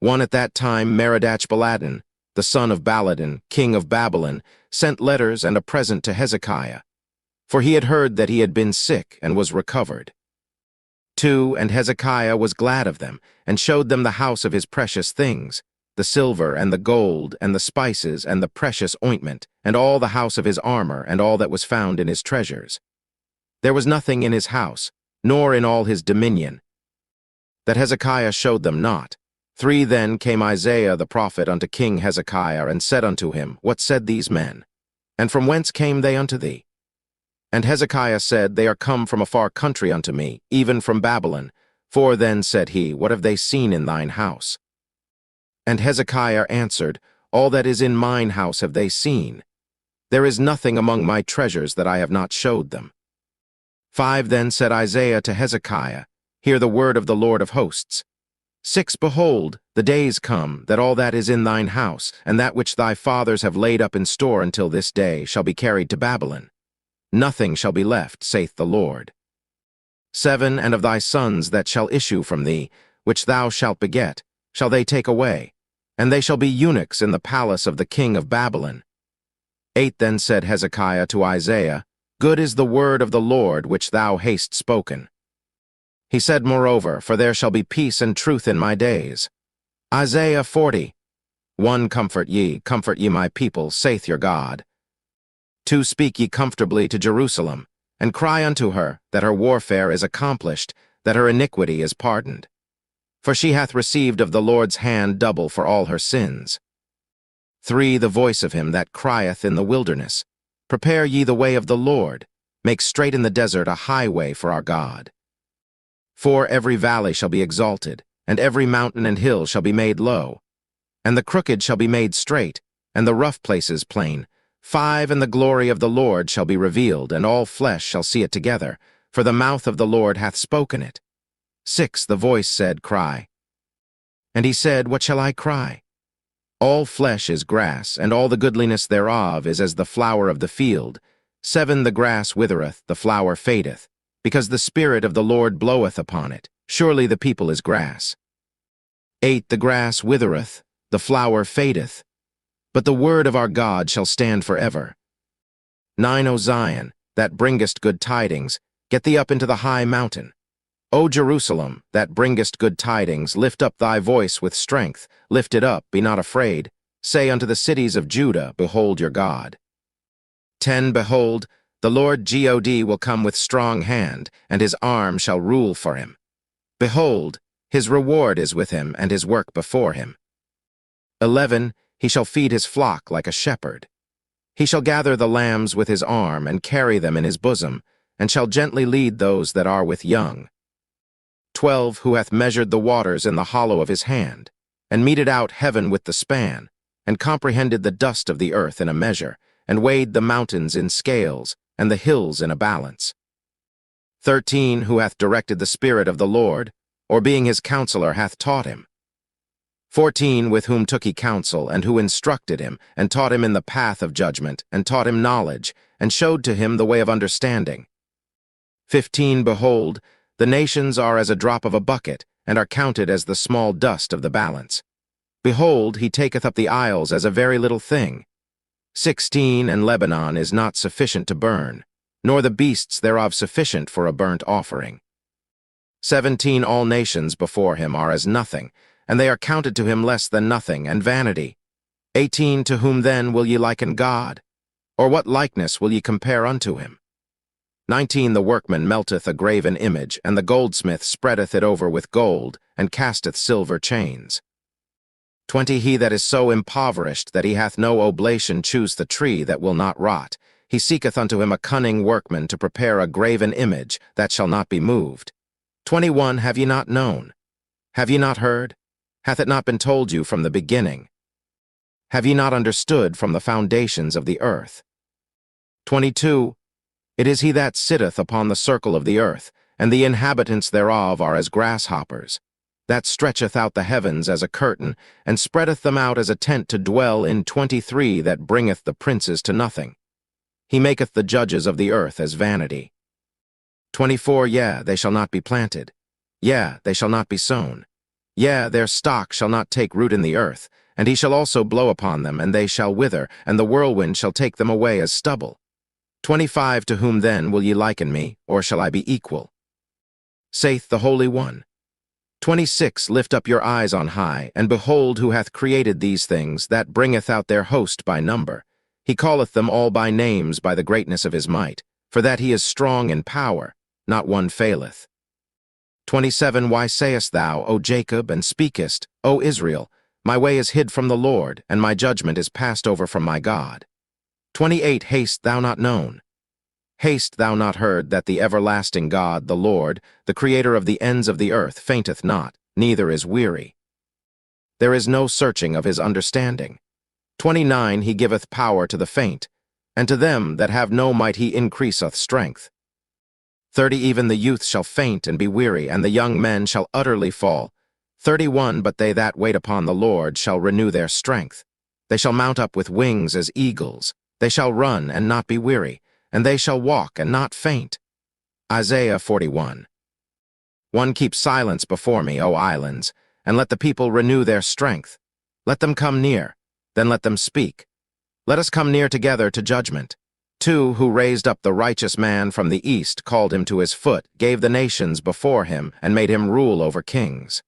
1 At that time Merodach-Baladan, the son of Baladan, king of Babylon, sent letters and a present to Hezekiah, for he had heard that he had been sick and was recovered. 2 And Hezekiah was glad of them, and showed them the house of his precious things, the silver and the gold and the spices and the precious ointment, and all the house of his armor and all that was found in his treasures. There was nothing in his house, nor in all his dominion, that Hezekiah showed them not. 3 Then came Isaiah the prophet unto King Hezekiah, and said unto him, What said these men? And from whence came they unto thee? And Hezekiah said, They are come from a far country unto me, even from Babylon. For then said he, What have they seen in thine house? And Hezekiah answered, All that is in mine house have they seen. There is nothing among my treasures that I have not showed them. 5 Then said Isaiah to Hezekiah, Hear the word of the Lord of hosts. 6 Behold, the days come, that all that is in thine house, and that which thy fathers have laid up in store until this day, shall be carried to Babylon. Nothing shall be left, saith the Lord. 7 And of thy sons that shall issue from thee, which thou shalt beget, shall they take away, and they shall be eunuchs in the palace of the king of Babylon. 8 Then said Hezekiah to Isaiah, Good is the word of the Lord which thou hast spoken. He said moreover, For there shall be peace and truth in my days. Isaiah 40. 1 Comfort ye my people, saith your God. 2 Speak ye comfortably to Jerusalem, and cry unto her, that her warfare is accomplished, that her iniquity is pardoned. For she hath received of the Lord's hand double for all her sins. 3 The voice of him that crieth in the wilderness, Prepare ye the way of the Lord, make straight in the desert a highway for our God. 4 Every valley shall be exalted, and every mountain and hill shall be made low, and the crooked shall be made straight, and the rough places plain, 5 And the glory of the Lord shall be revealed, and all flesh shall see it together, for the mouth of the Lord hath spoken it. 6 The voice said, Cry. And he said, What shall I cry? All flesh is grass, and all the goodliness thereof is as the flower of the field. 7 The grass withereth, the flower fadeth, because the Spirit of the Lord bloweth upon it. Surely the people is grass. 8 The grass withereth, the flower fadeth, but the word of our God shall stand forever. 9 O Zion, that bringest good tidings, get thee up into the high mountain. O Jerusalem, that bringest good tidings, lift up thy voice with strength, lift it up, be not afraid. Say unto the cities of Judah, Behold your God. 10 Behold, the Lord God will come with strong hand, and his arm shall rule for him. Behold, his reward is with him, and his work before him. 11 He shall feed his flock like a shepherd. He shall gather the lambs with his arm, and carry them in his bosom, and shall gently lead those that are with young. 12 Who hath measured the waters in the hollow of his hand, and meted out heaven with the span, and comprehended the dust of the earth in a measure, and weighed the mountains in scales, and the hills in a balance. 13 Who hath directed the Spirit of the Lord, or being his counselor hath taught him. 14 With whom took he counsel, and who instructed him, and taught him in the path of judgment, and taught him knowledge, and showed to him the way of understanding. 15 Behold, the nations are as a drop of a bucket, and are counted as the small dust of the balance. Behold, he taketh up the isles as a very little thing. 16 And Lebanon is not sufficient to burn, nor the beasts thereof sufficient for a burnt offering. 17 All nations before him are as nothing, and they are counted to him less than nothing, and vanity. 18 To whom then will ye liken God? Or what likeness will ye compare unto him? 19 The workman melteth a graven image, and the goldsmith spreadeth it over with gold, and casteth silver chains. 20 He that is so impoverished that he hath no oblation choose the tree that will not rot. He seeketh unto him a cunning workman to prepare a graven image that shall not be moved. 21 Have ye not known? Have ye not heard? Hath it not been told you from the beginning? Have ye not understood from the foundations of the earth? 22 It is he that sitteth upon the circle of the earth, and the inhabitants thereof are as grasshoppers, that stretcheth out the heavens as a curtain, and spreadeth them out as a tent to dwell in. 23 That bringeth the princes to nothing. He maketh the judges of the earth as vanity. 24 Yea, they shall not be planted. Yea, they shall not be sown. Yea, their stock shall not take root in the earth, and he shall also blow upon them, and they shall wither, and the whirlwind shall take them away as stubble. 25 To whom then will ye liken me, or shall I be equal? Saith the Holy One. 26 Lift up your eyes on high, and behold who hath created these things, that bringeth out their host by number. He calleth them all by names by the greatness of his might, for that he is strong in power, not one faileth. 27 Why sayest thou, O Jacob, and speakest, O Israel, my way is hid from the Lord, and my judgment is passed over from my God? 28 Hast thou not known? Hast thou not heard that the everlasting God, the Lord, the Creator of the ends of the earth, fainteth not, neither is weary? There is no searching of his understanding. 29 He giveth power to the faint, and to them that have no might he increaseth strength. 30 Even the youth shall faint and be weary, and the young men shall utterly fall. 31 But they that wait upon the Lord shall renew their strength. They shall mount up with wings as eagles. They shall run and not be weary, and they shall walk and not faint. Isaiah 41 1 Keep silence before me, O islands, and let the people renew their strength. Let them come near, then let them speak. Let us come near together to judgment. 2 Who raised up the righteous man from the east, called him to his foot, gave the nations before him, and made him rule over kings.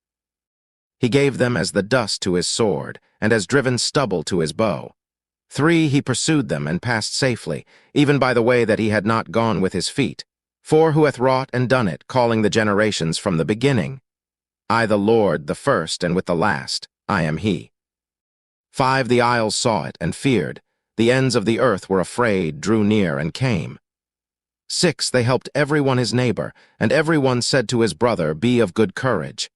He gave them as the dust to his sword, and as driven stubble to his bow. 3 He pursued them and passed safely, even by the way that he had not gone with his feet. 4 Who hath wrought and done it, calling the generations from the beginning? I the Lord, the first, and with the last, I am he. 5 The isles saw it, and feared. The ends of the earth were afraid, drew near, and came. 6 They helped every one his neighbor, and every one said to his brother, Be of good courage.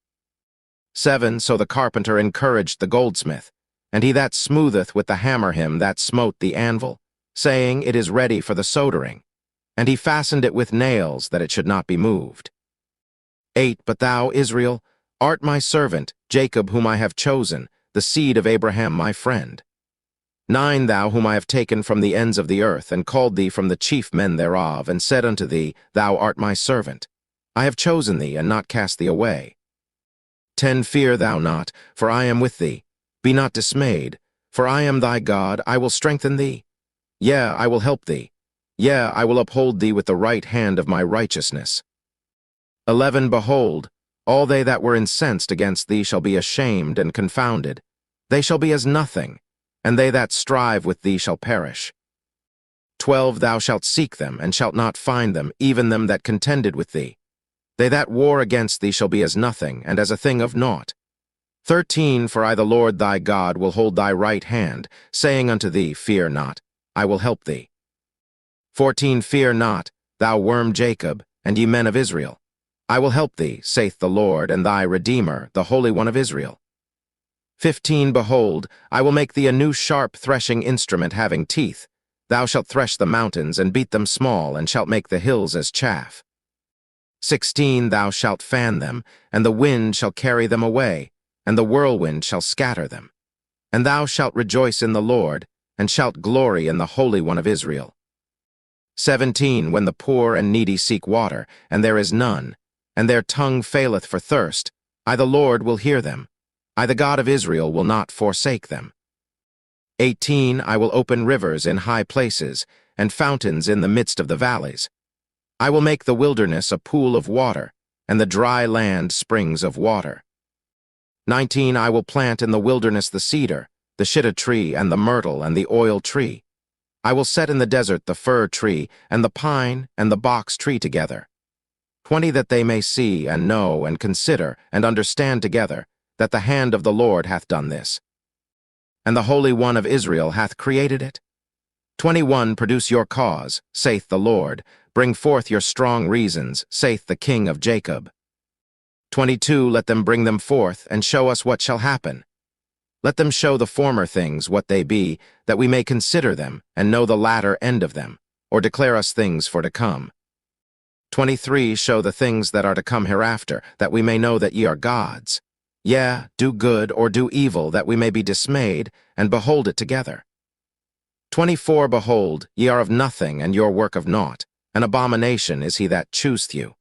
7 So the carpenter encouraged the goldsmith, and he that smootheth with the hammer him that smote the anvil. saying, It is ready for the soldering. And he fastened it with nails, that it should not be moved. 8. But thou, Israel, art my servant, Jacob whom I have chosen, the seed of Abraham my friend. 9. Thou whom I have taken from the ends of the earth, and called thee from the chief men thereof, and said unto thee, Thou art my servant. I have chosen thee, and not cast thee away. 10. Fear thou not, for I am with thee. Be not dismayed, for I am thy God, I will strengthen thee. Yea, I will help thee. Yea, I will uphold thee with the right hand of my righteousness. 11. Behold, all they that were incensed against thee shall be ashamed and confounded. They shall be as nothing, and they that strive with thee shall perish. 12. Thou shalt seek them, and shalt not find them, even them that contended with thee. They that war against thee shall be as nothing, and as a thing of naught. 13. For I the Lord thy God will hold thy right hand, saying unto thee, Fear not, I will help thee. 14. Fear not, thou worm Jacob, and ye men of Israel. I will help thee, saith the Lord, and thy Redeemer, the Holy One of Israel. 15. Behold, I will make thee a new sharp threshing instrument having teeth. Thou shalt thresh the mountains, and beat them small, and shalt make the hills as chaff. 16. Thou shalt fan them, and the wind shall carry them away, and the whirlwind shall scatter them. And thou shalt rejoice in the Lord, and shalt glory in the Holy One of Israel. 17. When the poor and needy seek water, and there is none, and their tongue faileth for thirst, I the Lord will hear them. I the God of Israel will not forsake them. 18. I will open rivers in high places, and fountains in the midst of the valleys. I will make the wilderness a pool of water, and the dry land springs of water. 19. I will plant in the wilderness the cedar, the shittim tree, and the myrtle, and the oil tree. I will set in the desert the fir tree, and the pine, and the box tree together. 20. That they may see, and know, and consider, and understand together, that the hand of the Lord hath done this, and the Holy One of Israel hath created it. 21. Produce your cause, saith the Lord. Bring forth your strong reasons, saith the King of Jacob. 22. Let them bring them forth, and show us what shall happen. Let them show the former things what they be, that we may consider them, and know the latter end of them, or declare us things for to come. 23. Show the things that are to come hereafter, that we may know that ye are gods. Yea, do good or do evil, that we may be dismayed, and behold it together. 24. Behold, ye are of nothing, and your work of naught. An abomination is he that chooseth you.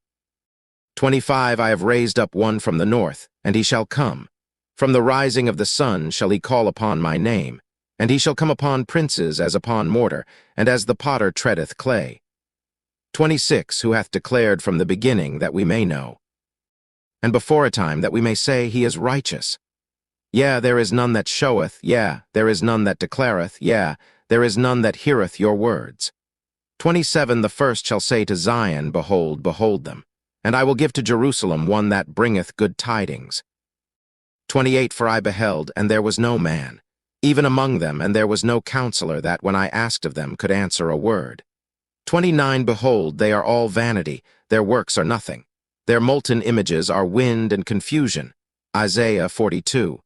25. I have raised up one from the north, and he shall come. From the rising of the sun shall he call upon my name, and he shall come upon princes as upon mortar, and as the potter treadeth clay. 26. Who hath declared from the beginning, that we may know, and before a time that we may say he is righteous. Yea, there is none that showeth, yea, there is none that declareth, yea, there is none that heareth your words. 27. The first shall say to Zion, Behold, behold them, and I will give to Jerusalem one that bringeth good tidings. 28. For I beheld, and there was no man, even among them, and there was no counselor that, when I asked of them, could answer a word. 29. Behold, they are all vanity, their works are nothing. Their molten images are wind and confusion. Isaiah 42.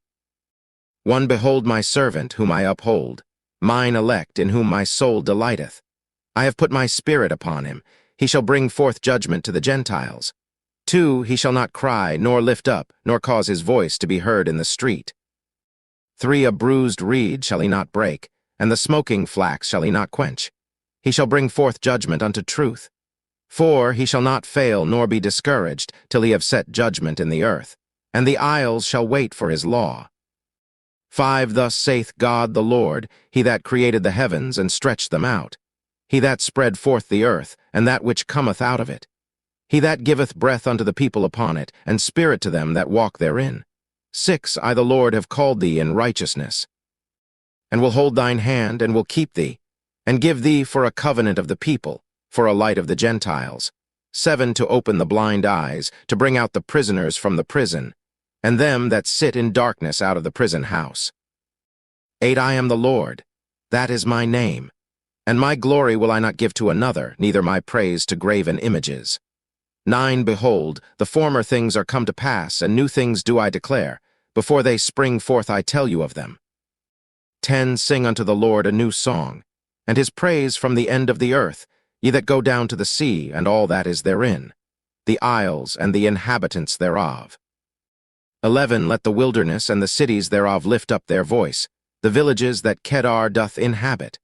1. Behold my servant, whom I uphold, mine elect, in whom my soul delighteth. I have put my spirit upon him. He shall bring forth judgment to the Gentiles. 2. He shall not cry, nor lift up, nor cause his voice to be heard in the street. 3. A bruised reed shall he not break, and the smoking flax shall he not quench. He shall bring forth judgment unto truth. 4. He shall not fail nor be discouraged, till he have set judgment in the earth, and the isles shall wait for his law. 5. Thus saith God the Lord, he that created the heavens and stretched them out, he that spread forth the earth, and that which cometh out of it, he that giveth breath unto the people upon it, and spirit to them that walk therein. 6. I the Lord have called thee in righteousness, and will hold thine hand, and will keep thee, and give thee for a covenant of the people, for a light of the Gentiles. 7. To open the blind eyes, to bring out the prisoners from the prison, and them that sit in darkness out of the prison house. 8. I am the Lord, that is my name, and my glory will I not give to another, neither my praise to graven images. 9. Behold, the former things are come to pass, and new things do I declare. Before they spring forth I tell you of them. 10. Sing unto the Lord a new song. and his praise from the end of the earth, ye that go down to the sea, and all that is therein, the isles and the inhabitants thereof. 11. Let the wilderness and the cities thereof lift up their voice, the villages that Kedar doth inhabit.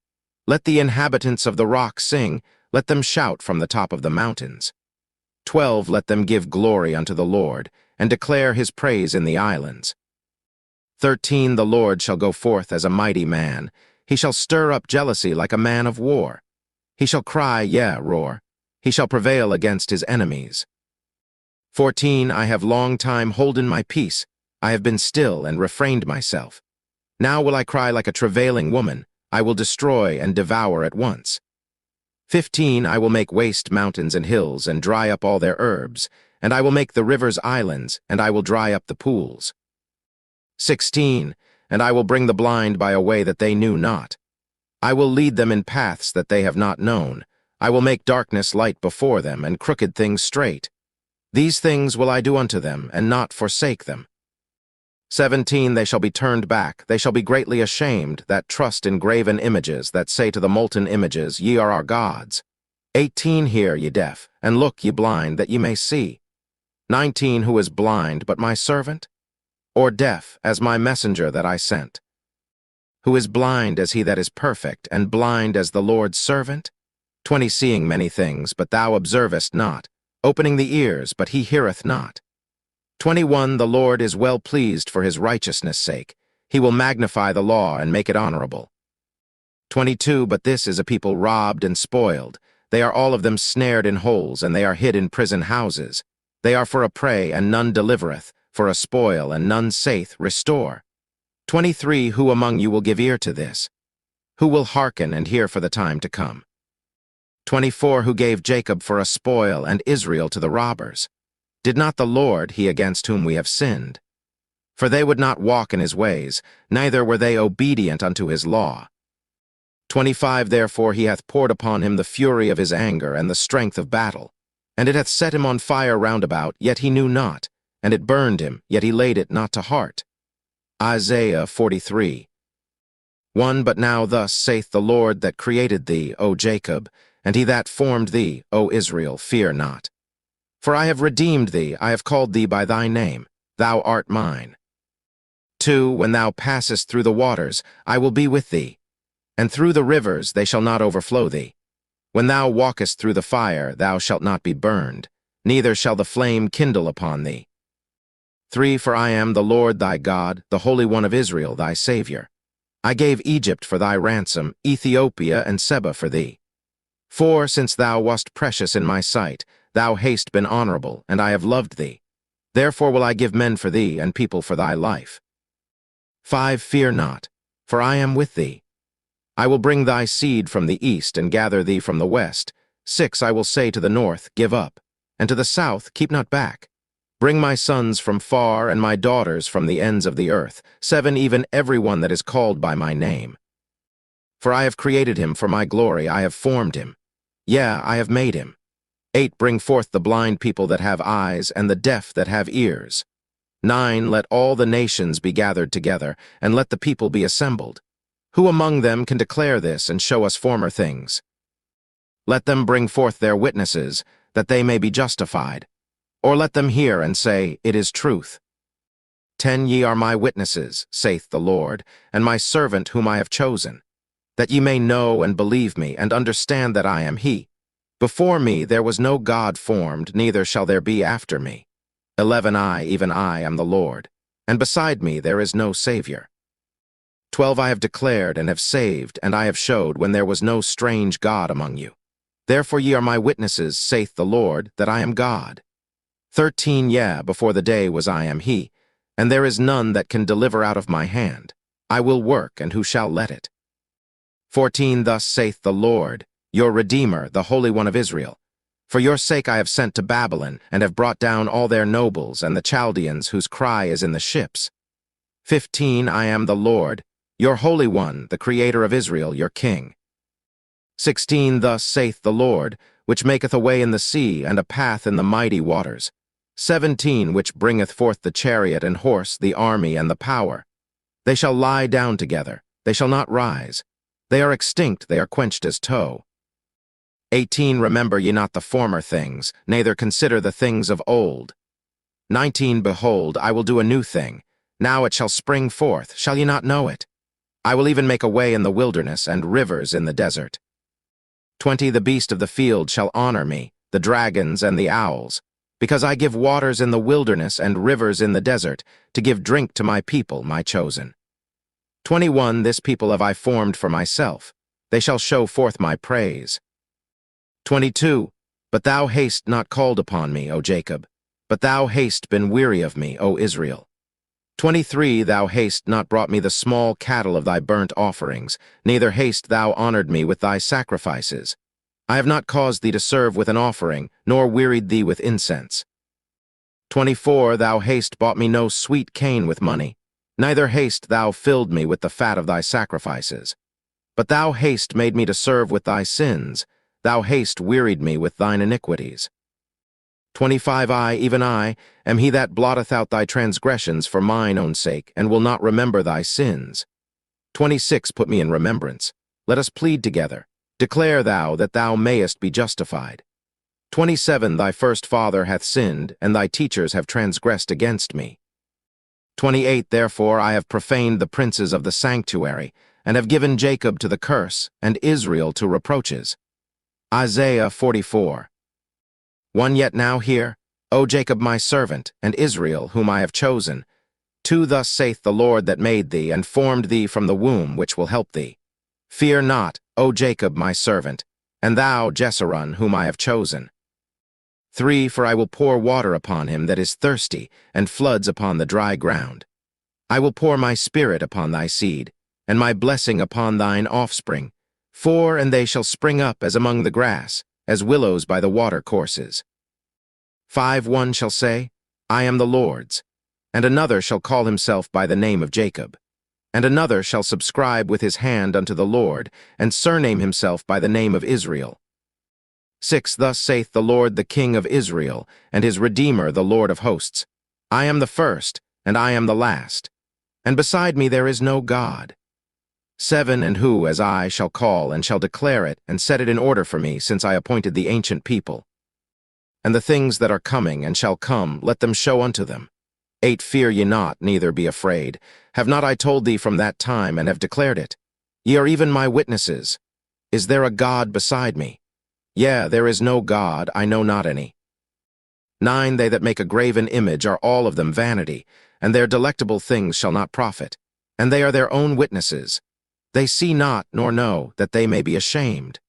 Let the inhabitants of the rock sing, let them shout from the top of the mountains. 12. Let them give glory unto the Lord, and declare his praise in the islands. 13. The Lord shall go forth as a mighty man. He shall stir up jealousy like a man of war. He shall cry, yea, roar. He shall prevail against his enemies. 14. I have long time holden my peace. I have been still and refrained myself. Now will I cry like a travailing woman. I will destroy and devour at once. 15. I will make waste mountains and hills, and dry up all their herbs. And I will make the rivers islands, and I will dry up the pools. 16. And I will bring the blind by a way that they knew not. I will lead them in paths that they have not known. I will make darkness light before them, and crooked things straight. These things will I do unto them, and not forsake them. 17. They shall be turned back, they shall be greatly ashamed, that trust in graven images, that say to the molten images, Ye are our gods. 18. Hear, ye deaf, and look, ye blind, that ye may see. 19. Who is blind but my servant? Or deaf as my messenger that I sent? Who is blind as he that is perfect, and blind as the Lord's servant? 20. Seeing many things, but thou observest not, opening the ears, but he heareth not. 21. The Lord is well pleased for his righteousness' sake. He will magnify the law and make it honorable. 22. But this is a people robbed and spoiled. They are all of them snared in holes, and they are hid in prison houses. They are for a prey, and none delivereth, for a spoil, and none saith, Restore. 23. Who among you will give ear to this? Who will hearken and hear for the time to come? 24. Who gave Jacob for a spoil, and Israel to the robbers? Did not the Lord, he against whom we have sinned? For they would not walk in his ways, neither were they obedient unto his law. 25. Therefore he hath poured upon him the fury of his anger and the strength of battle. And it hath set him on fire round about, yet he knew not, and it burned him, yet he laid it not to heart. Isaiah 43. 1. But now thus saith the Lord that created thee, O Jacob, and he that formed thee, O Israel, fear not. For I have redeemed thee, I have called thee by thy name, thou art mine. 2. When thou passest through the waters, I will be with thee, and through the rivers they shall not overflow thee. When thou walkest through the fire, thou shalt not be burned, neither shall the flame kindle upon thee. 3. For I am the Lord thy God, the Holy One of Israel, thy Savior. I gave Egypt for thy ransom, Ethiopia and Seba for thee. 4. Since thou wast precious in my sight, thou hast been honorable, and I have loved thee. Therefore will I give men for thee, and people for thy life. 5. Fear not, for I am with thee. I will bring thy seed from the east, and gather thee from the west. 6. I will say to the north, Give up, and to the south, Keep not back. Bring my sons from far, and my daughters from the ends of the earth. 7. Even every one that is called by my name. For I have created him for my glory, I have formed him. Yea, I have made him. 8. Bring forth the blind people that have eyes, and the deaf that have ears. 9. Let all the nations be gathered together, and let the people be assembled. Who among them can declare this, and show us former things? Let them bring forth their witnesses, that they may be justified. Or let them hear and say, It is truth. 10. Ye are my witnesses, saith the Lord, and my servant whom I have chosen, that ye may know and believe me, and understand that I am he. Before me there was no God formed, neither shall there be after me. 11. I, even I, am the Lord, and beside me there is no Savior. 12. I have declared and have saved, and I have showed when there was no strange God among you. Therefore ye are my witnesses, saith the Lord, that I am God. 13. Yea, before the day was I am he, and there is none that can deliver out of my hand. I will work, and who shall let it? 14. Thus saith the Lord, your Redeemer, the Holy One of Israel. For your sake I have sent to Babylon, and have brought down all their nobles, and the Chaldeans whose cry is in the ships. 15. I am the Lord, your Holy One, the Creator of Israel, your King. 16. Thus saith the Lord, which maketh a way in the sea, and a path in the mighty waters. 17. Which bringeth forth the chariot and horse, the army and the power. They shall lie down together, they shall not rise. They are extinct, they are quenched as tow. 18. Remember ye not the former things, neither consider the things of old. 19. Behold, I will do a new thing. Now it shall spring forth, shall ye not know it? I will even make a way in the wilderness and rivers in the desert. 20. The beast of the field shall honor me, the dragons and the owls, because I give waters in the wilderness and rivers in the desert, to give drink to my people, my chosen. 21. This people have I formed for myself. They shall show forth my praise. 22. But thou hast not called upon me, O Jacob. But thou hast been weary of me, O Israel. 23. Thou hast not brought me the small cattle of thy burnt offerings, neither hast thou honored me with thy sacrifices. I have not caused thee to serve with an offering, nor wearied thee with incense. 24. Thou hast bought me no sweet cane with money, neither hast thou filled me with the fat of thy sacrifices. But thou hast made me to serve with thy sins, thou hast wearied me with thine iniquities. 25. I, even I, am he that blotteth out thy transgressions for mine own sake, and will not remember thy sins. 26. Put me in remembrance. Let us plead together. Declare thou that thou mayest be justified. 27. Thy first father hath sinned, and thy teachers have transgressed against me. 28. Therefore I have profaned the princes of the sanctuary, and have given Jacob to the curse, and Israel to reproaches. Isaiah 44. 1. Yet now hear, O Jacob my servant, and Israel whom I have chosen. 2. Thus saith the Lord that made thee, and formed thee from the womb, which will help thee. Fear not, O Jacob my servant, and thou, Jeshurun, whom I have chosen. 3. For I will pour water upon him that is thirsty, and floods upon the dry ground. I will pour my spirit upon thy seed, and my blessing upon thine offspring. 4. And they shall spring up as among the grass, as willows by the water courses. 5. One shall say, I am the Lord's, and another shall call himself by the name of Jacob. And another shall subscribe with his hand unto the Lord, and surname himself by the name of Israel. 6. Thus saith the Lord the King of Israel, and his Redeemer the Lord of hosts, I am the first, and I am the last, and beside me there is no God. 7. And who, as I, shall call, and shall declare it, and set it in order for me, since I appointed the ancient people. And the things that are coming, and shall come, let them show unto them. 8. Fear ye not, neither be afraid. Have not I told thee from that time, and have declared it? Ye are even my witnesses. Is there a God beside me? Yea, there is no God, I know not any. 9. They that make a graven image are all of them vanity, and their delectable things shall not profit, and they are their own witnesses. They see not, nor know, that they may be ashamed.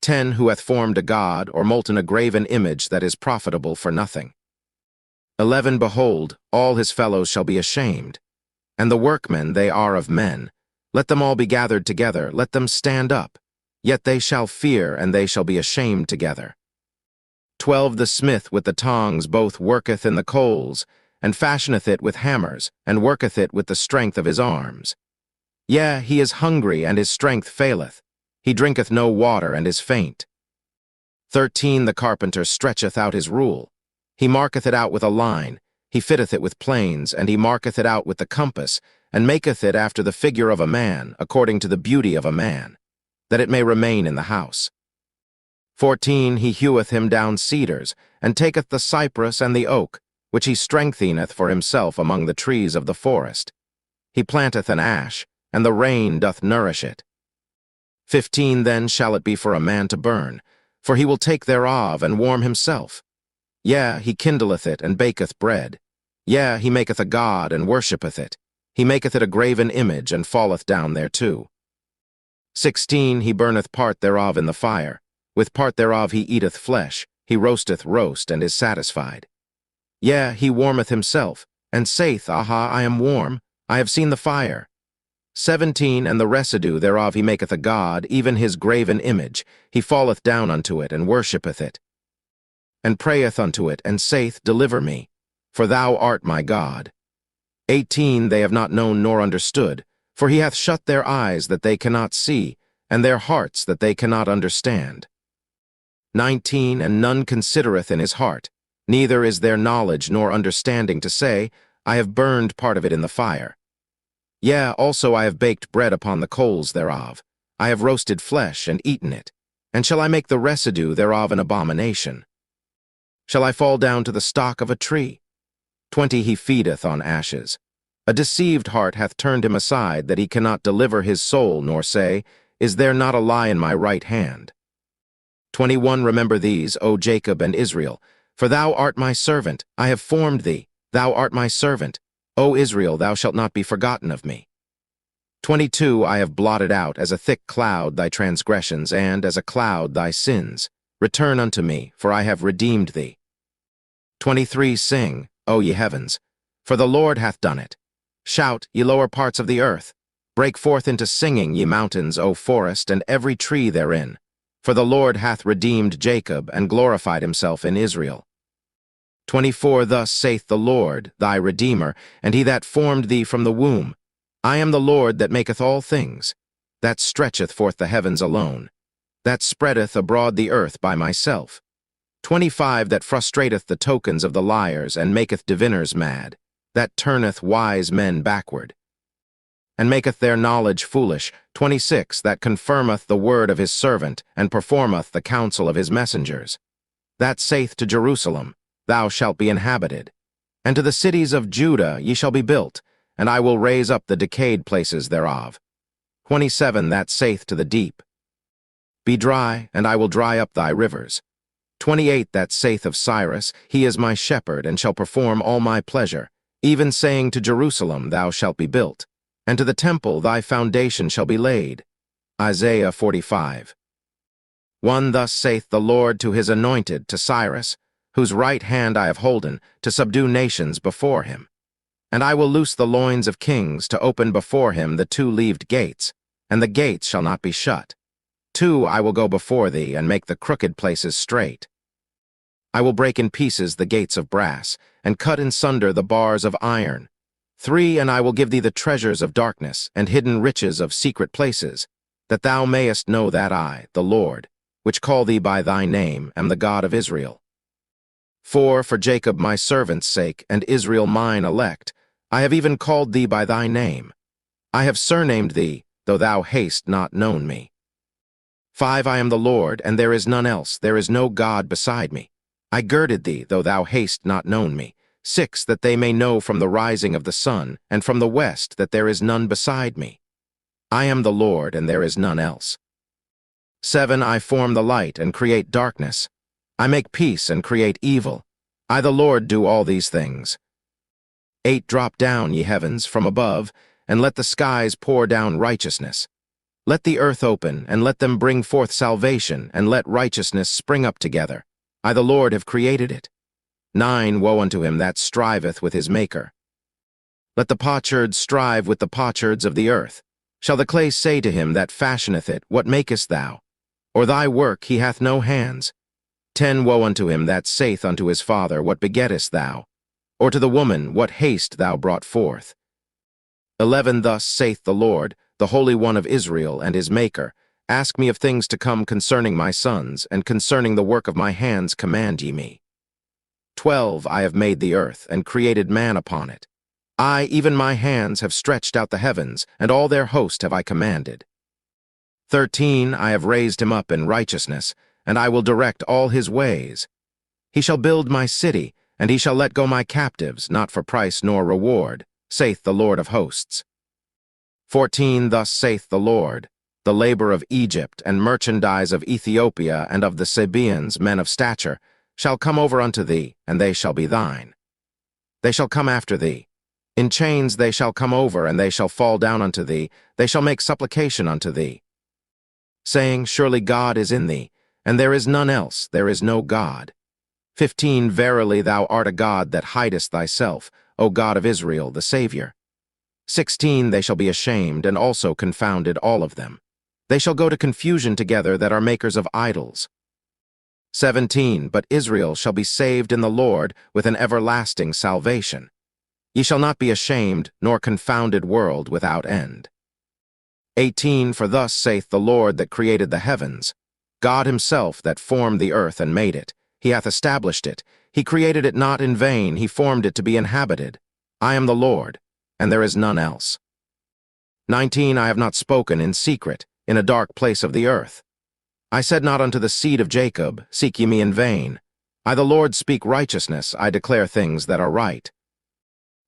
10. Who hath formed a god, or molten a graven image that is profitable for nothing? 11. Behold, all his fellows shall be ashamed. And the workmen, they are of men. Let them all be gathered together, let them stand up. Yet they shall fear, and they shall be ashamed together. 12. The smith with the tongs both worketh in the coals, and fashioneth it with hammers, and worketh it with the strength of his arms. Yea, he is hungry, and his strength faileth. He drinketh no water, and is faint. 13. The carpenter stretcheth out his rule. He marketh it out with a line. He fitteth it with planes, and he marketh it out with the compass, and maketh it after the figure of a man, according to the beauty of a man, that it may remain in the house. 14. He heweth him down cedars, and taketh the cypress and the oak, which he strengtheneth for himself among the trees of the forest. He planteth an ash, and the rain doth nourish it. 15. Then shall it be for a man to burn, for he will take thereof and warm himself. Yea, he kindleth it and baketh bread. Yea, he maketh a god and worshippeth it. He maketh it a graven image and falleth down thereto. 16. He burneth part thereof in the fire. With part thereof he eateth flesh. He roasteth roast and is satisfied. Yea, he warmeth himself, and saith, Aha, I am warm, I have seen the fire. 17. And the residue thereof he maketh a god, even his graven image. He falleth down unto it, and worshippeth it, and prayeth unto it, and saith, Deliver me, for thou art my God. 18. They have not known nor understood, for he hath shut their eyes that they cannot see, and their hearts that they cannot understand. 19. And none considereth in his heart, neither is there knowledge nor understanding to say, I have burned part of it in the fire. Yea, also I have baked bread upon the coals thereof. I have roasted flesh and eaten it. And shall I make the residue thereof an abomination? Shall I fall down to the stock of a tree? 20 He feedeth on ashes. A deceived heart hath turned him aside, that he cannot deliver his soul, nor say, Is there not a lie in my right hand? 21 Remember these, O Jacob and Israel, for thou art my servant, I have formed thee, thou art my servant. O Israel, thou shalt not be forgotten of me. 22 I have blotted out as a thick cloud thy transgressions, and as a cloud thy sins. Return unto me, for I have redeemed thee. 23 Sing, O ye heavens, for the Lord hath done it. Shout, ye lower parts of the earth. Break forth into singing, ye mountains, O forest, and every tree therein. For the Lord hath redeemed Jacob, and glorified himself in Israel. 24 Thus saith the Lord, thy Redeemer, and he that formed thee from the womb. I am the Lord that maketh all things, that stretcheth forth the heavens alone, that spreadeth abroad the earth by myself. 25 That frustrateth the tokens of the liars, and maketh diviners mad, that turneth wise men backward, and maketh their knowledge foolish. 26 That confirmeth the word of his servant, and performeth the counsel of his messengers. That saith to Jerusalem, Thou shalt be inhabited, and to the cities of Judah ye shall be built, and I will raise up the decayed places thereof. 27 That saith to the deep, Be dry, and I will dry up thy rivers. 28 That saith of Cyrus, He is my shepherd, and shall perform all my pleasure, even saying to Jerusalem, Thou shalt be built, and to the temple thy foundation shall be laid. Isaiah 45 1 Thus saith the Lord to his anointed, to Cyrus, whose right hand I have holden, to subdue nations before him. And I will loose the loins of kings, to open before him the two-leaved gates, and the gates shall not be shut. 2 I will go before thee, and make the crooked places straight. I will break in pieces the gates of brass, and cut in sunder the bars of iron. 3 And I will give thee the treasures of darkness, and hidden riches of secret places, that thou mayest know that I, the Lord, which call thee by thy name, am the God of Israel. 4 For Jacob my servant's sake, and Israel mine elect, I have even called thee by thy name. I have surnamed thee, though thou hast not known me. 5 I am the Lord, and there is none else, there is no God beside me. I girded thee, though thou hast not known me. 6 That they may know from the rising of the sun, and from the west, that there is none beside me. I am the Lord, and there is none else. 7 I form the light, and create darkness. I make peace, and create evil. I the Lord do all these things. 8 Drop down, ye heavens, from above, and let the skies pour down righteousness. Let the earth open, and let them bring forth salvation, and let righteousness spring up together. I the Lord have created it. 9 Woe unto him that striveth with his Maker. Let the potsherds strive with the potsherds of the earth. Shall the clay say to him that fashioneth it, What makest thou? Or thy work he hath no hands. 10 Woe unto him that saith unto his father, What begettest thou? Or to the woman, What haste thou brought forth? 11 Thus saith the Lord, the Holy One of Israel and his Maker, Ask me of things to come concerning my sons, and concerning the work of my hands command ye me. 12 I have made the earth, and created man upon it. I, even my hands, have stretched out the heavens, and all their host have I commanded. 13 I have raised him up in righteousness, and I will direct all his ways. He shall build my city, and he shall let go my captives, not for price nor reward, saith the Lord of hosts. 14 Thus saith the Lord, the labor of Egypt, and merchandise of Ethiopia, and of the Sabaeans, men of stature, shall come over unto thee, and they shall be thine. They shall come after thee. In chains they shall come over, and they shall fall down unto thee, they shall make supplication unto thee, saying, Surely God is in thee, and there is none else, there is no God. 15 Verily thou art a God that hidest thyself, O God of Israel, the Savior. 16 They shall be ashamed, and also confounded all of them. They shall go to confusion together that are makers of idols. 17 But Israel shall be saved in the Lord with an everlasting salvation. Ye shall not be ashamed, nor confounded world without end. 18 For thus saith the Lord that created the heavens, God himself that formed the earth and made it. He hath established it. He created it not in vain. He formed it to be inhabited. I am the Lord, and there is none else. 19 I have not spoken in secret, in a dark place of the earth. I said not unto the seed of Jacob, Seek ye me in vain. I the Lord speak righteousness, I declare things that are right.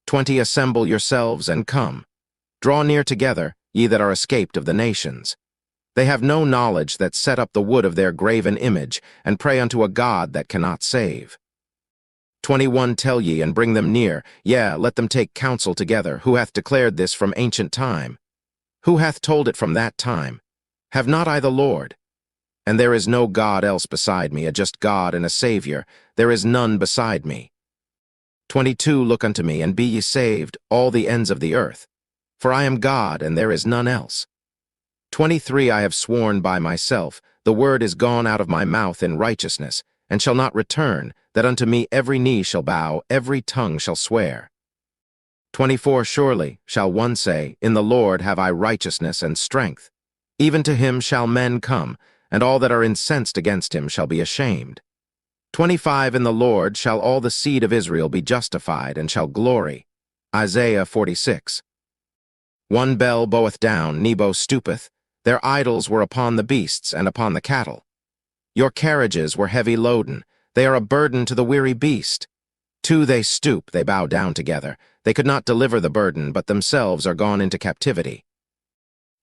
20 Assemble yourselves and come. Draw near together, ye that are escaped of the nations. They have no knowledge that set up the wood of their graven image, and pray unto a God that cannot save. 21 Tell ye, and bring them near, yea, let them take counsel together, who hath declared this from ancient time? Who hath told it from that time? Have not I the Lord? And there is no God else beside me, a just God and a Savior, there is none beside me. 22 Look unto me, and be ye saved, all the ends of the earth. For I am God, and there is none else. 23 I have sworn by myself, the word is gone out of my mouth in righteousness, and shall not return, that unto me every knee shall bow, every tongue shall swear. 24 Surely shall one say, In the Lord have I righteousness and strength. Even to him shall men come, and all that are incensed against him shall be ashamed. 25 In the Lord shall all the seed of Israel be justified, and shall glory. Isaiah 46. One bell boweth down, Nebo stoopeth. Their idols were upon the beasts and upon the cattle. Your carriages were heavy loaden. They are a burden to the weary beast. 2 They stoop, they bow down together. They could not deliver the burden, but themselves are gone into captivity.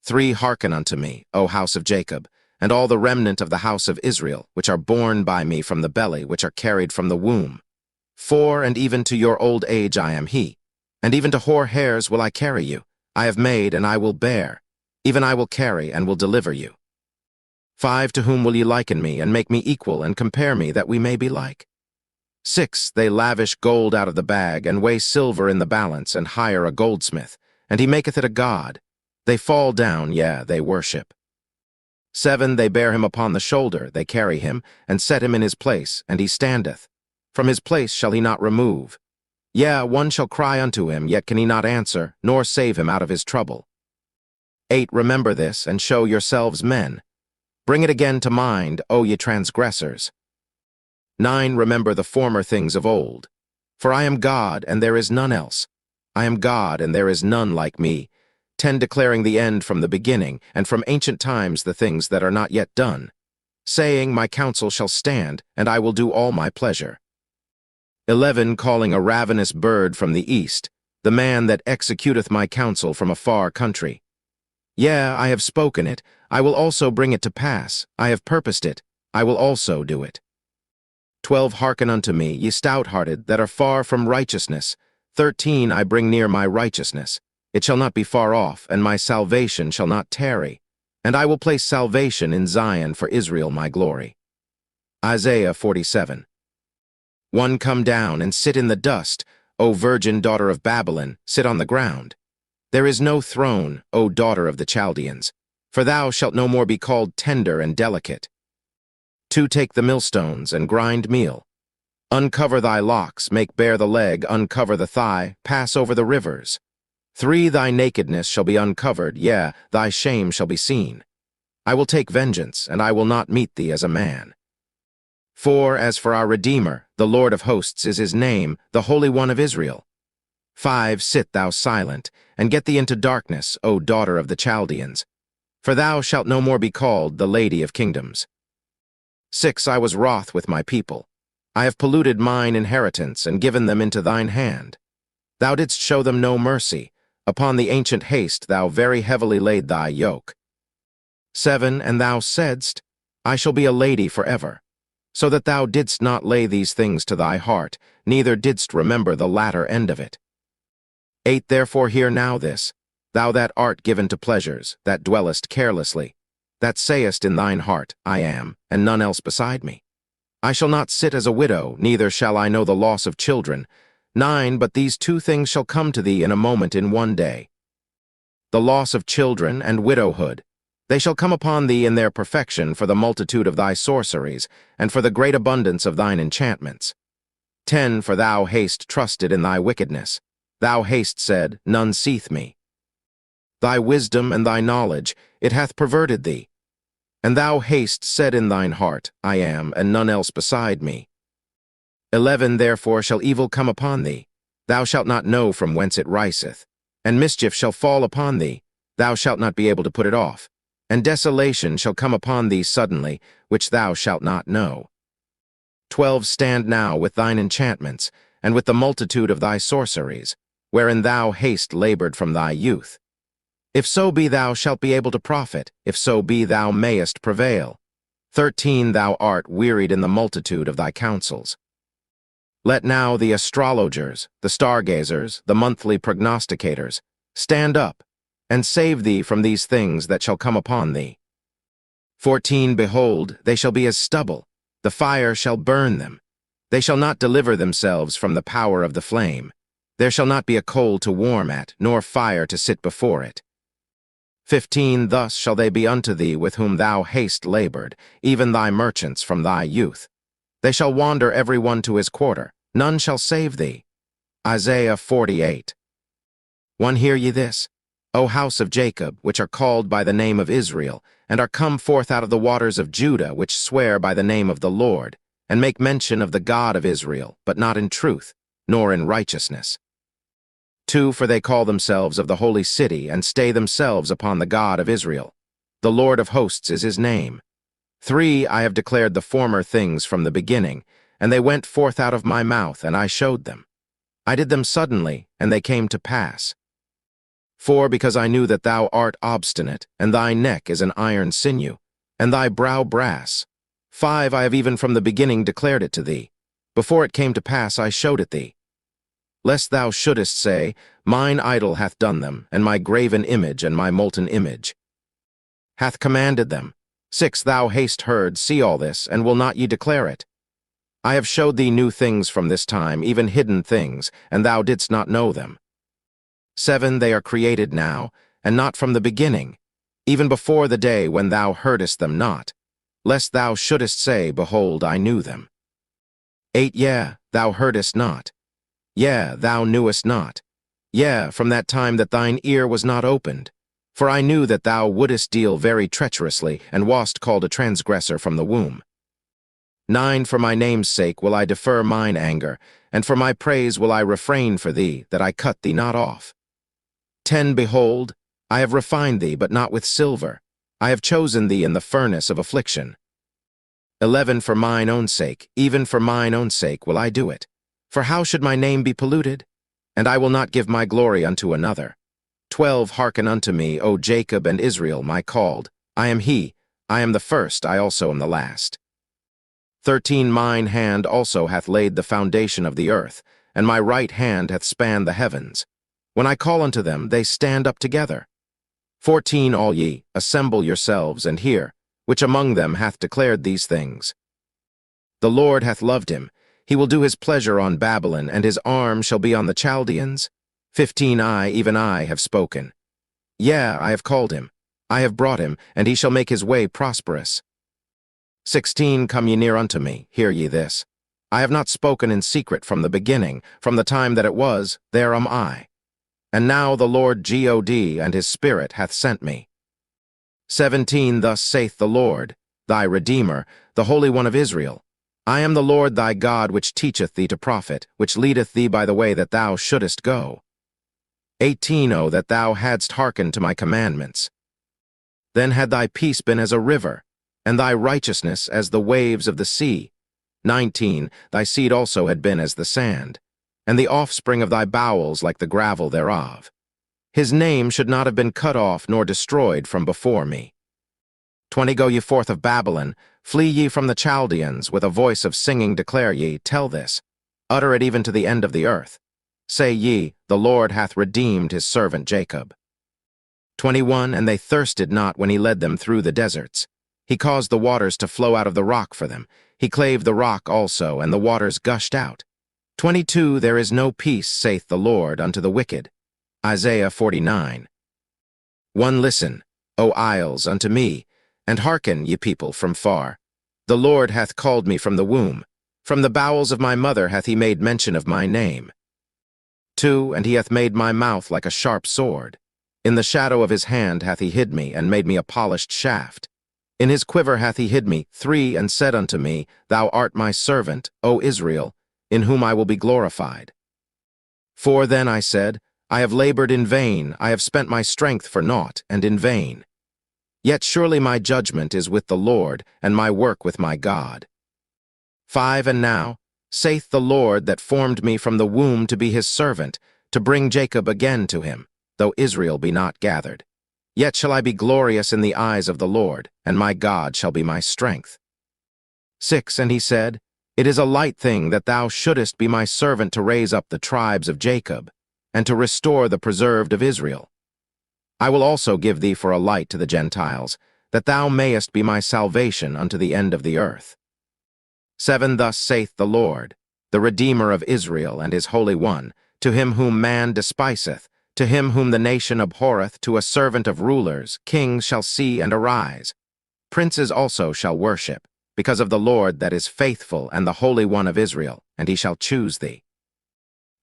3 Hearken unto me, O house of Jacob, and all the remnant of the house of Israel, which are born by me from the belly, which are carried from the womb. 4 And even to your old age I am he, and even to hoar hairs will I carry you. I have made, and I will bear. Even I will carry, and will deliver you. 5 To whom will ye liken me, and make me equal, and compare me, that we may be like? 6 They lavish gold out of the bag, and weigh silver in the balance, and hire a goldsmith, and he maketh it a god. They fall down, yea, they worship. 7 They bear him upon the shoulder, they carry him, and set him in his place, and he standeth. From his place shall he not remove. Yea, one shall cry unto him, yet can he not answer, nor save him out of his trouble. 8 Remember this, and show yourselves men. Bring it again to mind, O ye transgressors. 9 Remember the former things of old. For I am God, and there is none else. I am God, and there is none like me. 10 Declaring the end from the beginning, and from ancient times the things that are not yet done. Saying, My counsel shall stand, and I will do all my pleasure. 11 Calling a ravenous bird from the east, the man that executeth my counsel from a far country. Yea, I have spoken it, I will also bring it to pass. I have purposed it, I will also do it. 12 Hearken unto me, ye stout-hearted, that are far from righteousness. 13 I bring near my righteousness. It shall not be far off, and my salvation shall not tarry. And I will place salvation in Zion for Israel my glory. Isaiah 47. 1 Come down and sit in the dust, O virgin daughter of Babylon, sit on the ground. There is no throne, O daughter of the Chaldeans, for thou shalt no more be called tender and delicate. 2 Take the millstones and grind meal. Uncover thy locks, make bare the leg, uncover the thigh, pass over the rivers. 3 Thy nakedness shall be uncovered, yea, thy shame shall be seen. I will take vengeance, and I will not meet thee as a man. 4 As for our Redeemer, the Lord of hosts is his name, the Holy One of Israel. 5 Sit thou silent, and get thee into darkness, O daughter of the Chaldeans. For thou shalt no more be called the Lady of Kingdoms. 6 I was wroth with my people. I have polluted mine inheritance, and given them into thine hand. Thou didst show them no mercy. Upon the ancient haste thou very heavily laid thy yoke. 7 And thou saidst, I shall be a lady forever. So that thou didst not lay these things to thy heart, neither didst remember the latter end of it. 8 Therefore hear now this, thou that art given to pleasures, that dwellest carelessly, that sayest in thine heart, I am, and none else beside me. I shall not sit as a widow, neither shall I know the loss of children. 9 But these 2 things shall come to thee in a moment in one day. The loss of children and widowhood. They shall come upon thee in their perfection for the multitude of thy sorceries, and for the great abundance of thine enchantments. 10 For thou hast trusted in thy wickedness. Thou hast said, None seeth me. Thy wisdom and thy knowledge, it hath perverted thee. And thou hast said in thine heart, I am, and none else beside me. 11 Therefore shall evil come upon thee. Thou shalt not know from whence it riseth. And mischief shall fall upon thee. Thou shalt not be able to put it off. and desolation shall come upon thee suddenly, which thou shalt not know. 12 Stand now with thine enchantments, and with the multitude of thy sorceries, wherein thou hast labored from thy youth. If so be thou shalt be able to profit, if so be thou mayest prevail. 13 Thou art wearied in the multitude of thy counsels. Let now the astrologers, the stargazers, the monthly prognosticators, stand up, and save thee from these things that shall come upon thee. 14 Behold, they shall be as stubble, the fire shall burn them. They shall not deliver themselves from the power of the flame. There shall not be a coal to warm at, nor fire to sit before it. 15 Thus shall they be unto thee with whom thou hast labored, even thy merchants from thy youth. They shall wander every one to his quarter, none shall save thee. Isaiah 48. 1 Hear ye this, O house of Jacob, which are called by the name of Israel, and are come forth out of the waters of Judah, which swear by the name of the Lord, and make mention of the God of Israel, but not in truth, nor in righteousness. 2 For they call themselves of the holy city, and stay themselves upon the God of Israel. The Lord of hosts is his name. 3 I have declared the former things from the beginning, and they went forth out of my mouth, and I showed them. I did them suddenly, and they came to pass. 4 Because I knew that thou art obstinate, and thy neck is an iron sinew, and thy brow brass. 5 I have even from the beginning declared it to thee. Before it came to pass I showed it thee. Lest thou shouldest say, Mine idol hath done them, and my graven image and my molten image hath commanded them. 6 Thou hast heard, see all this, and will not ye declare it? I have showed thee new things from this time, even hidden things, and thou didst not know them. 7 They are created now, and not from the beginning, even before the day when thou heardest them not, lest thou shouldest say, Behold, I knew them. 8 Yea, thou heardest not. Yea, thou knewest not. Yea, from that time that thine ear was not opened. For I knew that thou wouldest deal very treacherously, and wast called a transgressor from the womb. 9 For my name's sake will I defer mine anger, and for my praise will I refrain for thee, that I cut thee not off. 10 Behold, I have refined thee, but not with silver. I have chosen thee in the furnace of affliction. 11 For mine own sake, even for mine own sake will I do it. For how should my name be polluted? And I will not give my glory unto another. 12 Hearken unto me, O Jacob and Israel, my called. I am he, I am the first, I also am the last. 13 Mine hand also hath laid the foundation of the earth, and my right hand hath spanned the heavens. When I call unto them, they stand up together. 14 All ye, assemble yourselves, and hear, which among them hath declared these things. The Lord hath loved him. He will do his pleasure on Babylon, and his arm shall be on the Chaldeans. 15 I, even I, have spoken. Yea, I have called him. I have brought him, and he shall make his way prosperous. 16 Come ye near unto me, hear ye this. I have not spoken in secret from the beginning, from the time that it was, there am I. And now the Lord God and his Spirit hath sent me. 17 Thus saith the Lord, thy Redeemer, the Holy One of Israel. I am the Lord thy God, which teacheth thee to profit, which leadeth thee by the way that thou shouldest go. 18 O that thou hadst hearkened to my commandments. Then had thy peace been as a river, and thy righteousness as the waves of the sea. 19 Thy seed also had been as the sand, and the offspring of thy bowels like the gravel thereof. His name should not have been cut off nor destroyed from before me. 20 Go ye forth of Babylon, flee ye from the Chaldeans, with a voice of singing declare ye, tell this, utter it even to the end of the earth. Say ye, the Lord hath redeemed his servant Jacob. 21 And they thirsted not when he led them through the deserts. He caused the waters to flow out of the rock for them. He clave the rock also, and the waters gushed out. 22 There is no peace, saith the Lord, unto the wicked. Isaiah 49. 1 Listen, O isles, unto me, and hearken, ye people from far. The Lord hath called me from the womb. From the bowels of my mother hath he made mention of my name. 2 And he hath made my mouth like a sharp sword. In the shadow of his hand hath he hid me, and made me a polished shaft. In his quiver hath he hid me. 3 And said unto me, Thou art my servant, O Israel, in whom I will be glorified. 4 Then I said, I have labored in vain, I have spent my strength for naught, and in vain. Yet surely my judgment is with the Lord, and my work with my God. 5 And now, saith the Lord that formed me from the womb to be his servant, to bring Jacob again to him, though Israel be not gathered. Yet shall I be glorious in the eyes of the Lord, and my God shall be my strength. 6 And he said, It is a light thing that thou shouldest be my servant to raise up the tribes of Jacob, and to restore the preserved of Israel. I will also give thee for a light to the Gentiles, that thou mayest be my salvation unto the end of the earth. 7 Thus saith the Lord, the Redeemer of Israel and his Holy One, to him whom man despiseth, to him whom the nation abhorreth, to a servant of rulers, kings shall see and arise. Princes also shall worship, because of the Lord that is faithful and the Holy One of Israel, and he shall choose thee.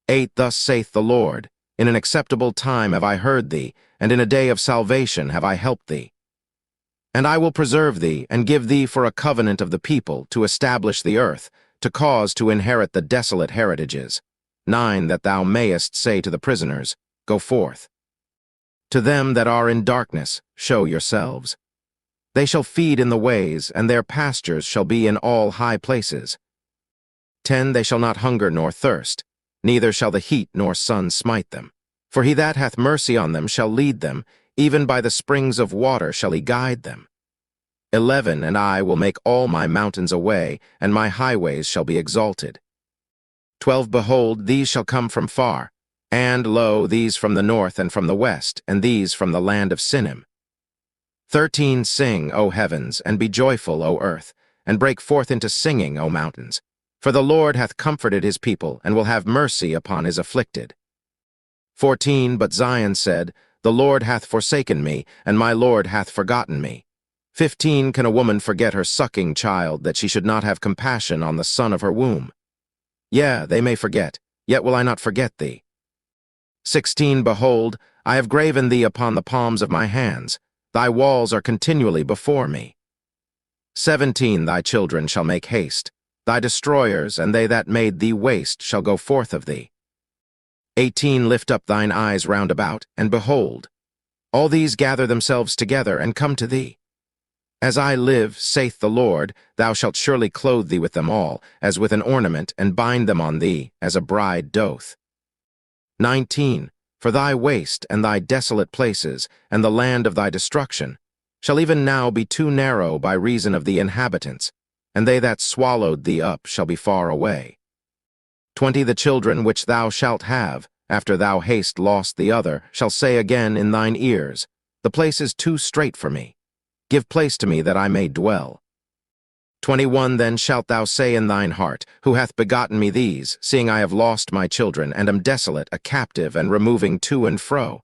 8 Thus saith the Lord, In an acceptable time have I heard thee, and in a day of salvation have I helped thee. And I will preserve thee, and give thee for a covenant of the people, to establish the earth, to cause to inherit the desolate heritages. 9 That thou mayest say to the prisoners, Go forth. To them that are in darkness, show yourselves. They shall feed in the ways, and their pastures shall be in all high places. 10 They shall not hunger nor thirst, neither shall the heat nor sun smite them. For he that hath mercy on them shall lead them, even by the springs of water shall he guide them. 11 And I will make all my mountains a way, and my highways shall be exalted. 12 Behold, these shall come from far, and, lo, these from the north and from the west, and these from the land of Sinim. 13 Sing, O heavens, and be joyful, O earth, and break forth into singing, O mountains. For the Lord hath comforted his people, and will have mercy upon his afflicted. 14 But Zion said, The Lord hath forsaken me, and my Lord hath forgotten me. 15 Can a woman forget her sucking child, that she should not have compassion on the son of her womb? Yea, they may forget, yet will I not forget thee. 16 Behold, I have graven thee upon the palms of my hands. Thy walls are continually before me. 17 Thy children shall make haste. Thy destroyers, and they that made thee waste, shall go forth of thee. 18 Lift up thine eyes round about, and behold. All these gather themselves together, and come to thee. As I live, saith the Lord, thou shalt surely clothe thee with them all, as with an ornament, and bind them on thee, as a bride doth. 19 For thy waste, and thy desolate places, and the land of thy destruction, shall even now be too narrow by reason of the inhabitants, and they that swallowed thee up shall be far away. 20 The children which thou shalt have, after thou hast lost the other, shall say again in thine ears, The place is too strait for me. Give place to me that I may dwell. 21 Then shalt thou say in thine heart, Who hath begotten me these, seeing I have lost my children, and am desolate, a captive, and removing to and fro?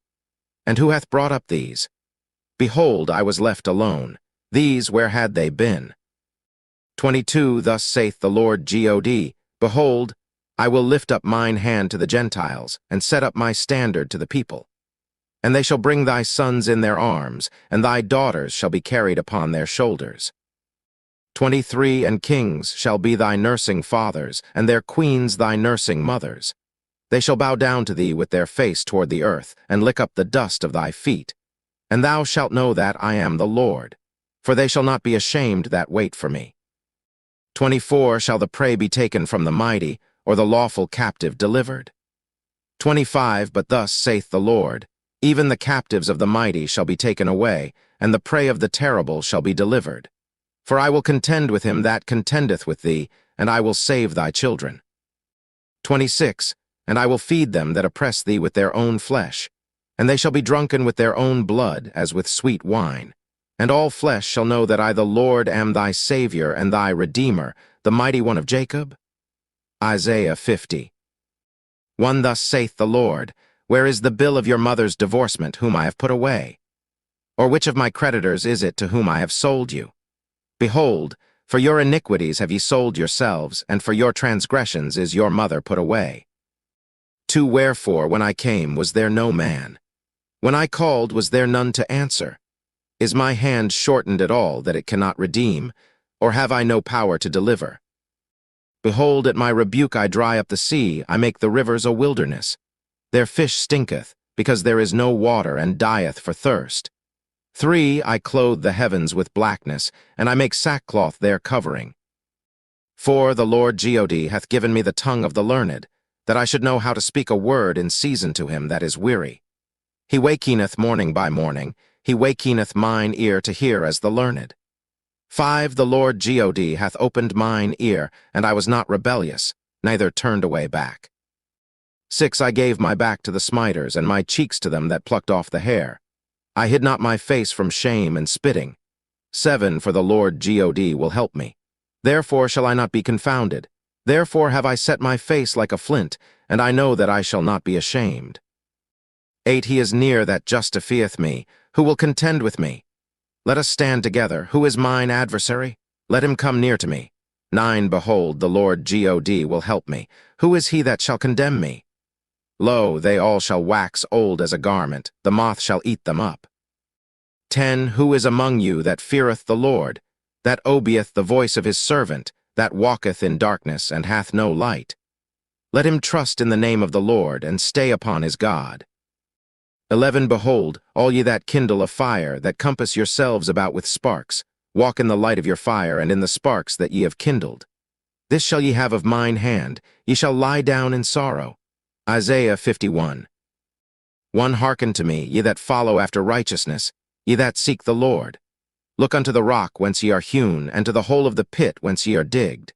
And who hath brought up these? Behold, I was left alone. These where had they been? 22 Thus saith the Lord God, Behold, I will lift up mine hand to the Gentiles, and set up my standard to the people. And they shall bring thy sons in their arms, and thy daughters shall be carried upon their shoulders. 23 And kings shall be thy nursing fathers, and their queens thy nursing mothers. They shall bow down to thee with their face toward the earth, and lick up the dust of thy feet. And thou shalt know that I am the Lord, for they shall not be ashamed that wait for me. 24 Shall the prey be taken from the mighty, or the lawful captive delivered? 25 But thus saith the Lord, Even the captives of the mighty shall be taken away, and the prey of the terrible shall be delivered. For I will contend with him that contendeth with thee, and I will save thy children. 26 And I will feed them that oppress thee with their own flesh, and they shall be drunken with their own blood, as with sweet wine. And all flesh shall know that I the Lord am thy Savior and thy Redeemer, the mighty one of Jacob. Isaiah 50 1 Thus saith the Lord, Where is the bill of your mother's divorcement, whom I have put away? Or which of my creditors is it to whom I have sold you? Behold, for your iniquities have ye sold yourselves, and for your transgressions is your mother put away. 2 Wherefore, when I came, was there no man? When I called, was there none to answer? Is my hand shortened at all, that it cannot redeem? Or have I no power to deliver? Behold, at my rebuke I dry up the sea, I make the rivers a wilderness. Their fish stinketh, because there is no water, and dieth for thirst. 3. I clothe the heavens with blackness, and I make sackcloth their covering. 4. The Lord God hath given me the tongue of the learned, that I should know how to speak a word in season to him that is weary. He wakeneth morning by morning, he wakeneth mine ear to hear as the learned. 5. The Lord God hath opened mine ear, and I was not rebellious, neither turned away back. 6. I gave my back to the smiters, and my cheeks to them that plucked off the hair. I hid not my face from shame and spitting. 7. For the Lord God will help me. Therefore shall I not be confounded. Therefore have I set my face like a flint, and I know that I shall not be ashamed. 8. He is near that justifieth me, who will contend with me. Let us stand together. Who is mine adversary? Let him come near to me. 9. Behold, the Lord God will help me. Who is he that shall condemn me? Lo, they all shall wax old as a garment, the moth shall eat them up. 10. Who is among you that feareth the Lord, that obeyeth the voice of his servant, that walketh in darkness and hath no light? Let him trust in the name of the Lord, and stay upon his God. 11. Behold, all ye that kindle a fire, that compass yourselves about with sparks, walk in the light of your fire, and in the sparks that ye have kindled. This shall ye have of mine hand, ye shall lie down in sorrow. Isaiah 51. 1. Hearken to me, ye that follow after righteousness, ye that seek the Lord. Look unto the rock whence ye are hewn, and to the hole of the pit whence ye are digged.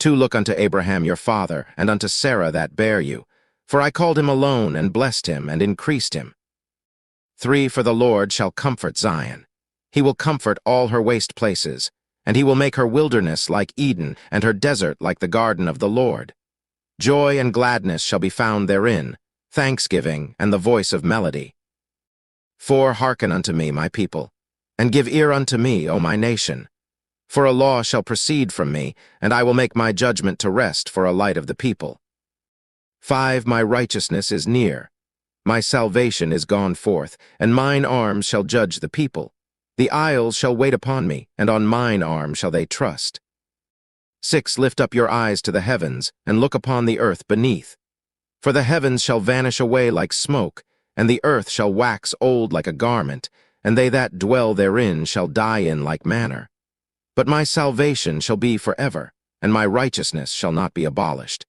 2. Look unto Abraham your father, and unto Sarah that bare you. For I called him alone, and blessed him, and increased him. 3. For the Lord shall comfort Zion. He will comfort all her waste places, and he will make her wilderness like Eden, and her desert like the garden of the Lord. Joy and gladness shall be found therein, thanksgiving and the voice of melody. 4. Hearken unto me, my people, and give ear unto me, O my nation. For a law shall proceed from me, and I will make my judgment to rest for a light of the people. 5. My righteousness is near. My salvation is gone forth, and mine arms shall judge the people. The isles shall wait upon me, and on mine arm shall they trust. 6. Lift up your eyes to the heavens, and look upon the earth beneath. For the heavens shall vanish away like smoke, and the earth shall wax old like a garment, and they that dwell therein shall die in like manner. But my salvation shall be forever, and my righteousness shall not be abolished.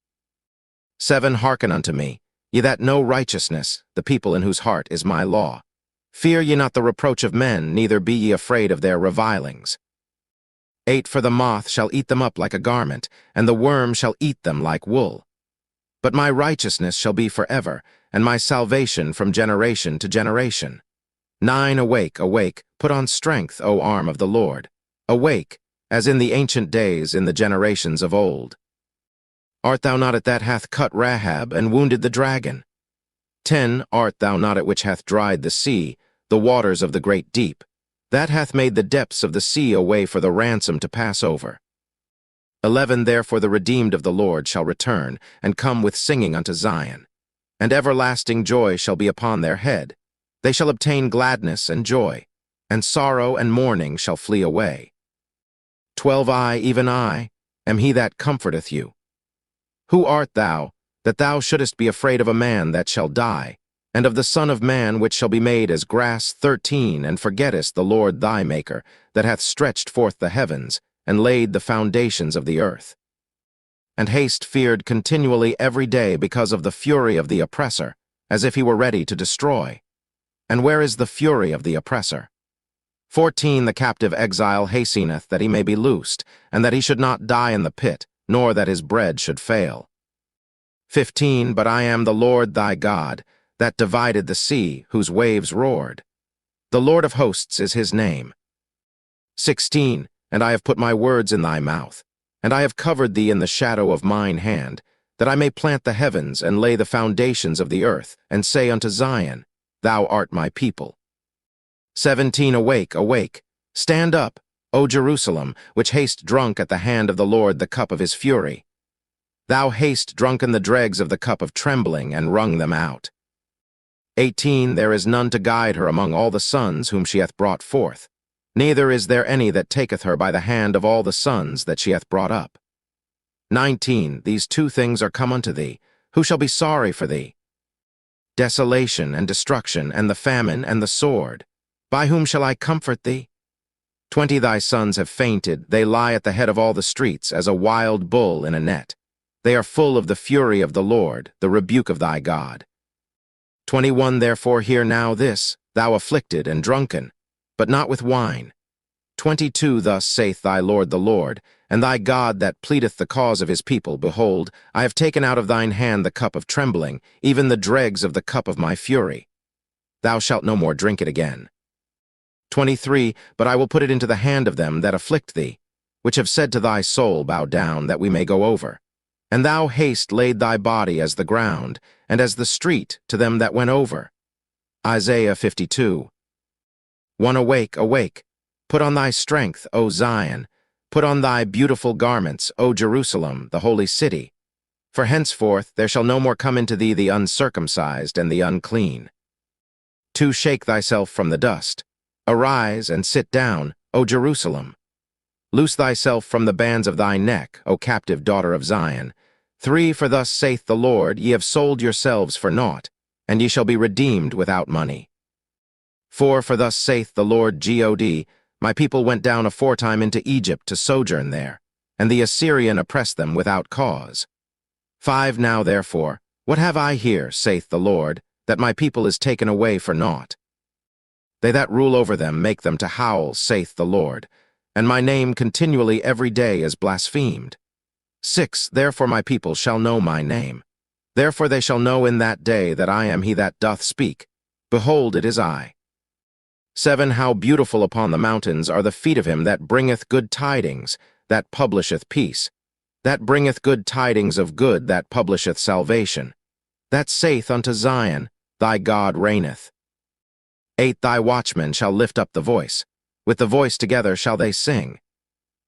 7. Hearken unto me, ye that know righteousness, the people in whose heart is my law. Fear ye not the reproach of men, neither be ye afraid of their revilings. 8. For the moth shall eat them up like a garment, and the worm shall eat them like wool. But my righteousness shall be forever, and my salvation from generation to generation. 9. Awake, awake, put on strength, O arm of the Lord. Awake, as in the ancient days, in the generations of old. Art thou not it that hath cut Rahab, and wounded the dragon? 10. Art thou not it which hath dried the sea, the waters of the great deep? That hath made the depths of the sea a way for the ransom to pass over. 11. Therefore the redeemed of the Lord shall return, and come with singing unto Zion. And everlasting joy shall be upon their head. They shall obtain gladness and joy, and sorrow and mourning shall flee away. 12. I, even I, am he that comforteth you. Who art thou, that thou shouldest be afraid of a man that shall die, and of the Son of Man which shall be made as grass? 13. And forgettest the Lord thy Maker, that hath stretched forth the heavens, and laid the foundations of the earth. And haste feared continually every day because of the fury of the oppressor, as if he were ready to destroy. And where is the fury of the oppressor? 14. The captive exile hasteneth that he may be loosed, and that he should not die in the pit, nor that his bread should fail. 15. But I am the Lord thy God, that divided the sea, whose waves roared. The Lord of hosts is his name. 16. And I have put my words in thy mouth, and I have covered thee in the shadow of mine hand, that I may plant the heavens, and lay the foundations of the earth, and say unto Zion, Thou art my people. 17. Awake, awake, stand up, O Jerusalem, which hast drunk at the hand of the Lord the cup of his fury. Thou hast drunken the dregs of the cup of trembling, and wrung them out. 18. There is none to guide her among all the sons whom she hath brought forth, neither is there any that taketh her by the hand of all the sons that she hath brought up. 19. These two things are come unto thee. Who shall be sorry for thee? Desolation and destruction, and the famine and the sword. By whom shall I comfort thee? 20 thy sons have fainted, they lie at the head of all the streets, as a wild bull in a net. They are full of the fury of the Lord, the rebuke of thy God. 21 Therefore hear now this, thou afflicted and drunken, but not with wine. 22 Thus saith thy Lord the Lord, and thy God that pleadeth the cause of his people, Behold, I have taken out of thine hand the cup of trembling, even the dregs of the cup of my fury. Thou shalt no more drink it again. 23 But I will put it into the hand of them that afflict thee, which have said to thy soul, Bow down, that we may go over. And thou haste laid thy body as the ground, and as the street to them that went over. Isaiah 52 1 Awake, awake, put on thy strength, O Zion, put on thy beautiful garments, O Jerusalem, the holy city. For henceforth there shall no more come into thee the uncircumcised and the unclean. 2 Shake thyself from the dust. Arise and sit down, O Jerusalem. Loose thyself from the bands of thy neck, O captive daughter of Zion. 3 For thus saith the Lord, Ye have sold yourselves for naught, and ye shall be redeemed without money. 4 For thus saith the Lord God, My people went down aforetime into Egypt to sojourn there, and the Assyrian oppressed them without cause. 5 Now therefore, what have I here, saith the Lord, that my people is taken away for naught? They that rule over them make them to howl, saith the Lord, and my name continually every day is blasphemed. 6 Therefore my people shall know my name. Therefore they shall know in that day that I am he that doth speak. Behold, it is I. 7 How beautiful upon the mountains are the feet of him that bringeth good tidings, that publisheth peace, that bringeth good tidings of good, that publisheth salvation, that saith unto Zion, Thy God reigneth. 8 Thy watchmen shall lift up the voice, with the voice together shall they sing.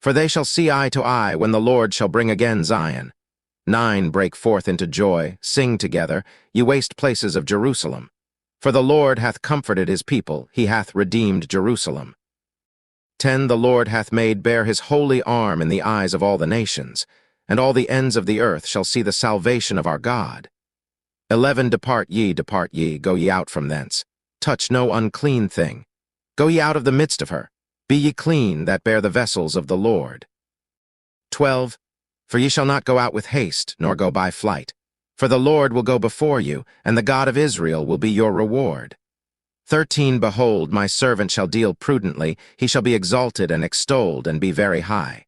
For they shall see eye to eye when the Lord shall bring again Zion. 9 Break forth into joy, sing together, ye waste places of Jerusalem. For the Lord hath comforted his people, he hath redeemed Jerusalem. 10 The Lord hath made bare his holy arm in the eyes of all the nations, and all the ends of the earth shall see the salvation of our God. 11 Depart ye, go ye out from thence. Touch no unclean thing. Go ye out of the midst of her. Be ye clean that bear the vessels of the Lord. 12 For ye shall not go out with haste, nor go by flight. For the Lord will go before you, and the God of Israel will be your reward. 13 Behold, my servant shall deal prudently, he shall be exalted and extolled, and be very high.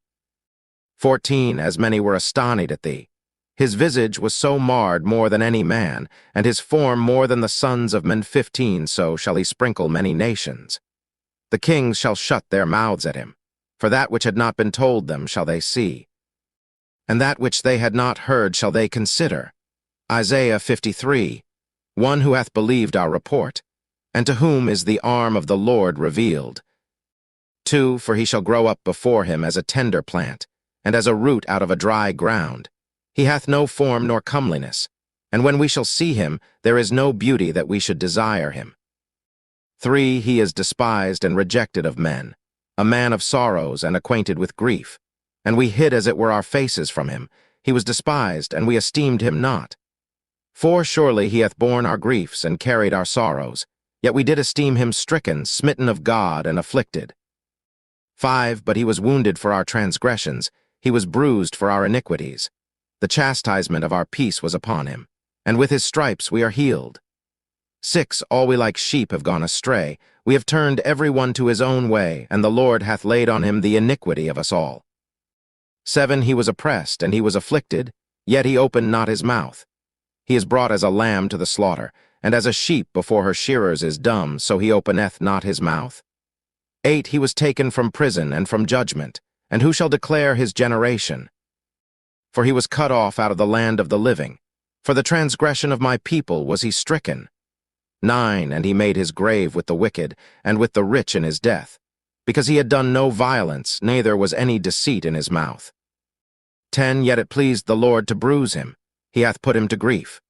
14 As many were astonied at thee. His visage was so marred more than any man, and his form more than the sons of men. 15 So shall he sprinkle many nations. The kings shall shut their mouths at him, for that which had not been told them shall they see, and that which they had not heard shall they consider. Isaiah 53 One who hath believed our report, and to whom is the arm of the Lord revealed. 2 For he shall grow up before him as a tender plant, and as a root out of a dry ground. He hath no form nor comeliness, and when we shall see him, there is no beauty that we should desire him. 3 He is despised and rejected of men, a man of sorrows and acquainted with grief. And we hid as it were our faces from him. He was despised, and we esteemed him not. 4 Surely he hath borne our griefs and carried our sorrows, yet we did esteem him stricken, smitten of God, and afflicted. 5 But he was wounded for our transgressions, he was bruised for our iniquities. The chastisement of our peace was upon him, and with his stripes we are healed. 6 All we like sheep have gone astray, we have turned every one to his own way, and the Lord hath laid on him the iniquity of us all. 7 He was oppressed, and he was afflicted, yet he opened not his mouth. He is brought as a lamb to the slaughter, and as a sheep before her shearers is dumb, so he openeth not his mouth. 8 He was taken from prison and from judgment, and who shall declare his generation? For he was cut off out of the land of the living. For the transgression of my people was he stricken. 9 And he made his grave with the wicked, and with the rich in his death, because he had done no violence, neither was any deceit in his mouth. 10 Yet it pleased the Lord to bruise him, he hath put him to grief.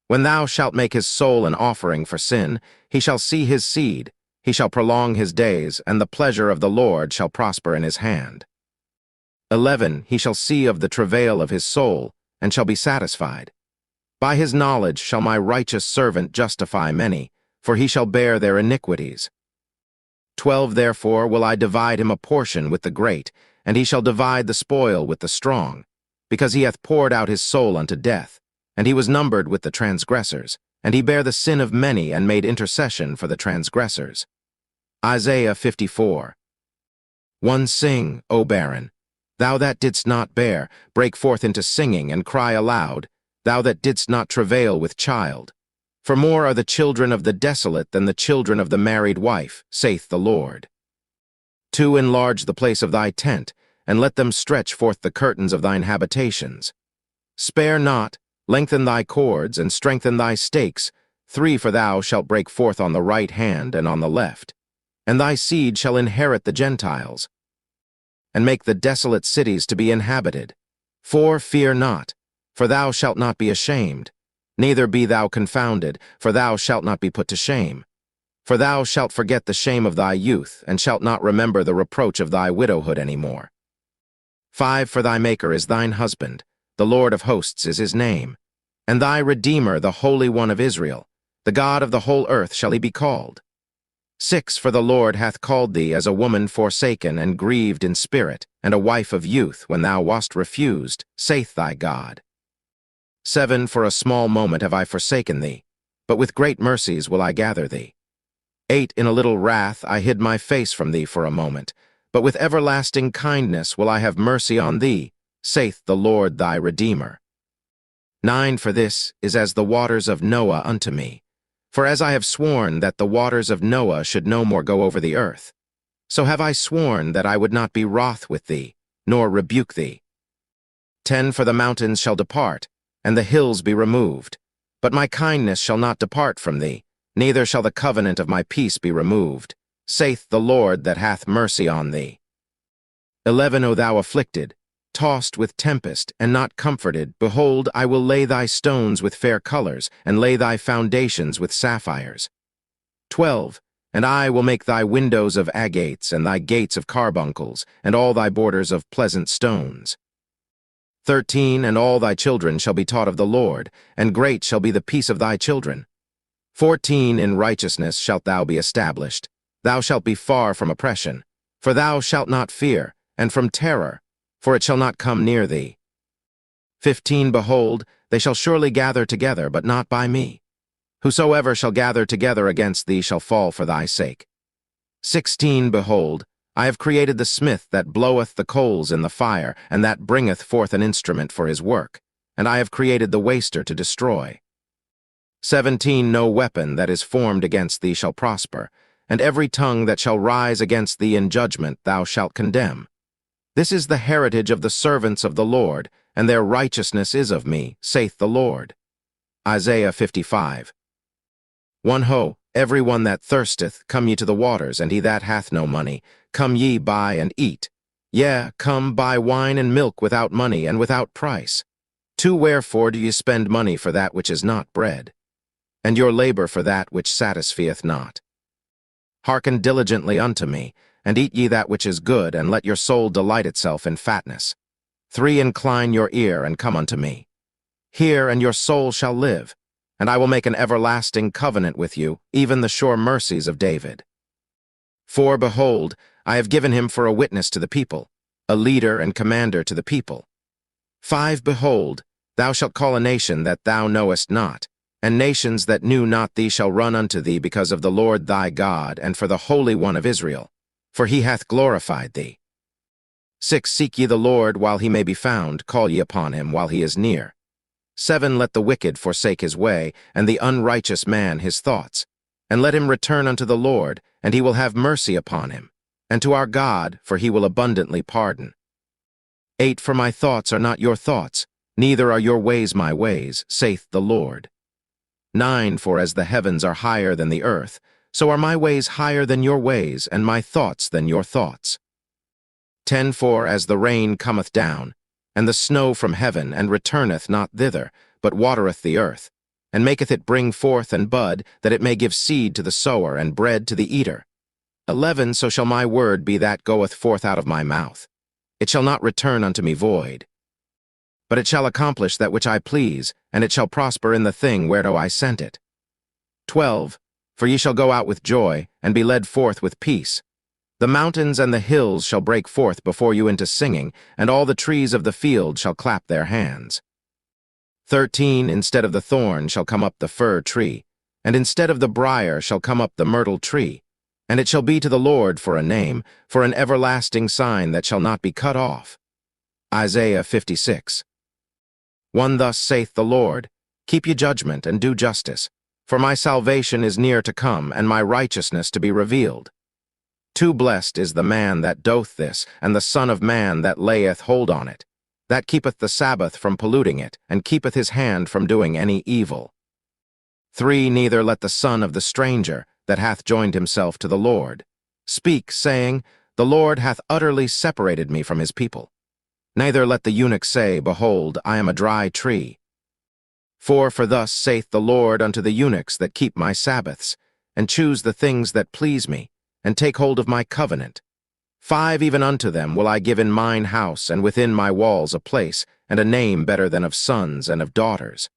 When thou shalt make his soul an offering for sin, he shall see his seed, he shall prolong his days, and the pleasure of the Lord shall prosper in his hand. 11 He shall see of the travail of his soul, and shall be satisfied. By his knowledge shall my righteous servant justify many, for he shall bear their iniquities. 12 therefore will I divide him a portion with the great, and he shall divide the spoil with the strong, because he hath poured out his soul unto death, and he was numbered with the transgressors, and he bare the sin of many and made intercession for the transgressors. Isaiah 54. 1 Sing, O barren, thou that didst not bear, break forth into singing and cry aloud, thou that didst not travail with child. For more are the children of the desolate than the children of the married wife, saith the Lord. 2 Enlarge the place of thy tent, and let them stretch forth the curtains of thine habitations. Spare not, lengthen thy cords, and strengthen thy stakes. 3 For thou shalt break forth on the right hand and on the left, and thy seed shall inherit the Gentiles, and make the desolate cities to be inhabited. 4 Fear not, for thou shalt not be ashamed, neither be thou confounded, for thou shalt not be put to shame. For thou shalt forget the shame of thy youth, and shalt not remember the reproach of thy widowhood any more. 5 For thy Maker is thine husband, the Lord of hosts is his name, and thy Redeemer, the Holy One of Israel, the God of the whole earth shall he be called. 6 For the Lord hath called thee as a woman forsaken and grieved in spirit, and a wife of youth when thou wast refused, saith thy God. 7 For a small moment have I forsaken thee, but with great mercies will I gather thee. 8 In a little wrath I hid my face from thee for a moment, but with everlasting kindness will I have mercy on thee, saith the Lord thy Redeemer. 9 For this is as the waters of Noah unto me. For as I have sworn that the waters of Noah should no more go over the earth, so have I sworn that I would not be wroth with thee, nor rebuke thee. 10 For the mountains shall depart, and the hills be removed, but my kindness shall not depart from thee, neither shall the covenant of my peace be removed, saith the Lord that hath mercy on thee. 11 O thou afflicted, tossed with tempest, and not comforted, behold, I will lay thy stones with fair colors, and lay thy foundations with sapphires. 12 And I will make thy windows of agates, and thy gates of carbuncles, and all thy borders of pleasant stones. 13 And all thy children shall be taught of the Lord, and great shall be the peace of thy children. 14 In righteousness shalt thou be established. Thou shalt be far from oppression, for thou shalt not fear, and from terror, for it shall not come near thee. 15 Behold, they shall surely gather together, but not by me. Whosoever shall gather together against thee shall fall for thy sake. 16 Behold, I have created the smith that bloweth the coals in the fire, and that bringeth forth an instrument for his work, and I have created the waster to destroy. 17 No weapon that is formed against thee shall prosper, and every tongue that shall rise against thee in judgment thou shalt condemn. This is the heritage of the servants of the Lord, and their righteousness is of me, saith the Lord. Isaiah 55. 1 Ho, every one that thirsteth, come ye to the waters, and he that hath no money, come ye buy and eat. Yea, come buy wine and milk without money and without price. 2 Wherefore do ye spend money for that which is not bread, and your labor for that which satisfieth not? Hearken diligently unto me, and eat ye that which is good, and let your soul delight itself in fatness. 3 Incline your ear, and come unto me. Hear, and your soul shall live, and I will make an everlasting covenant with you, even the sure mercies of David. 4 Behold, I have given him for a witness to the people, a leader and commander to the people. 5 Behold, thou shalt call a nation that thou knowest not, and nations that knew not thee shall run unto thee because of the Lord thy God, and for the Holy One of Israel, for he hath glorified thee. 6 Seek ye the Lord while he may be found, call ye upon him while he is near. 7 Let the wicked forsake his way, and the unrighteous man his thoughts, and let him return unto the Lord, and he will have mercy upon him, and to our God, for he will abundantly pardon. 8 For my thoughts are not your thoughts, neither are your ways my ways, saith the Lord. 9 For as the heavens are higher than the earth, so are my ways higher than your ways, and my thoughts than your thoughts. 10 For as the rain cometh down, and the snow from heaven, and returneth not thither, but watereth the earth, and maketh it bring forth and bud, that it may give seed to the sower and bread to the eater. 11 So shall my word be that goeth forth out of my mouth. It shall not return unto me void, but it shall accomplish that which I please, and it shall prosper in the thing whereto I sent it. 12 For ye shall go out with joy, and be led forth with peace. The mountains and the hills shall break forth before you into singing, and all the trees of the field shall clap their hands. 13, instead of the thorn shall come up the fir tree, and instead of the briar shall come up the myrtle tree. And it shall be to the Lord for a name, for an everlasting sign that shall not be cut off. Isaiah 56. 1 Thus saith the Lord, Keep ye judgment and do justice, for my salvation is near to come, and my righteousness to be revealed. 2 Blessed is the man that doth this, and the Son of Man that layeth hold on it, that keepeth the Sabbath from polluting it, and keepeth his hand from doing any evil. 3 Neither let the son of the stranger, that hath joined himself to the Lord, speak, saying, The Lord hath utterly separated me from his people. Neither let the eunuch say, Behold, I am a dry tree. 4 For thus saith the Lord unto the eunuchs that keep my Sabbaths, and choose the things that please me, and take hold of my covenant. 5 Even unto them will I give in mine house and within my walls a place, and a name better than of sons and of daughters.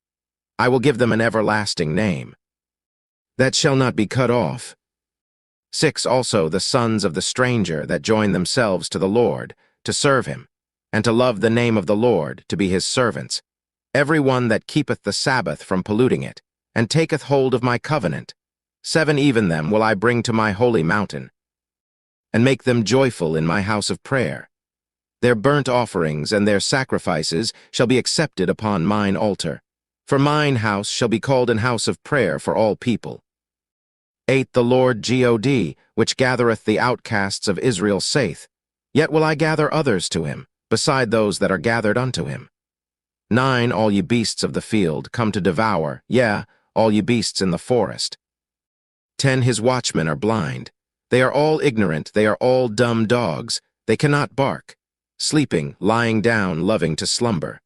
I will give them an everlasting name, that shall not be cut off. 6 Also the sons of the stranger that join themselves to the Lord, to serve him, and to love the name of the Lord, to be his servants. Every one that keepeth the Sabbath from polluting it, and taketh hold of my covenant. 7 Even them will I bring to my holy mountain, and make them joyful in my house of prayer. Their burnt offerings and their sacrifices shall be accepted upon mine altar. For mine house shall be called an house of prayer for all people. 8 The Lord God, which gathereth the outcasts of Israel, saith, Yet will I gather others to him, beside those that are gathered unto him. 9 All ye beasts of the field, come to devour, yea, all ye beasts in the forest. 10 His watchmen are blind. They are all ignorant, they are all dumb dogs. They cannot bark. Sleeping, lying down, loving to slumber.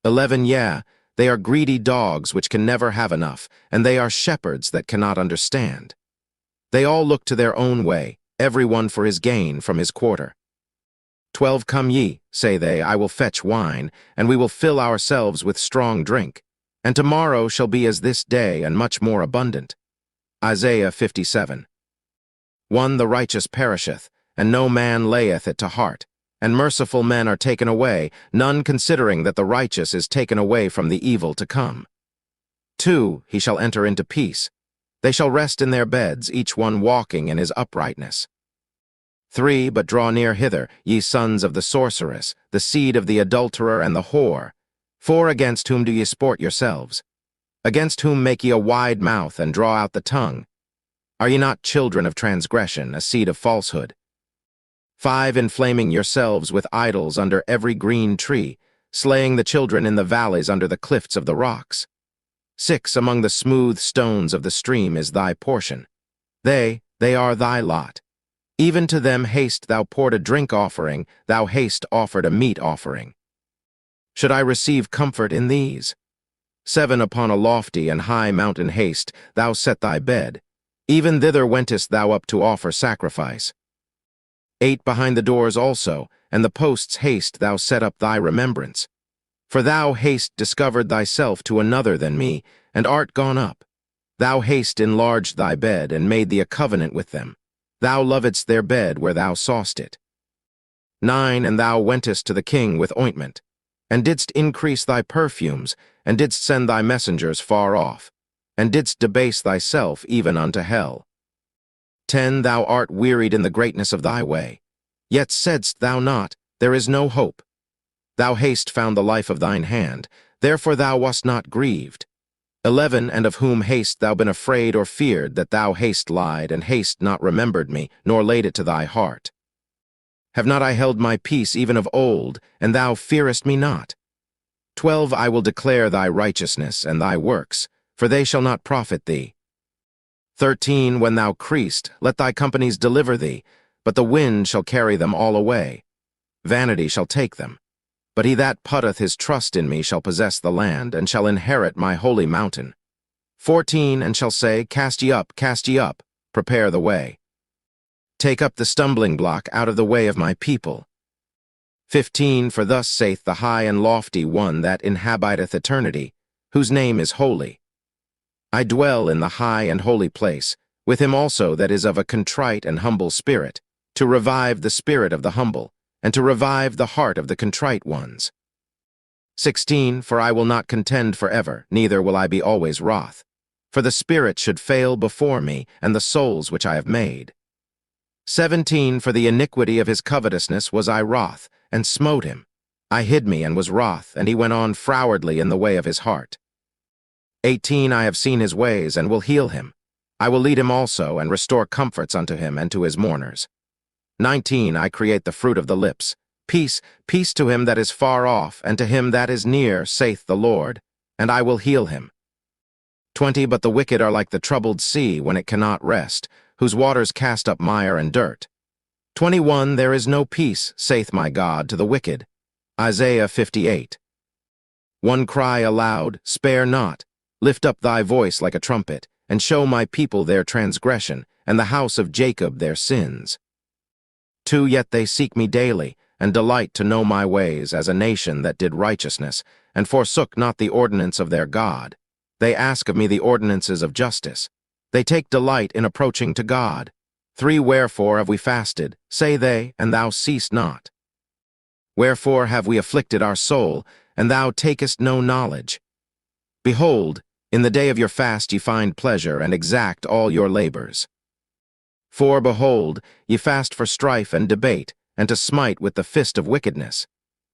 11 Yea, they are greedy dogs which can never have enough, and they are shepherds that cannot understand. They all look to their own way, every one for his gain from his quarter. 12 Come ye, say they, I will fetch wine, and we will fill ourselves with strong drink. And tomorrow shall be as this day, and much more abundant. Isaiah 57. 1 The righteous perisheth, and no man layeth it to heart. And merciful men are taken away, none considering that the righteous is taken away from the evil to come. 2 He shall enter into peace. They shall rest in their beds, each one walking in his uprightness. 3 But draw near hither, ye sons of the sorceress, the seed of the adulterer and the whore. For against whom do ye sport yourselves? Against whom make ye a wide mouth, and draw out the tongue? Are ye not children of transgression, a seed of falsehood? 5 Inflaming yourselves with idols under every green tree, slaying the children in the valleys under the cliffs of the rocks. 6 Among the smooth stones of the stream is thy portion. They are thy lot. Even to them haste thou poured a drink offering, thou haste offered a meat offering. Should I receive comfort in these? 7 Upon a lofty and high mountain haste thou set thy bed. Even thither wentest thou up to offer sacrifice. 8 Behind the doors also, and the posts haste thou set up thy remembrance. For thou haste discovered thyself to another than me, and art gone up. Thou haste enlarged thy bed, and made thee a covenant with them. Thou lovedst their bed where thou sawest it. 9 And thou wentest to the king with ointment, and didst increase thy perfumes, and didst send thy messengers far off, and didst debase thyself even unto hell. 10 Thou art wearied in the greatness of thy way. Yet saidst thou not, There is no hope. Thou haste found the life of thine hand, therefore thou wast not grieved. 11 And of whom haste thou been afraid or feared, that thou haste lied, and haste not remembered me, nor laid it to thy heart? Have not I held my peace even of old, and thou fearest me not? 12 I will declare thy righteousness and thy works, for they shall not profit thee. 13 When thou creest, let thy companies deliver thee, but the wind shall carry them all away. Vanity shall take them. But he that putteth his trust in me shall possess the land, and shall inherit my holy mountain. 14 And shall say, Cast ye up, prepare the way. Take up the stumbling block out of the way of my people. 15 For thus saith the high and lofty one that inhabiteth eternity, whose name is holy. I dwell in the high and holy place, with him also that is of a contrite and humble spirit, to revive the spirit of the humble, and to revive the heart of the contrite ones. 16. For I will not contend forever, neither will I be always wroth. For the spirit should fail before me, and the souls which I have made. 17. For the iniquity of his covetousness was I wroth, and smote him. I hid me and was wroth, and he went on frowardly in the way of his heart. 18. I have seen his ways, and will heal him. I will lead him also, and restore comforts unto him and to his mourners. 19. I create the fruit of the lips. Peace, peace to him that is far off, and to him that is near, saith the Lord, and I will heal him. 20. But the wicked are like the troubled sea when it cannot rest, whose waters cast up mire and dirt. 21. There is no peace, saith my God, to the wicked. Isaiah 58. 1. Cry aloud, spare not. Lift up thy voice like a trumpet, and show my people their transgression, and the house of Jacob their sins. 2. Yet they seek me daily, and delight to know my ways, as a nation that did righteousness, and forsook not the ordinance of their God. They ask of me the ordinances of justice. They take delight in approaching to God. 3. Wherefore have we fasted, say they, and thou seest not? Wherefore have we afflicted our soul, and thou takest no knowledge? Behold, in the day of your fast ye find pleasure, and exact all your labors. 4. Behold, ye fast for strife and debate, and to smite with the fist of wickedness.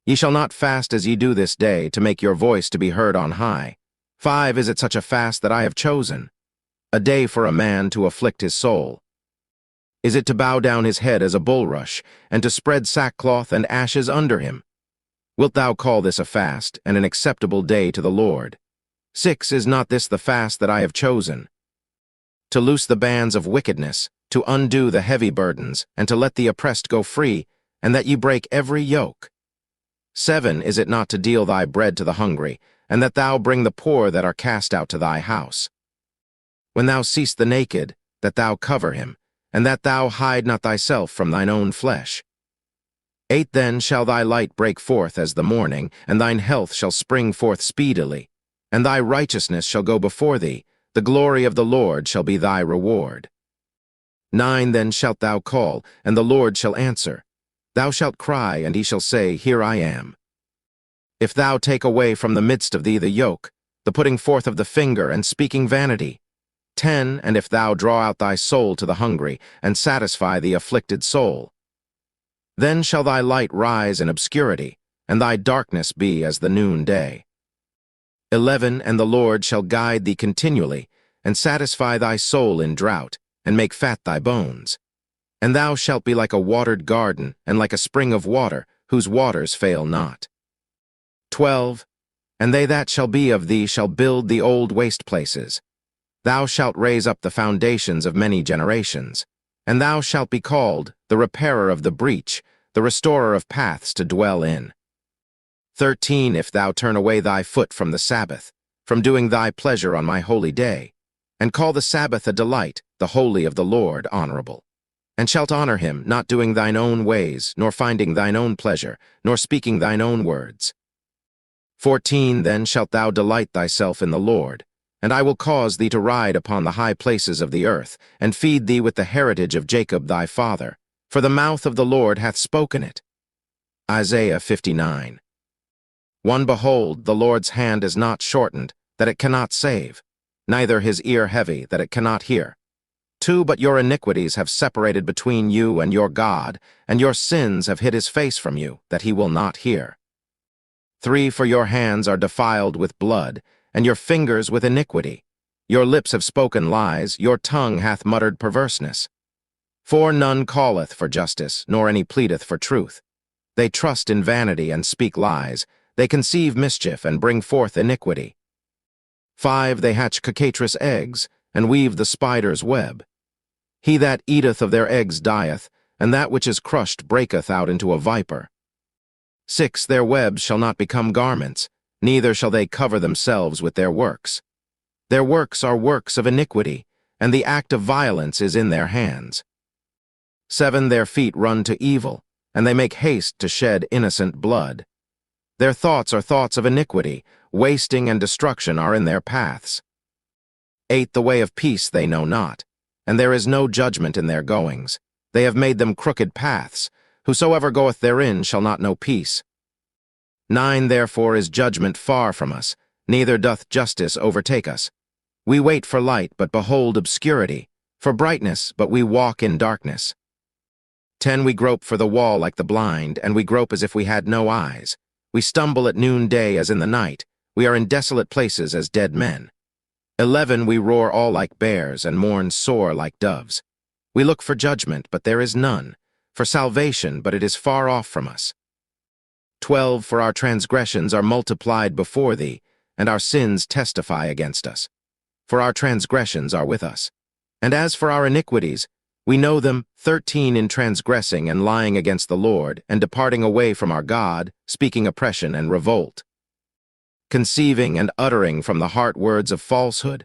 Ye shall not fast as ye do this day, to make your voice to be heard on high. 5. Is it such a fast that I have chosen? A day for a man to afflict his soul. Is it to bow down his head as a bulrush, and to spread sackcloth and ashes under him? Wilt thou call this a fast, and an acceptable day to the Lord? 6. Is not this the fast that I have chosen? To loose the bands of wickedness, to undo the heavy burdens, and to let the oppressed go free, and that ye break every yoke. 7. Is it not to deal thy bread to the hungry, and that thou bring the poor that are cast out to thy house? When thou seest the naked, that thou cover him, and that thou hide not thyself from thine own flesh. 8. Then shall thy light break forth as the morning, and thine health shall spring forth speedily, and thy righteousness shall go before thee, the glory of the Lord shall be thy reward. 9. Then shalt thou call, and the Lord shall answer. Thou shalt cry, and he shall say, Here I am. If thou take away from the midst of thee the yoke, the putting forth of the finger, and speaking vanity. 10. And if thou draw out thy soul to the hungry, and satisfy the afflicted soul. Then shall thy light rise in obscurity, and thy darkness be as the noonday. 11. And the Lord shall guide thee continually, and satisfy thy soul in drought, and make fat thy bones. And thou shalt be like a watered garden, and like a spring of water, whose waters fail not. 12. And they that shall be of thee shall build the old waste places. Thou shalt raise up the foundations of many generations. And thou shalt be called the repairer of the breach, the restorer of paths to dwell in. 13. If thou turn away thy foot from the Sabbath, from doing thy pleasure on my holy day, and call the Sabbath a delight, the holy of the Lord honorable, and shalt honor him, not doing thine own ways, nor finding thine own pleasure, nor speaking thine own words. 14. Then shalt thou delight thyself in the Lord, and I will cause thee to ride upon the high places of the earth, and feed thee with the heritage of Jacob thy father, for the mouth of the Lord hath spoken it. Isaiah 59. 1. Behold, the Lord's hand is not shortened, that it cannot save, neither his ear heavy, that it cannot hear. 2. But your iniquities have separated between you and your God, and your sins have hid his face from you, that he will not hear. 3. For your hands are defiled with blood, and your fingers with iniquity. Your lips have spoken lies, your tongue hath muttered perverseness. 4. None calleth for justice, nor any pleadeth for truth. They trust in vanity and speak lies. They conceive mischief and bring forth iniquity. 5. They hatch cockatrious eggs, and weave the spider's web. He that eateth of their eggs dieth, and that which is crushed breaketh out into a viper. 6. Their webs shall not become garments, neither shall they cover themselves with their works. Their works are works of iniquity, and the act of violence is in their hands. 7. Their feet run to evil, and they make haste to shed innocent blood. Their thoughts are thoughts of iniquity, wasting and destruction are in their paths. 8. The way of peace they know not, and there is no judgment in their goings. They have made them crooked paths. Whosoever goeth therein shall not know peace. 9 Therefore is judgment far from us, neither doth justice overtake us. We wait for light, but behold obscurity, for brightness, but we walk in darkness. 10 We grope for the wall like the blind, and we grope as if we had no eyes. We stumble at noonday as in the night. We are in desolate places as dead men. 11 We roar all like bears, and mourn sore like doves. We look for judgment, but there is none, for salvation, but it is far off from us. 12 For our transgressions are multiplied before thee, and our sins testify against us. For our transgressions are with us. And as for our iniquities, we know them. 13 In transgressing and lying against the Lord, and departing away from our God, speaking oppression and revolt. Conceiving and uttering from the heart words of falsehood.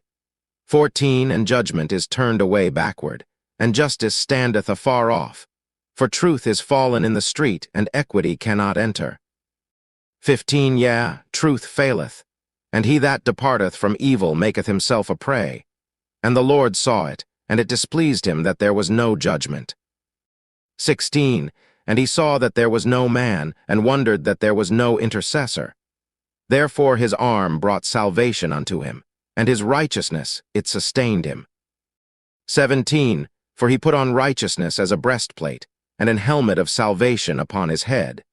14 And judgment is turned away backward, and justice standeth afar off. For truth is fallen in the street, and equity cannot enter. 15 Yea, truth faileth, and he that departeth from evil maketh himself a prey. And the Lord saw it, and it displeased him that there was no judgment. 16 And he saw that there was no man, and wondered that there was no intercessor. Therefore his arm brought salvation unto him, and his righteousness it sustained him. 17 For he put on righteousness as a breastplate, and an helmet of salvation upon his head.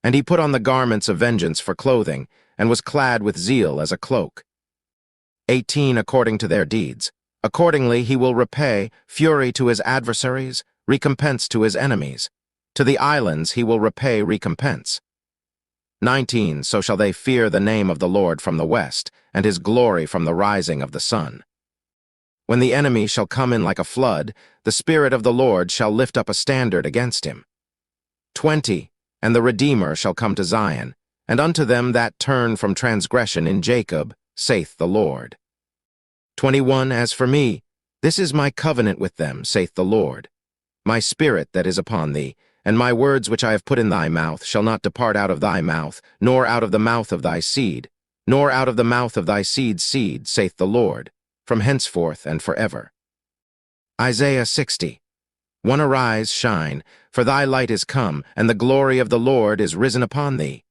And he put on the garments of vengeance for clothing, and was clad with zeal as a cloak. 18 According to their deeds. Accordingly he will repay fury to his adversaries, recompense to his enemies. To the islands he will repay recompense. 19 So shall they fear the name of the Lord from the west, and his glory from the rising of the sun. When the enemy shall come in like a flood, the Spirit of the Lord shall lift up a standard against him. 20 And the Redeemer shall come to Zion, and unto them that turn from transgression in Jacob, saith the Lord. 21 As for me, this is my covenant with them, saith the Lord. My spirit that is upon thee, and my words which I have put in thy mouth, shall not depart out of thy mouth, nor out of the mouth of thy seed, nor out of the mouth of thy seed's seed, saith the Lord, from henceforth and forever. Isaiah 60 1 Arise, shine, for thy light is come, and the glory of the Lord is risen upon thee.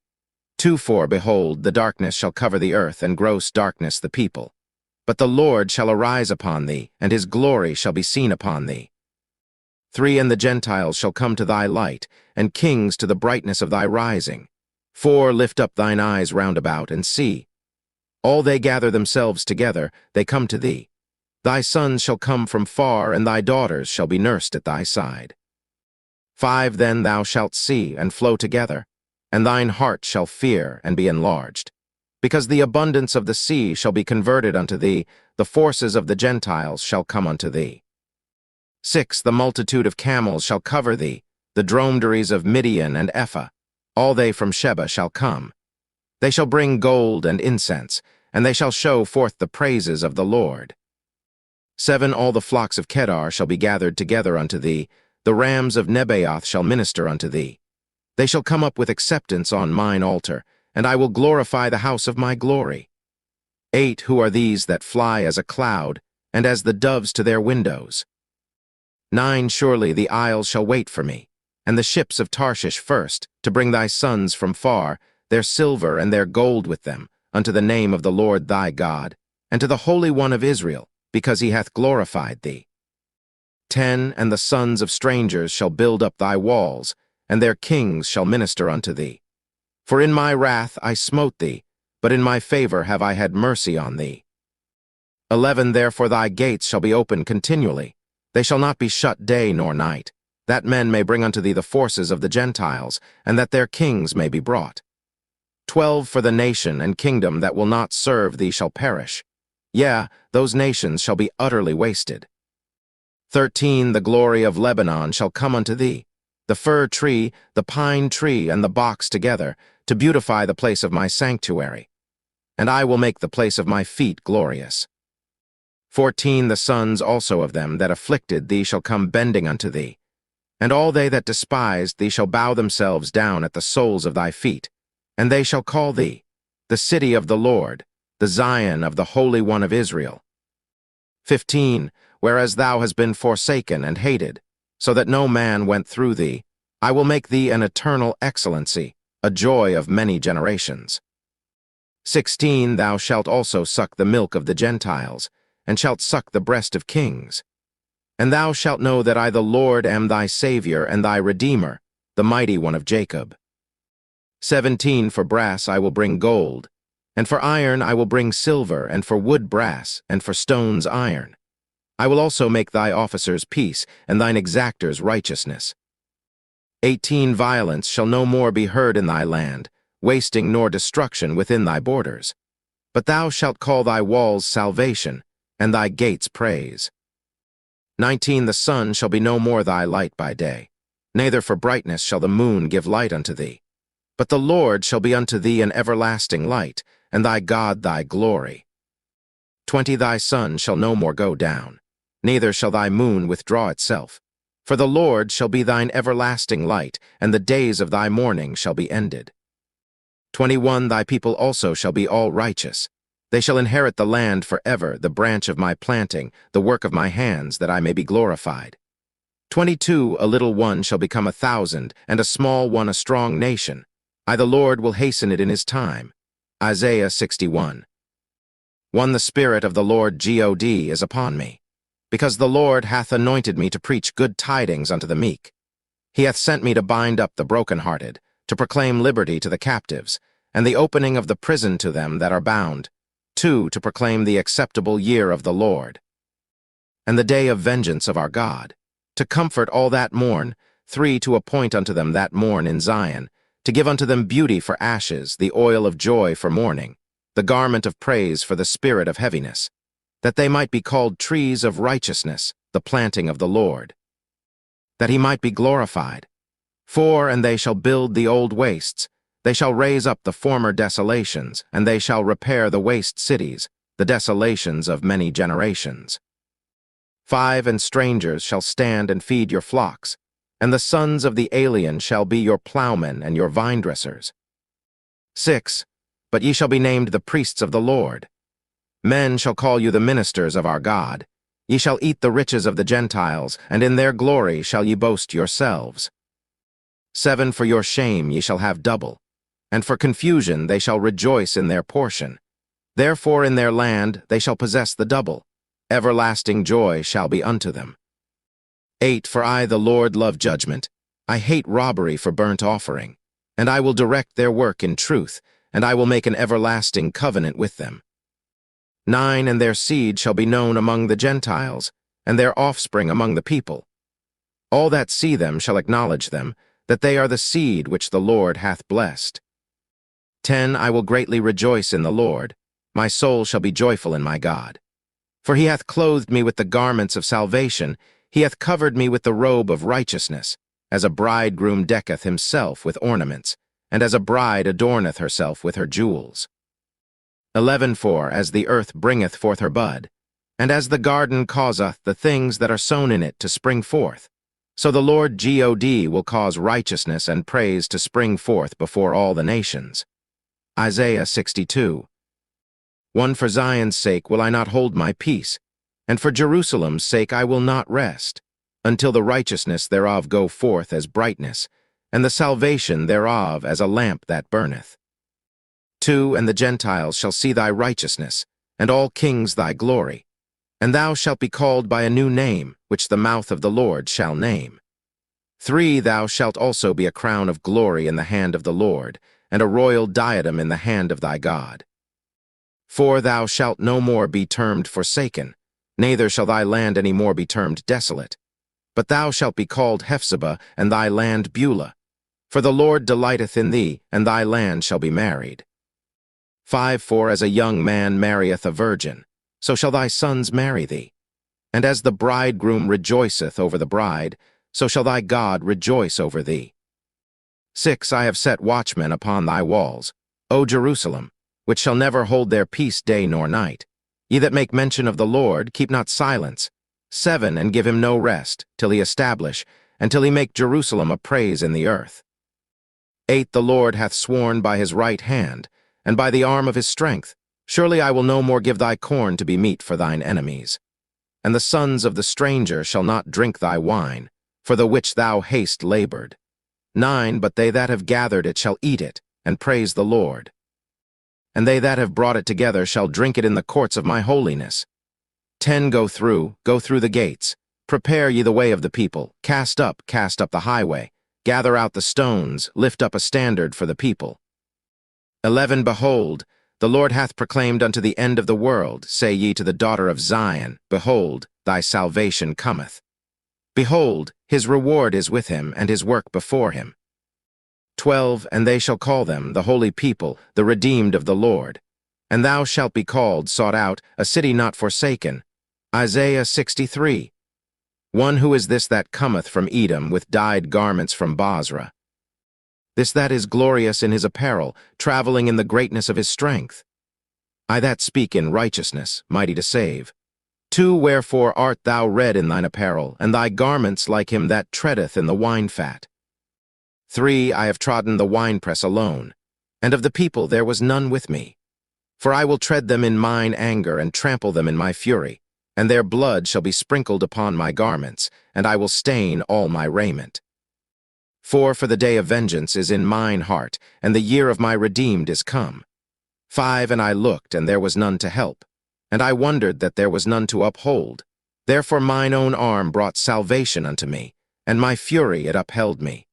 2 For, behold, the darkness shall cover the earth, and gross darkness the people. But the Lord shall arise upon thee, and his glory shall be seen upon thee. 3 And the Gentiles shall come to thy light, and kings to the brightness of thy rising. 4 Lift up thine eyes round about, and see. All they gather themselves together, they come to thee. Thy sons shall come from far, and thy daughters shall be nursed at thy side. 5 Then thou shalt see, and flow together, and thine heart shall fear, and be enlarged. Because the abundance of the sea shall be converted unto thee, the forces of the Gentiles shall come unto thee. 6 The multitude of camels shall cover thee, the dromedaries of Midian and Ephah, all they from Sheba shall come. They shall bring gold and incense, and they shall show forth the praises of the Lord. 7 All the flocks of Kedar shall be gathered together unto thee, the rams of Nebaioth shall minister unto thee. They shall come up with acceptance on mine altar, and I will glorify the house of my glory. 8 Who are these that fly as a cloud, and as the doves to their windows? 9 Surely the isles shall wait for me, and the ships of Tarshish first, to bring thy sons from far, their silver and their gold with them, unto the name of the Lord thy God, and to the Holy One of Israel, because he hath glorified thee. 10 And the sons of strangers shall build up thy walls, and their kings shall minister unto thee. For in my wrath I smote thee, but in my favor have I had mercy on thee. 11 Therefore thy gates shall be open continually, they shall not be shut day nor night, that men may bring unto thee the forces of the Gentiles, and that their kings may be brought. 12 For the nation and kingdom that will not serve thee shall perish. Yea, those nations shall be utterly wasted. 13 The glory of Lebanon shall come unto thee, the fir tree, the pine tree, and the box together, to beautify the place of my sanctuary. And I will make the place of my feet glorious. 14 The sons also of them that afflicted thee shall come bending unto thee, and all they that despised thee shall bow themselves down at the soles of thy feet, and they shall call thee, the city of the Lord, the Zion of the Holy One of Israel. 15 Whereas thou hast been forsaken and hated, so that no man went through thee. I will make thee an eternal excellency, a joy of many generations. 16. Thou shalt also suck the milk of the Gentiles, and shalt suck the breast of kings. And thou shalt know that I the Lord am thy Savior and thy Redeemer, the mighty one of Jacob. 17. For brass I will bring gold, and for iron I will bring silver, and for wood brass, and for stones iron. I will also make thy officers peace, and thine exactors righteousness. 18. Violence shall no more be heard in thy land, wasting nor destruction within thy borders. But thou shalt call thy walls salvation, and thy gates praise. 19. The sun shall be no more thy light by day, neither for brightness shall the moon give light unto thee. But the Lord shall be unto thee an everlasting light, and thy God thy glory. 20. Thy sun shall no more go down, neither shall thy moon withdraw itself. For the Lord shall be thine everlasting light, and the days of thy mourning shall be ended. 21. Thy people also shall be all righteous. They shall inherit the land forever, the branch of my planting, the work of my hands, that I may be glorified. 22. A little one shall become 1,000, and a small one a strong nation. I the Lord will hasten it in his time. Isaiah 61. 1. The Spirit of the Lord God is upon me, because the Lord hath anointed me to preach good tidings unto the meek. He hath sent me to bind up the brokenhearted, to proclaim liberty to the captives, and the opening of the prison to them that are bound. 2. To proclaim the acceptable year of the Lord, and the day of vengeance of our God, to comfort all that mourn. 3. To appoint unto them that mourn in Zion, to give unto them beauty for ashes, the oil of joy for mourning, the garment of praise for the spirit of heaviness, that they might be called trees of righteousness, the planting of the Lord, that he might be glorified. 4. And they shall build the old wastes, they shall raise up the former desolations, and they shall repair the waste cities, the desolations of many generations. 5. And strangers shall stand and feed your flocks, and the sons of the alien shall be your plowmen and your vine-dressers. 6. But ye shall be named the priests of the Lord. Men shall call you the ministers of our God. Ye shall eat the riches of the Gentiles, and in their glory shall ye boast yourselves. 7. For your shame ye shall have double, and for confusion they shall rejoice in their portion. Therefore in their land they shall possess the double. Everlasting joy shall be unto them. 8. For I the Lord love judgment. I hate robbery for burnt offering. And I will direct their work in truth, and I will make an everlasting covenant with them. 9. And their seed shall be known among the Gentiles, and their offspring among the people. All that see them shall acknowledge them, that they are the seed which the Lord hath blessed. 10. I will greatly rejoice in the Lord. My soul shall be joyful in my God. For he hath clothed me with the garments of salvation, he hath covered me with the robe of righteousness, as a bridegroom decketh himself with ornaments, and as a bride adorneth herself with her jewels. 11. For as the earth bringeth forth her bud, and as the garden causeth the things that are sown in it to spring forth, so the Lord God will cause righteousness and praise to spring forth before all the nations. Isaiah 62. 1. For Zion's sake will I not hold my peace, and for Jerusalem's sake I will not rest, until the righteousness thereof go forth as brightness, and the salvation thereof as a lamp that burneth. 2. And the Gentiles shall see thy righteousness, and all kings thy glory. And thou shalt be called by a new name, which the mouth of the Lord shall name. 3. Thou shalt also be a crown of glory in the hand of the Lord, and a royal diadem in the hand of thy God. 4. Thou shalt no more be termed forsaken, neither shall thy land any more be termed desolate. But thou shalt be called Hephzibah, and thy land Beulah. For the Lord delighteth in thee, and thy land shall be married. 5. For as a young man marrieth a virgin, so shall thy sons marry thee. And as the bridegroom rejoiceth over the bride, so shall thy God rejoice over thee. 6. I have set watchmen upon thy walls, O Jerusalem, which shall never hold their peace day nor night. Ye that make mention of the Lord, keep not silence. 7. And give him no rest, till he establish, and till he make Jerusalem a praise in the earth. 8. The Lord hath sworn by his right hand, and by the arm of his strength, surely I will no more give thy corn to be meat for thine enemies. And the sons of the stranger shall not drink thy wine, for the which thou hast labored. 9, but they that have gathered it shall eat it, and praise the Lord. And they that have brought it together shall drink it in the courts of my holiness. 10, go through the gates. Prepare ye the way of the people, cast up the highway. Gather out the stones, lift up a standard for the people. 11, behold, the Lord hath proclaimed unto the end of the world, say ye to the daughter of Zion, behold, thy salvation cometh. Behold, his reward is with him, and his work before him. 12, and they shall call them the holy people, the redeemed of the Lord. And thou shalt be called, sought out, a city not forsaken. Isaiah 63. One who is this that cometh from Edom with dyed garments from Basra? This that is glorious in his apparel, traveling in the greatness of his strength. I that speak in righteousness, mighty to save. 2, wherefore art thou red in thine apparel, and thy garments like him that treadeth in the wine fat? 3, I have trodden the winepress alone, and of the people there was none with me. For I will tread them in mine anger, and trample them in my fury, and their blood shall be sprinkled upon my garments, and I will stain all my raiment. 4, for the day of vengeance is in mine heart, and the year of my redeemed is come. 5, and I looked, and there was none to help, and I wondered that there was none to uphold. Therefore mine own arm brought salvation unto me, and my fury it upheld me.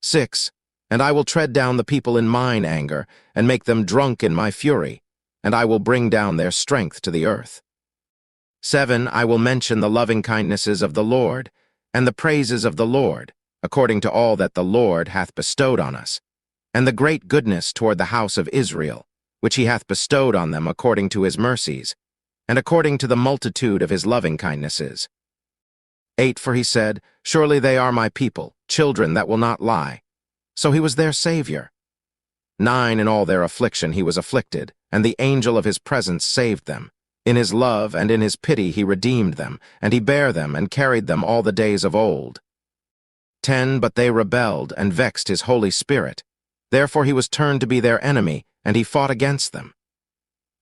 6, and I will tread down the people in mine anger, and make them drunk in my fury, and I will bring down their strength to the earth. 7, I will mention the loving kindnesses of the Lord, and the praises of the Lord, according to all that the Lord hath bestowed on us, and the great goodness toward the house of Israel, which he hath bestowed on them according to his mercies, and according to the multitude of his loving kindnesses. 8, for he said, surely they are my people, children that will not lie. So he was their Savior. 9, in all their affliction he was afflicted, and the angel of his presence saved them. In his love and in his pity he redeemed them, and he bare them and carried them all the days of old. 10, but they rebelled and vexed his Holy Spirit. Therefore he was turned to be their enemy, and he fought against them.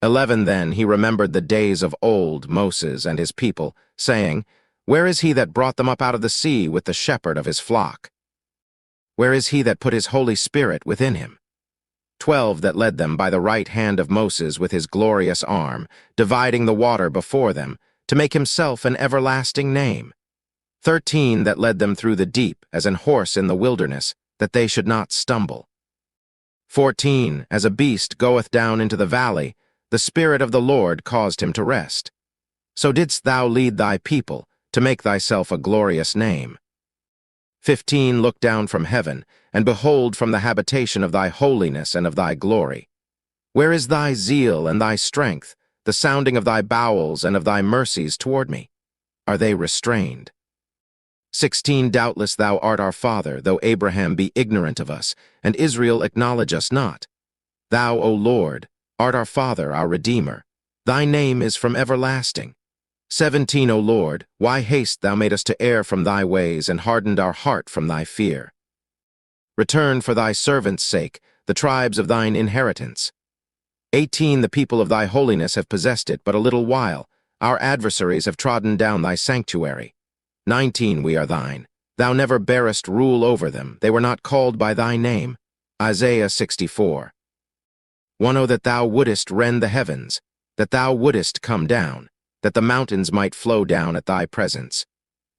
11, then he remembered the days of old, Moses and his people, saying, where is he that brought them up out of the sea with the shepherd of his flock? Where is he that put his Holy Spirit within him? 12, that led them by the right hand of Moses with his glorious arm, dividing the water before them, to make himself an everlasting name. 13, that led them through the deep, as an horse in the wilderness, that they should not stumble. 14, as a beast goeth down into the valley, the Spirit of the Lord caused him to rest. So didst thou lead thy people, to make thyself a glorious name. 15, look down from heaven, and behold from the habitation of thy holiness and of thy glory. Where is thy zeal and thy strength, the sounding of thy bowels and of thy mercies toward me? Are they restrained? 16, doubtless thou art our father, though Abraham be ignorant of us, and Israel acknowledge us not. Thou, O Lord, art our Father, our Redeemer. Thy name is from everlasting. 17, O Lord, why hast thou made us to err from thy ways, and hardened our heart from thy fear? Return for thy servant's sake, the tribes of thine inheritance. 18, the people of thy holiness have possessed it but a little while. Our adversaries have trodden down thy sanctuary. 19, we are thine. Thou never bearest rule over them. They were not called by thy name. Isaiah 64. 1, O that thou wouldest rend the heavens, that thou wouldest come down, that the mountains might flow down at thy presence.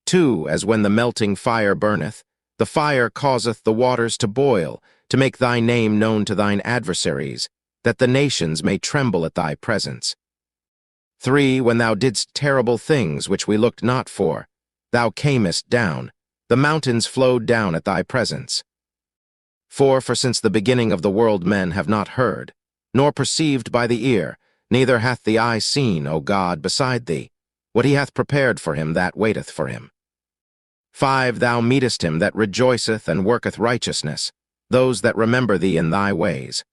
2, as when the melting fire burneth, the fire causeth the waters to boil, to make thy name known to thine adversaries, that the nations may tremble at thy presence. 3, when thou didst terrible things which we looked not for, thou camest down, the mountains flowed down at thy presence. 4, for since the beginning of the world men have not heard, nor perceived by the ear, neither hath the eye seen, O God, beside thee, what he hath prepared for him that waiteth for him. 5, thou meetest him that rejoiceth and worketh righteousness, those that remember thee in thy ways.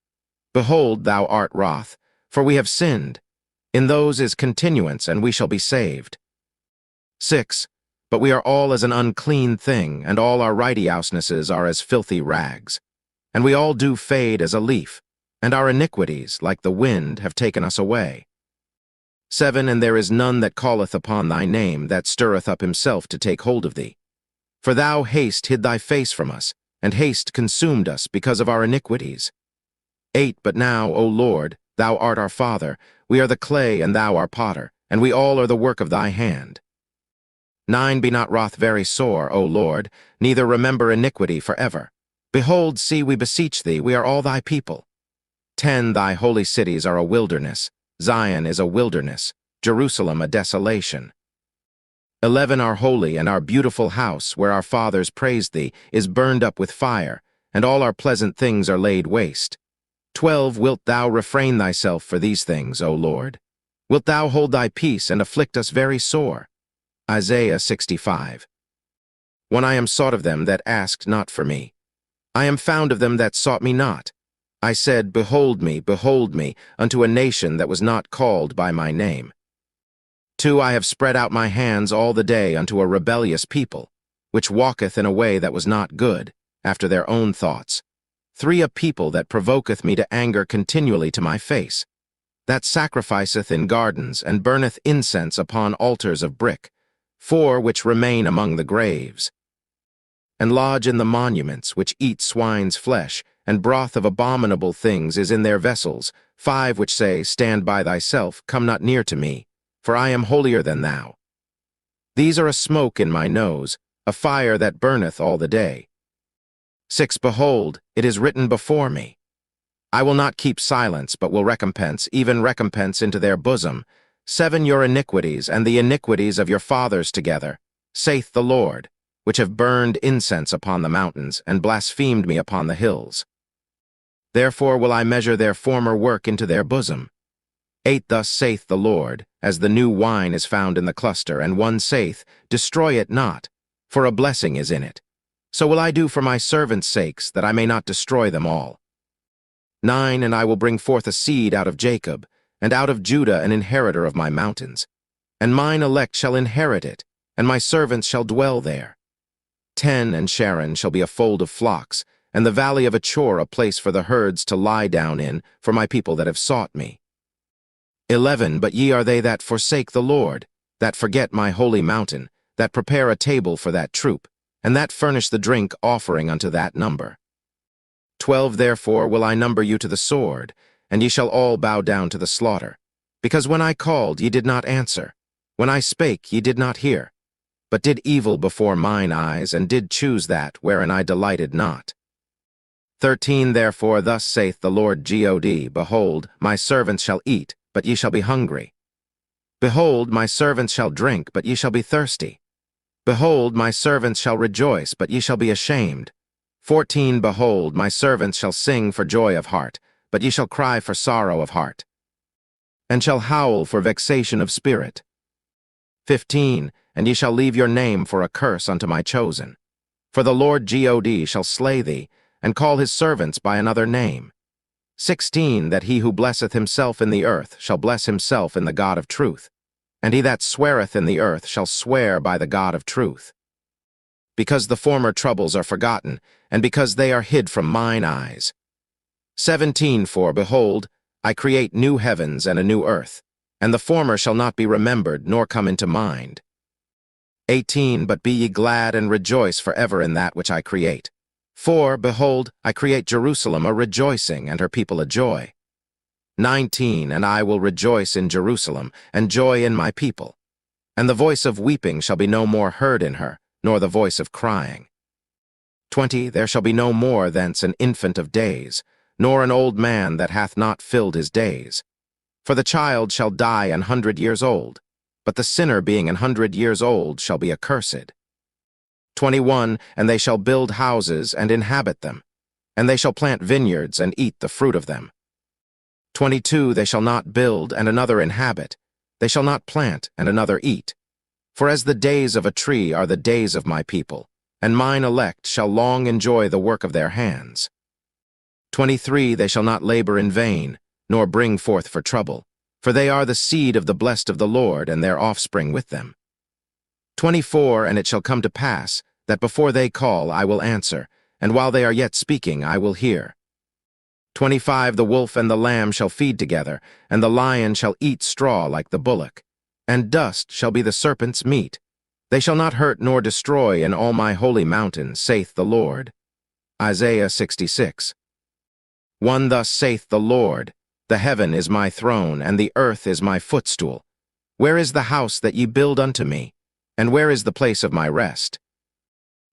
Behold, thou art wroth, for we have sinned. In those is continuance, and we shall be saved. 6, but we are all as an unclean thing, and all our righteousnesses are as filthy rags. And we all do fade as a leaf, and our iniquities, like the wind, have taken us away. 7, and there is none that calleth upon thy name, that stirreth up himself to take hold of thee. For thou haste hid thy face from us, and haste consumed us because of our iniquities. 8. But now, O Lord, thou art our Father, we are the clay and thou our potter, and we all are the work of thy hand. 9. Be not wroth very sore, O Lord, neither remember iniquity forever. Behold, see, we beseech thee, we are all thy people. 10. Thy holy cities are a wilderness, Zion is a wilderness, Jerusalem a desolation. 11. Our holy and our beautiful house, where our fathers praised thee, is burned up with fire, and all our pleasant things are laid waste. 12. Wilt thou refrain thyself for these things, O Lord? Wilt thou hold thy peace and afflict us very sore? Isaiah 65. When I am sought of them that asked not for me, I am found of them that sought me not. I said, behold me, unto a nation that was not called by my name. 2. I have spread out my hands all the day unto a rebellious people, which walketh in a way that was not good, after their own thoughts. 3. A people that provoketh me to anger continually to my face, that sacrificeth in gardens, and burneth incense upon altars of brick. 4. Which remain among the graves, and lodge in the monuments, which eat swine's flesh, and broth of abominable things is in their vessels. 5. Which say, stand by thyself, come not near to me, for I am holier than thou. These are a smoke in my nose, a fire that burneth all the day. 6. Behold, it is written before me. I will not keep silence, but will recompense, even recompense into their bosom. 7. Your iniquities and the iniquities of your fathers together, saith the Lord, which have burned incense upon the mountains, and blasphemed me upon the hills. Therefore will I measure their former work into their bosom. 8. Thus saith the Lord, as the new wine is found in the cluster, and one saith, destroy it not, for a blessing is in it. So will I do for my servants' sakes, that I may not destroy them all. 9. And I will bring forth a seed out of Jacob, and out of Judah an inheritor of my mountains. And mine elect shall inherit it, and my servants shall dwell there. 10. And Sharon shall be a fold of flocks, and the valley of Achor a place for the herds to lie down in, for my people that have sought me. 11. But ye are they that forsake the Lord, that forget my holy mountain, that prepare a table for that troop, and that furnish the drink offering unto that number. 12. Therefore will I number you to the sword, and ye shall all bow down to the slaughter. Because when I called, ye did not answer. When I spake, ye did not hear, but did evil before mine eyes, and did choose that wherein I delighted not. 13. Therefore thus saith the Lord God, behold, my servants shall eat, but ye shall be hungry. Behold, my servants shall drink, but ye shall be thirsty. Behold, my servants shall rejoice, but ye shall be ashamed. 14. Behold, my servants shall sing for joy of heart, but ye shall cry for sorrow of heart, and shall howl for vexation of spirit. 15. And ye shall leave your name for a curse unto my chosen. For the Lord God shall slay thee, and call his servants by another name. 16. That he who blesseth himself in the earth shall bless himself in the God of truth, and he that sweareth in the earth shall swear by the God of truth. Because the former troubles are forgotten, and because they are hid from mine eyes. 17. For, behold, I create new heavens and a new earth, and the former shall not be remembered, nor come into mind. 18. But be ye glad and rejoice forever in that which I create. For, behold, I create Jerusalem a rejoicing, and her people a joy. 19. And I will rejoice in Jerusalem, and joy in my people. And the voice of weeping shall be no more heard in her, nor the voice of crying. 20. There shall be no more thence an infant of days, nor an old man that hath not filled his days. For the child shall die 100 years old, but the sinner being 100 years old shall be accursed. 21. And they shall build houses and inhabit them, and they shall plant vineyards and eat the fruit of them. 22. They shall not build and another inhabit, they shall not plant and another eat. For as the days of a tree are the days of my people, and mine elect shall long enjoy the work of their hands. 23. They shall not labor in vain, nor bring forth for trouble, for they are the seed of the blessed of the Lord, and their offspring with them. 24. And it shall come to pass, that before they call I will answer, and while they are yet speaking I will hear. 25. The wolf and the lamb shall feed together, and the lion shall eat straw like the bullock, and dust shall be the serpent's meat. They shall not hurt nor destroy in all my holy mountain, saith the Lord. Isaiah 66. 1. Thus saith the Lord, the heaven is my throne, and the earth is my footstool. Where is the house that ye build unto me? And where is the place of my rest?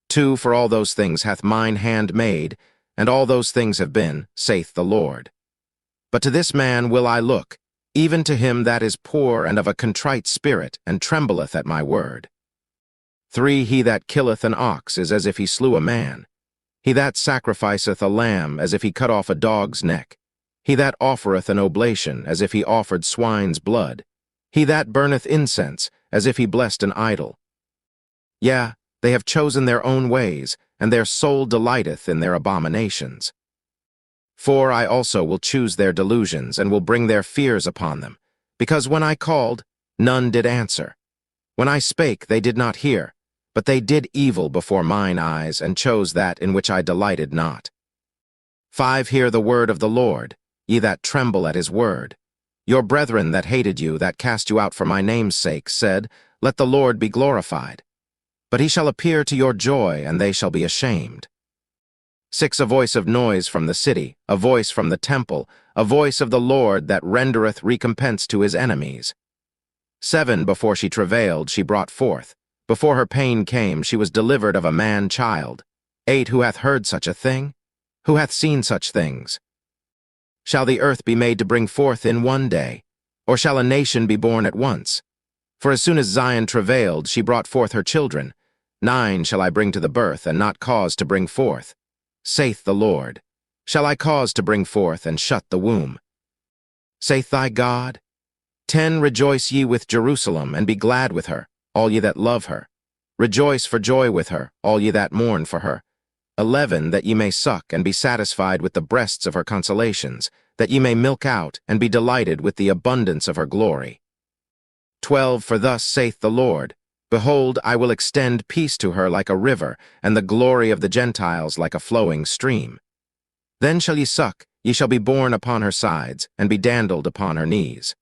2. For all those things hath mine hand made, and all those things have been, saith the Lord. But to this man will I look, even to him that is poor and of a contrite spirit, and trembleth at my word. 3. He that killeth an ox is as if he slew a man. He that sacrificeth a lamb as if he cut off a dog's neck. He that offereth an oblation as if he offered swine's blood. He that burneth incense as if he blessed an idol. Yea, they have chosen their own ways, and their soul delighteth in their abominations. 4. I also will choose their delusions, and will bring their fears upon them, because when I called, none did answer. When I spake, they did not hear, but they did evil before mine eyes, and chose that in which I delighted not. 5. Hear the word of the Lord, ye that tremble at his word. Your brethren that hated you, that cast you out for my name's sake, said, Let the Lord be glorified. But he shall appear to your joy, and they shall be ashamed. 6. A voice of noise from the city, a voice from the temple, a voice of the Lord that rendereth recompense to his enemies. 7. Before she travailed, she brought forth. Before her pain came, she was delivered of a man-child. 8. Who hath heard such a thing? Who hath seen such things? Shall the earth be made to bring forth in one day? Or shall a nation be born at once? For as soon as Zion travailed, she brought forth her children. 9 shall I bring to the birth, and not cause to bring forth, saith the Lord. Shall I cause to bring forth, and shut the womb? Saith thy God. 10 Rejoice ye with Jerusalem, and be glad with her, all ye that love her. Rejoice for joy with her, all ye that mourn for her. 11 That ye may suck, and be satisfied with the breasts of her consolations, that ye may milk out, and be delighted with the abundance of her glory. 12 For thus saith the Lord, Behold, I will extend peace to her like a river, and the glory of the Gentiles like a flowing stream. Then shall ye suck, ye shall be borne upon her sides, and be dandled upon her knees.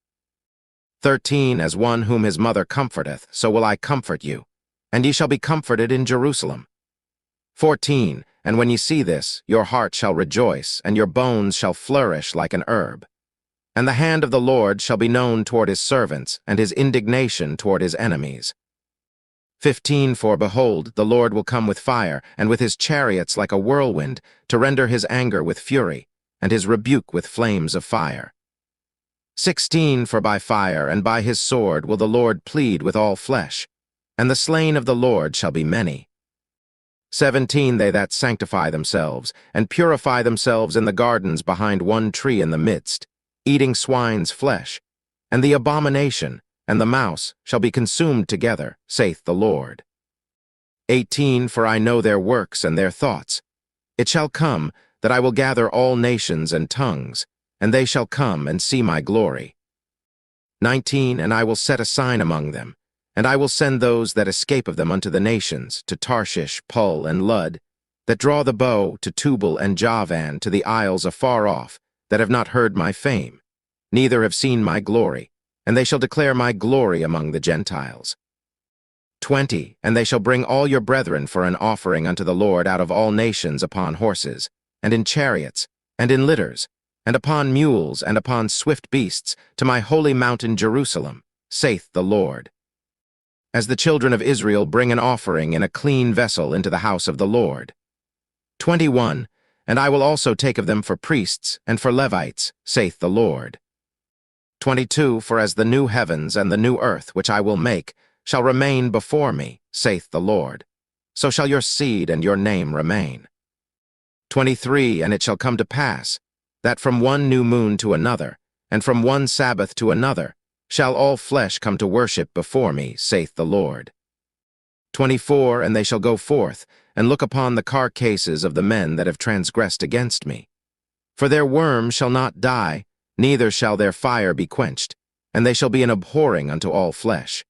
13 As one whom his mother comforteth, so will I comfort you, and ye shall be comforted in Jerusalem. 14 And when ye see this, your heart shall rejoice, and your bones shall flourish like an herb. And the hand of the Lord shall be known toward his servants, and his indignation toward his enemies. 15 For behold, the Lord will come with fire, and with his chariots like a whirlwind, to render his anger with fury, and his rebuke with flames of fire. 16 For by fire and by his sword will the Lord plead with all flesh, and the slain of the Lord shall be many. 17 They that sanctify themselves, and purify themselves in the gardens behind one tree in the midst, eating swine's flesh, and the abomination, and the mouse shall be consumed together, saith the Lord. 18 For I know their works and their thoughts. It shall come that I will gather all nations and tongues, and they shall come and see my glory. 19 And I will set a sign among them, and I will send those that escape of them unto the nations, to Tarshish, Pul, and Lud, that draw the bow, to Tubal and Javan, to the isles afar off, that have not heard my fame, neither have seen my glory, and they shall declare my glory among the Gentiles. 20 And they shall bring all your brethren for an offering unto the Lord out of all nations upon horses, and in chariots, and in litters, and upon mules, and upon swift beasts, to my holy mountain Jerusalem, saith the Lord. As the children of Israel bring an offering in a clean vessel into the house of the Lord. 21 And I will also take of them for priests and for Levites, saith the Lord. 22 For as the new heavens and the new earth which I will make shall remain before me, saith the Lord, so shall your seed and your name remain. 23 And it shall come to pass, that from one new moon to another, and from one Sabbath to another, shall all flesh come to worship before me, saith the Lord. 24 And they shall go forth, and look upon the carcasses of the men that have transgressed against me. For their worm shall not die, neither shall their fire be quenched, and they shall be an abhorring unto all flesh.